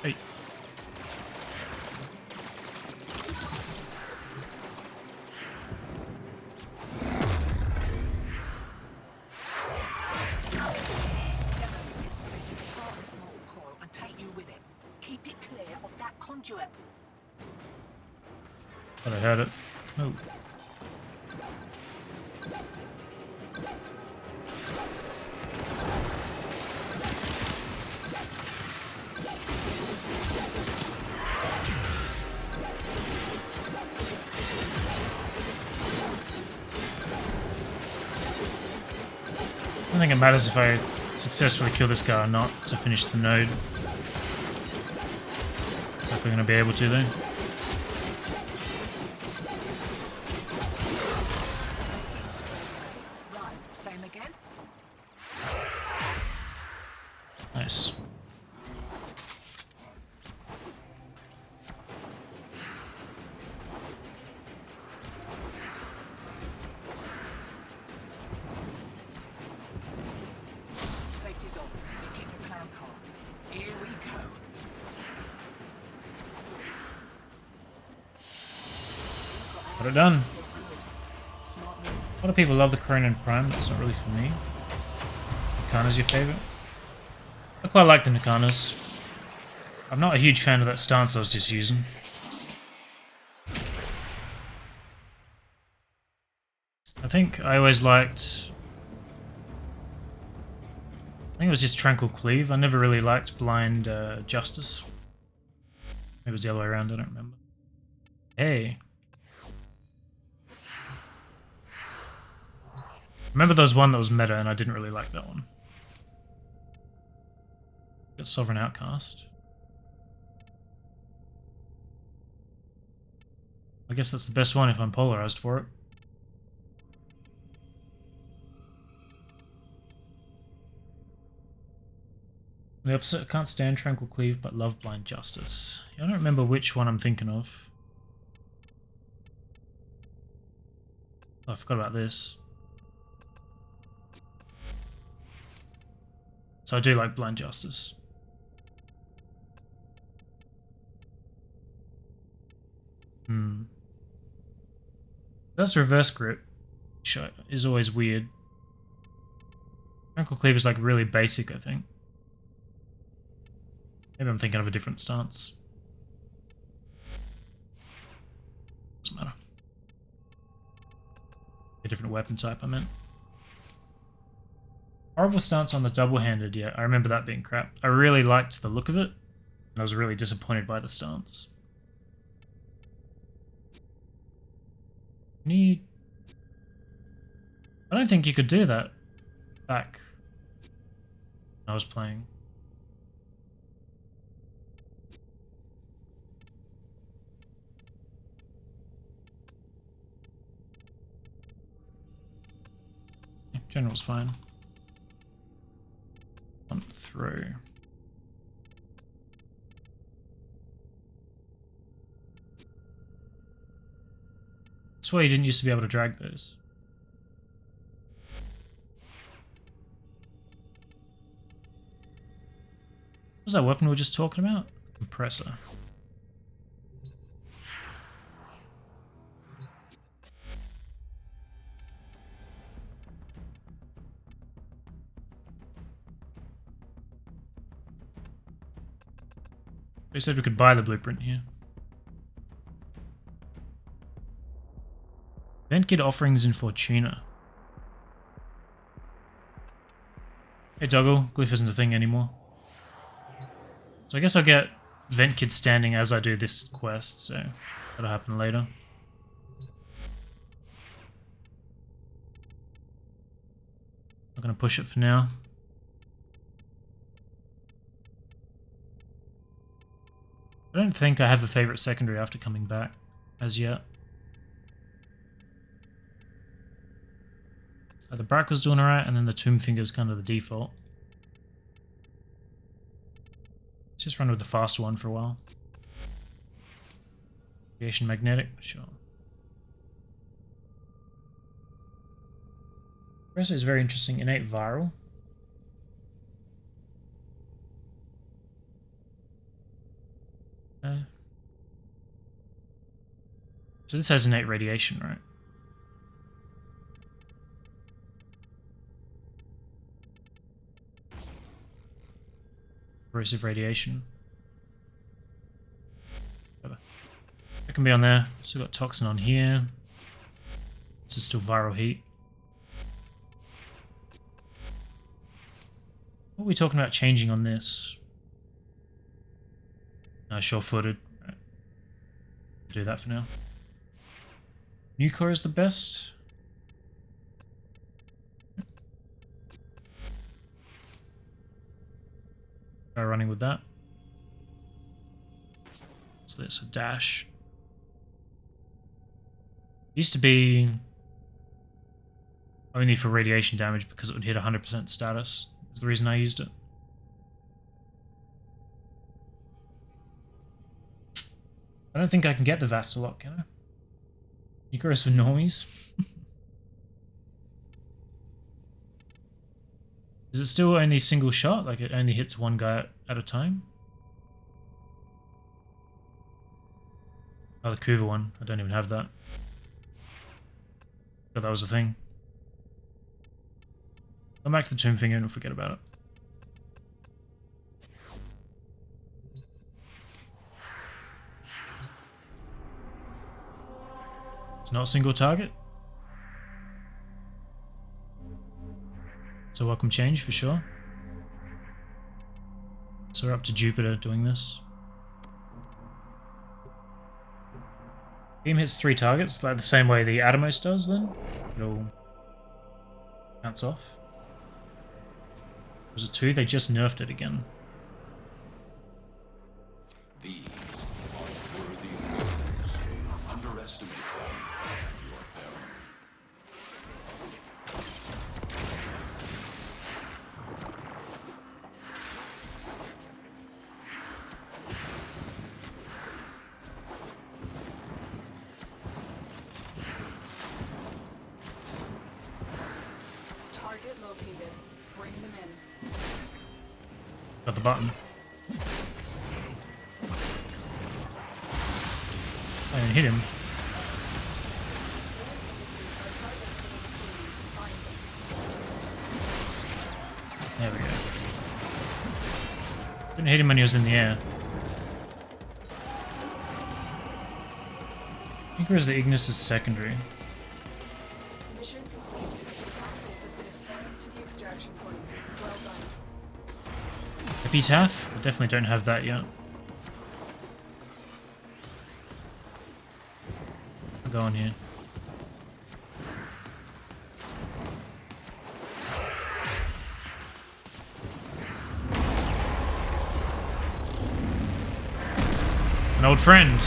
Hey. And take you with it. Keep it clear of that conduit. Thought I heard it. Oh. don't think it matters if I successfully kill this guy or not to finish the node. Looks like we're going to be able to though. Right, same again. Nice. Safety's on. Get to power car. Here we go. Got it done. Smart move. A lot of people love the Cronin Prime, that's not really for me. Nakana's your favourite? I quite like the Nakanas. I'm not a huge fan of that stance I was just using. I think I always liked... I think it was just Tranquil Cleave. I never really liked Blind Justice. Maybe it was the other way around, I don't remember. Hey. Remember there was one that was meta and I didn't really like that one. Got Sovereign Outcast. I guess that's the best one if I'm polarized for it. The opposite, I can't stand Tranquil Cleave but love Blind Justice. I don't remember which one I'm thinking of. Oh, I forgot about this. So I do like Blind Justice. That's reverse grip, which is always weird. Tranquil Cleave is like really basic, I think. Maybe I'm thinking of a different stance. Doesn't matter. A different weapon type, I meant. Horrible stance on the double-handed, yeah, I remember that being crap. I really liked the look of it, and I was really disappointed by the stance. I don't think you could do that back when I was playing. Yeah, general's fine. One through. That's why you didn't used to be able to drag those. What was that weapon we were just talking about? Compressor. They said we could buy the blueprint here. Event kit offerings in Fortuna. Hey Doggle, Glyph isn't a thing anymore. So I guess I'll get Vent Kid standing as I do this quest, so that'll happen later. Not gonna push it for now. I don't think I have a favourite secondary after coming back as yet. The Brack was doing alright, and then the Tomb Finger's kind of the default. Let's just run with the faster one for a while. Creation Magnetic, sure. Compressor is very interesting. Innate Viral. So this has innate radiation, right? Corrosive radiation. Whatever. That can be on there. Still got toxin on here. This is still viral heat. What are we talking about changing on this? Sure-footed. Right. Do that for now. New core is the best. Try running with that. So there's a dash. It used to be only for radiation damage because it would hit 100% status. Is the reason I used it. I don't think I can get the Vastalok, can I? Icarus for normies? Is it still only single shot? Like it only hits one guy at a time? Oh, the Kuva one. I don't even have that. But that was a thing. Come back to the Tomb Finger and forget about it. It's not a single target. It's a welcome change for sure. So we're up to Jupiter doing this. Beam hits 3 targets, like the same way the Atomos does then. It all counts off. Was it 2? They just nerfed it again. These are worthy foes. Underestimate them. You are peril. Target located. Bring them in. Got the button. I didn't hit him. There we go. Didn't hit him when he was in the air. I think it was the Ignis is secondary. Mission complete. Captive has been assigned to the extraction point. Well done. Epitaph? I definitely don't have that yet. I'll go on here. An old friend.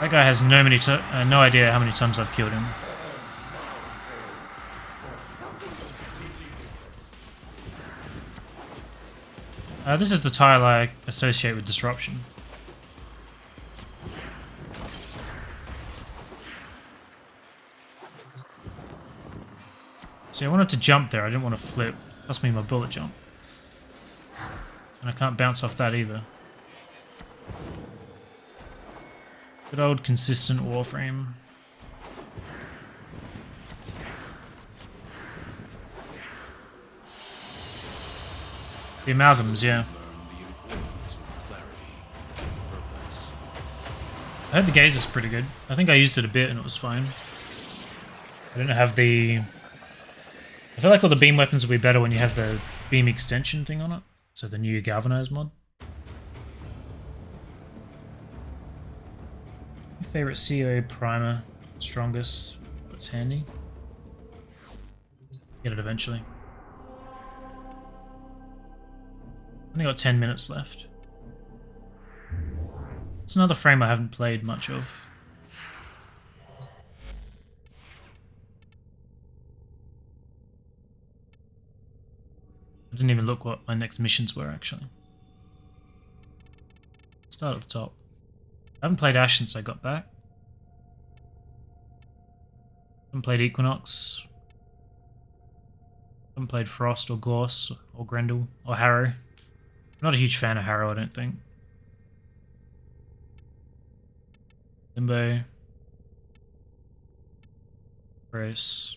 That guy has no idea how many times I've killed him. This is the tile I associate with disruption. See, I wanted to jump there. I didn't want to flip. Cost me my bullet jump. And I can't bounce off that either. Good old consistent warframe. The amalgams, yeah. I heard the gaze is pretty good. I think I used it a bit and it was fine. I didn't have the... I feel like all the beam weapons will be better when you have the beam extension thing on it. So the new galvanize mod. Favorite CO primer, strongest, it's handy. Get it eventually. I only got 10 minutes left. It's another frame I haven't played much of. I didn't even look what my next missions were actually. Start at the top. I haven't played Ash since I got back. Haven't played Equinox. Haven't played Frost or Gorse or Grendel or Harrow. I'm not a huge fan of Harrow, I don't think. Limbo. Grace.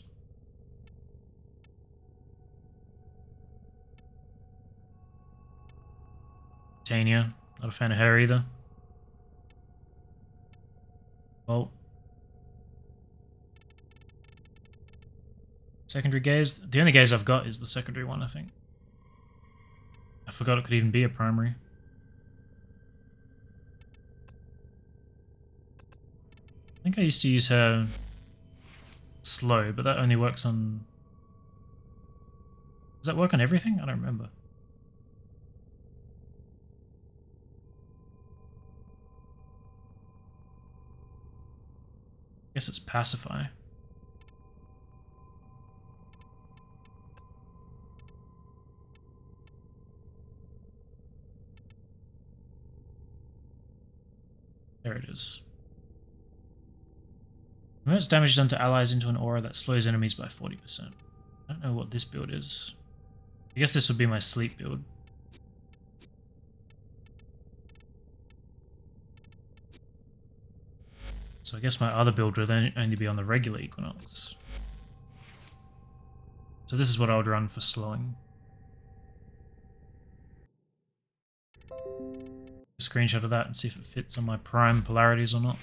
Tania. Not a fan of her either. Well, secondary gaze. The only gaze I've got is the secondary one, I think. I forgot it could even be a primary. I think I used to use her slow, but that only works on... Does that work on everything? I don't remember. I guess it's pacify. There it is. Removes damage done to allies into an aura that slows enemies by 40%. I don't know what this build is. I guess this would be my sleep build. So I guess my other build would only be on the regular Equinox. So this is what I would run for slowing. A screenshot of that and see if it fits on my prime polarities or not.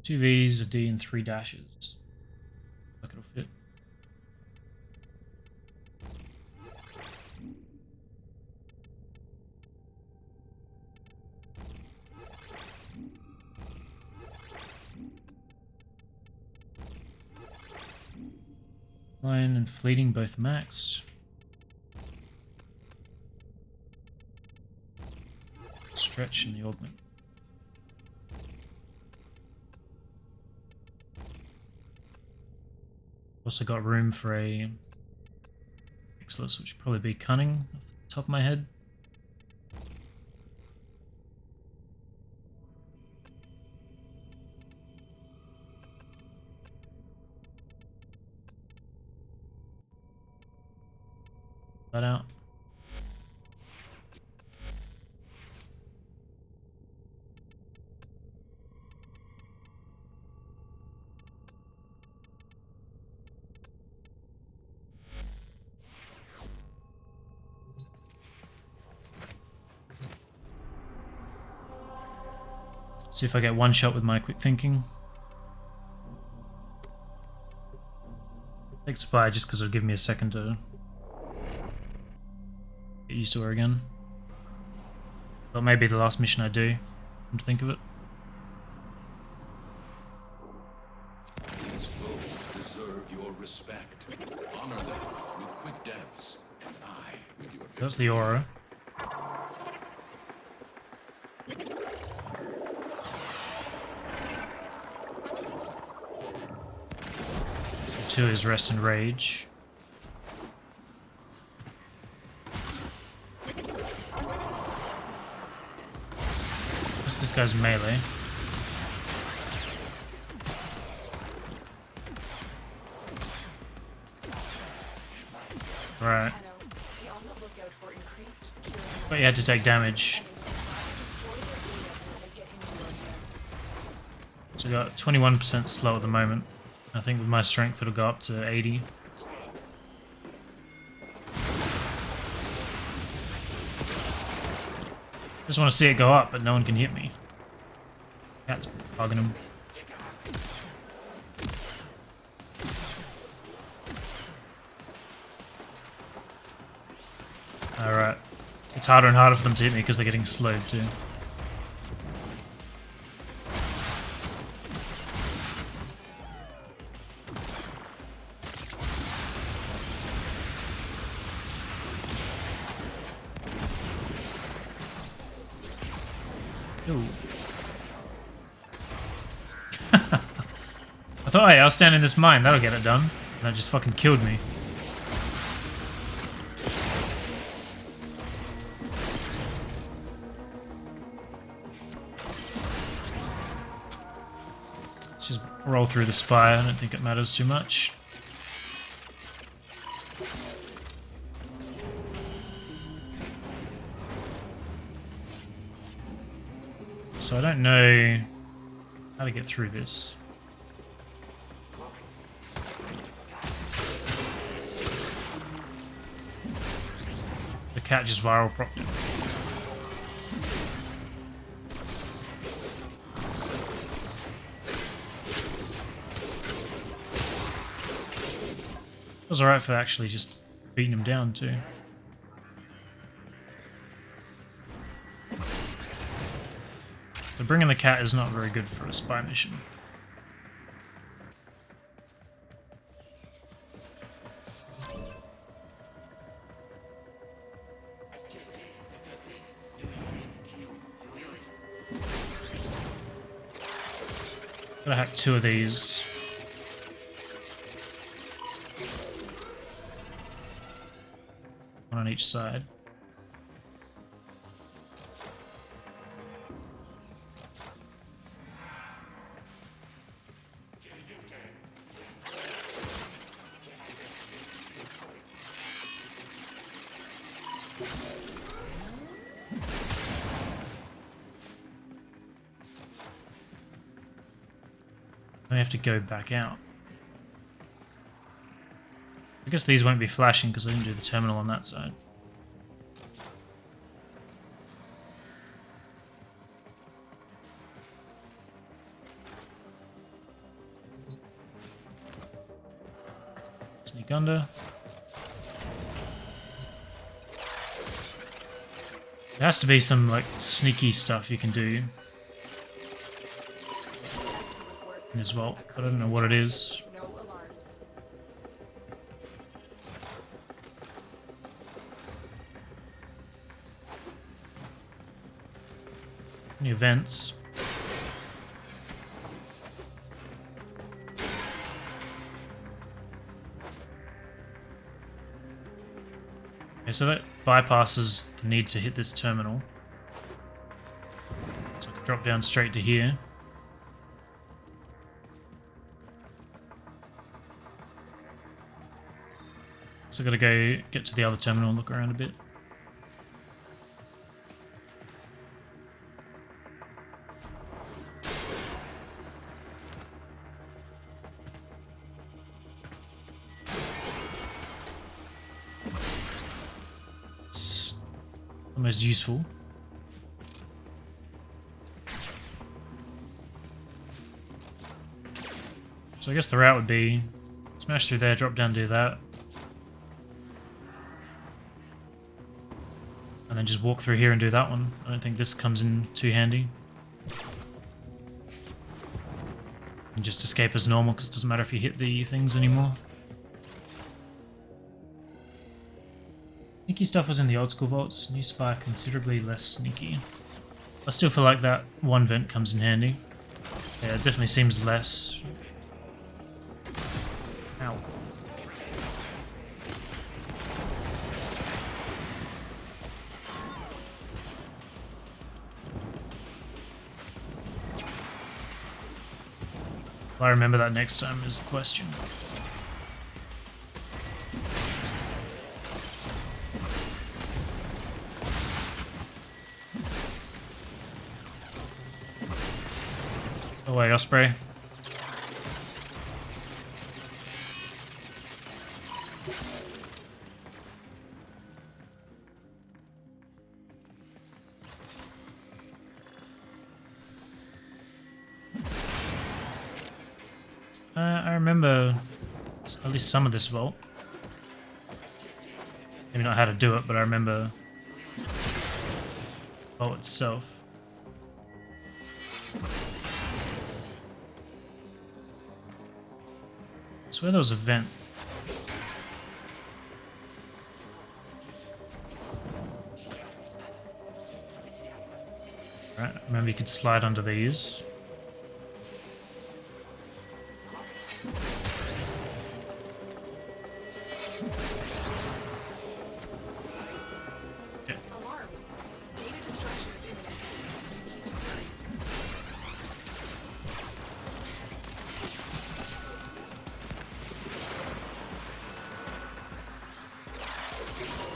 Two V's, a D, and 3 dashes. Like it'll fit. Line and fleeting both max. Stretch and the augment. Also got room for a Exilus, which would probably be cunning off the top of my head. That out. See if I get one shot with my quick thinking. Take Spy just because it'll give me a second to get used to her again. But maybe the last mission I do, come to think of it. These foes deserve your respect. Honor them with quick deaths, and I with your victory. That's the aura. So 2 is Rest and Rage. What's this guy's melee? Right. But you had to take damage. So we got 21% slow at the moment. I think with my strength it'll go up to 80. Just want to see it go up, but no one can hit me. Cat's bugging him. Alright. It's harder and harder for them to hit me because they're getting slowed too. Ooh. I thought, hey, I'll stand in this mine, that'll get it done. And that just fucking killed me. Let's just roll through the spire, I don't think it matters too much. So I don't know how to get through this. The cat just viral propped it. It was alright for actually just beating him down too. So bringing the cat is not very good for a spy mission. Gotta hack 2 of these. One on each side. I have to go back out. I guess these won't be flashing because I didn't do the terminal on that side. Sneak under. There has to be some like sneaky stuff you can do in this vault, but I don't know what it is. No alarms. Any events? Okay, so that bypasses the need to hit this terminal. So I can drop down straight to here. So I gotta go get to the other terminal and look around a bit. It's almost useful. So I guess the route would be smash through there, drop down, do that. And then just walk through here and do that one. I don't think this comes in too handy. And just escape as normal because it doesn't matter if you hit the things anymore. Sneaky stuff was in the old school vaults. New spy considerably less sneaky. I still feel like that one vent comes in handy. Yeah, it definitely seems less. Ow. Will I remember that next time is the question. Go away, Osprey. I remember at least some of this vault. Maybe not how to do it, but I remember the vault itself. I swear there was a vent. Right, remember you could slide under these. Alarms. Data destruction is imminent. You need to hurry.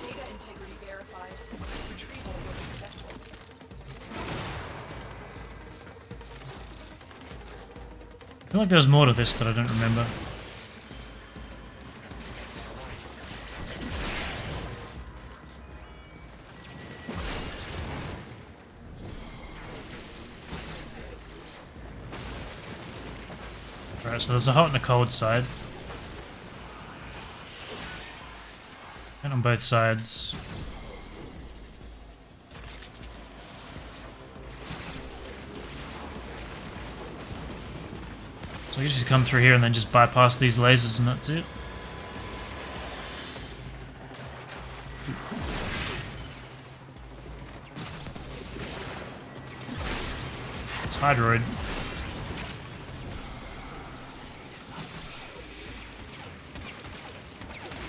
Data integrity verified. Retrieval was successful. I feel like there's more to this that I don't remember. Right, so there's a hot and a cold side. on both sides. So you just come through here and then just bypass these lasers and that's it. It's Hydroid.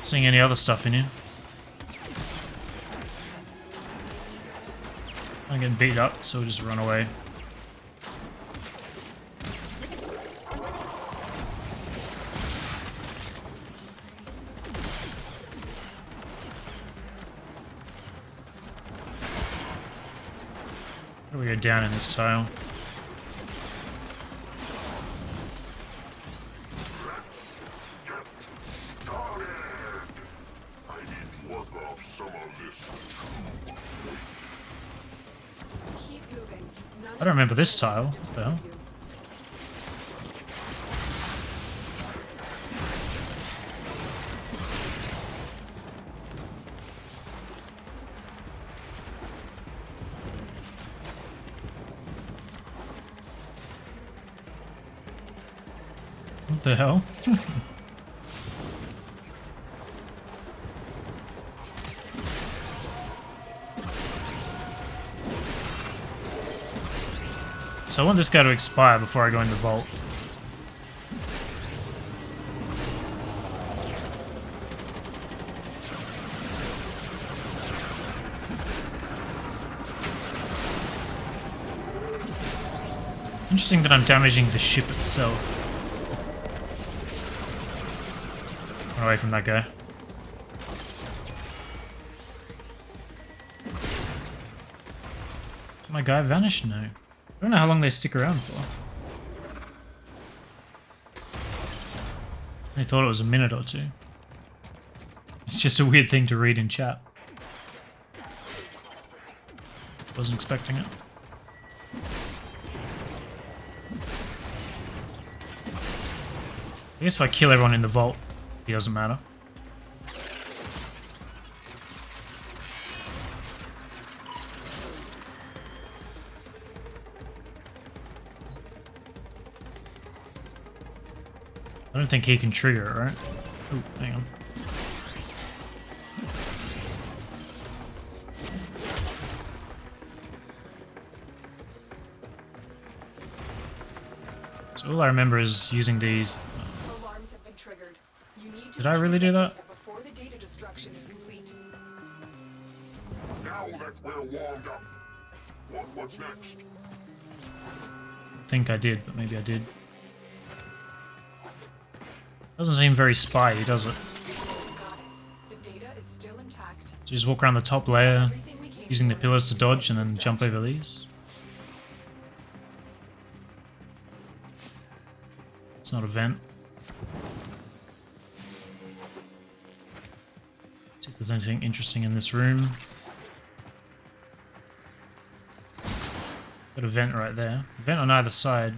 Seeing any other stuff in here? I'm getting beat up, so we'll just run away. How do we go down in this tile? I don't remember this tile. What the hell? What the hell? So I want this guy to expire before I go in the vault. Interesting that I'm damaging the ship itself. Run away from that guy. Did my guy vanish? No. I don't know how long they stick around for. I thought it was a minute or two. It's just a weird thing to read in chat. Wasn't expecting it. I guess if I kill everyone in the vault, it doesn't matter. I don't think he can trigger it, right? Ooh, hang on. So all I remember is using these. Alarms have been triggered. You need to Did I really do that? before the data destruction is complete. Now that we're warmed up, what's next? I think I did, but maybe I did. Doesn't seem very spy-y, does it? The data is still intact. So you just walk around the top layer, using the pillars to dodge, and then jump over these. It's not a vent. See if there's anything interesting in this room. Got a vent right there. Vent on either side.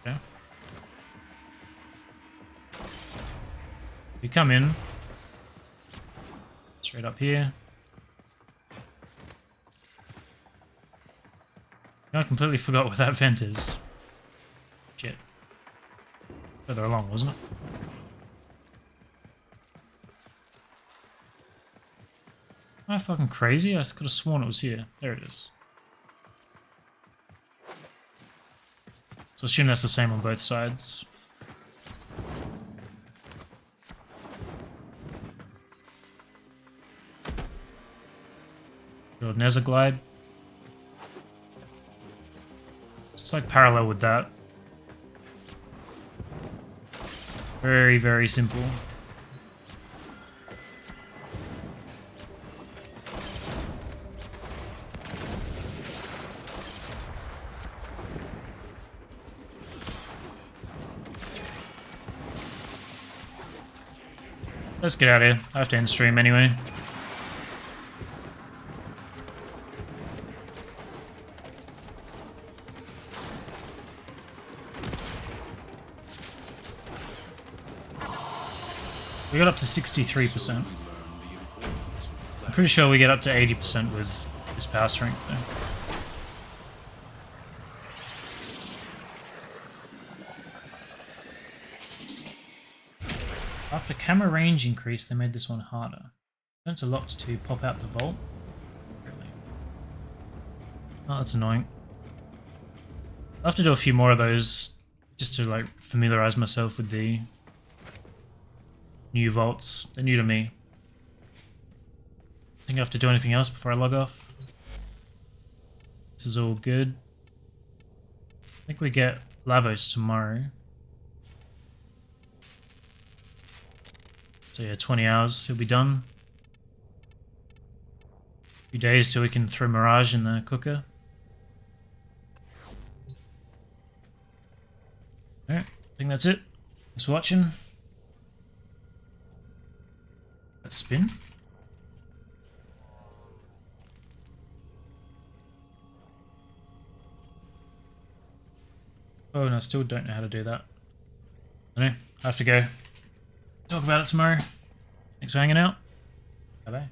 Okay. You come in. Straight up here. I completely forgot where that vent is. Shit. Further along, wasn't it? Am I fucking crazy? I could have sworn it was here. There it is. So assume that's the same on both sides. Build Nether Glide. It's like parallel with that. Very, very simple. Let's get out of here. I have to end stream anyway. We got up to 63%. I'm pretty sure we get up to 80% with this power strength though. After camera range increase, they made this one harder. Sensor locked to pop out the vault. Really? Oh, that's annoying. I'll have to do a few more of those just to like familiarize myself with the new vaults. They're new to me. I think I have to do anything else before I log off. This is all good. I think we get Lavos tomorrow. So yeah, 20 hours, he'll be done. A few days till we can throw Mirage in the cooker. Alright, I think that's it. Thanks for watching. Let's spin. Oh, and I still don't know how to do that. Anyway, I have to go. Talk about it tomorrow. Thanks for hanging out. Bye bye.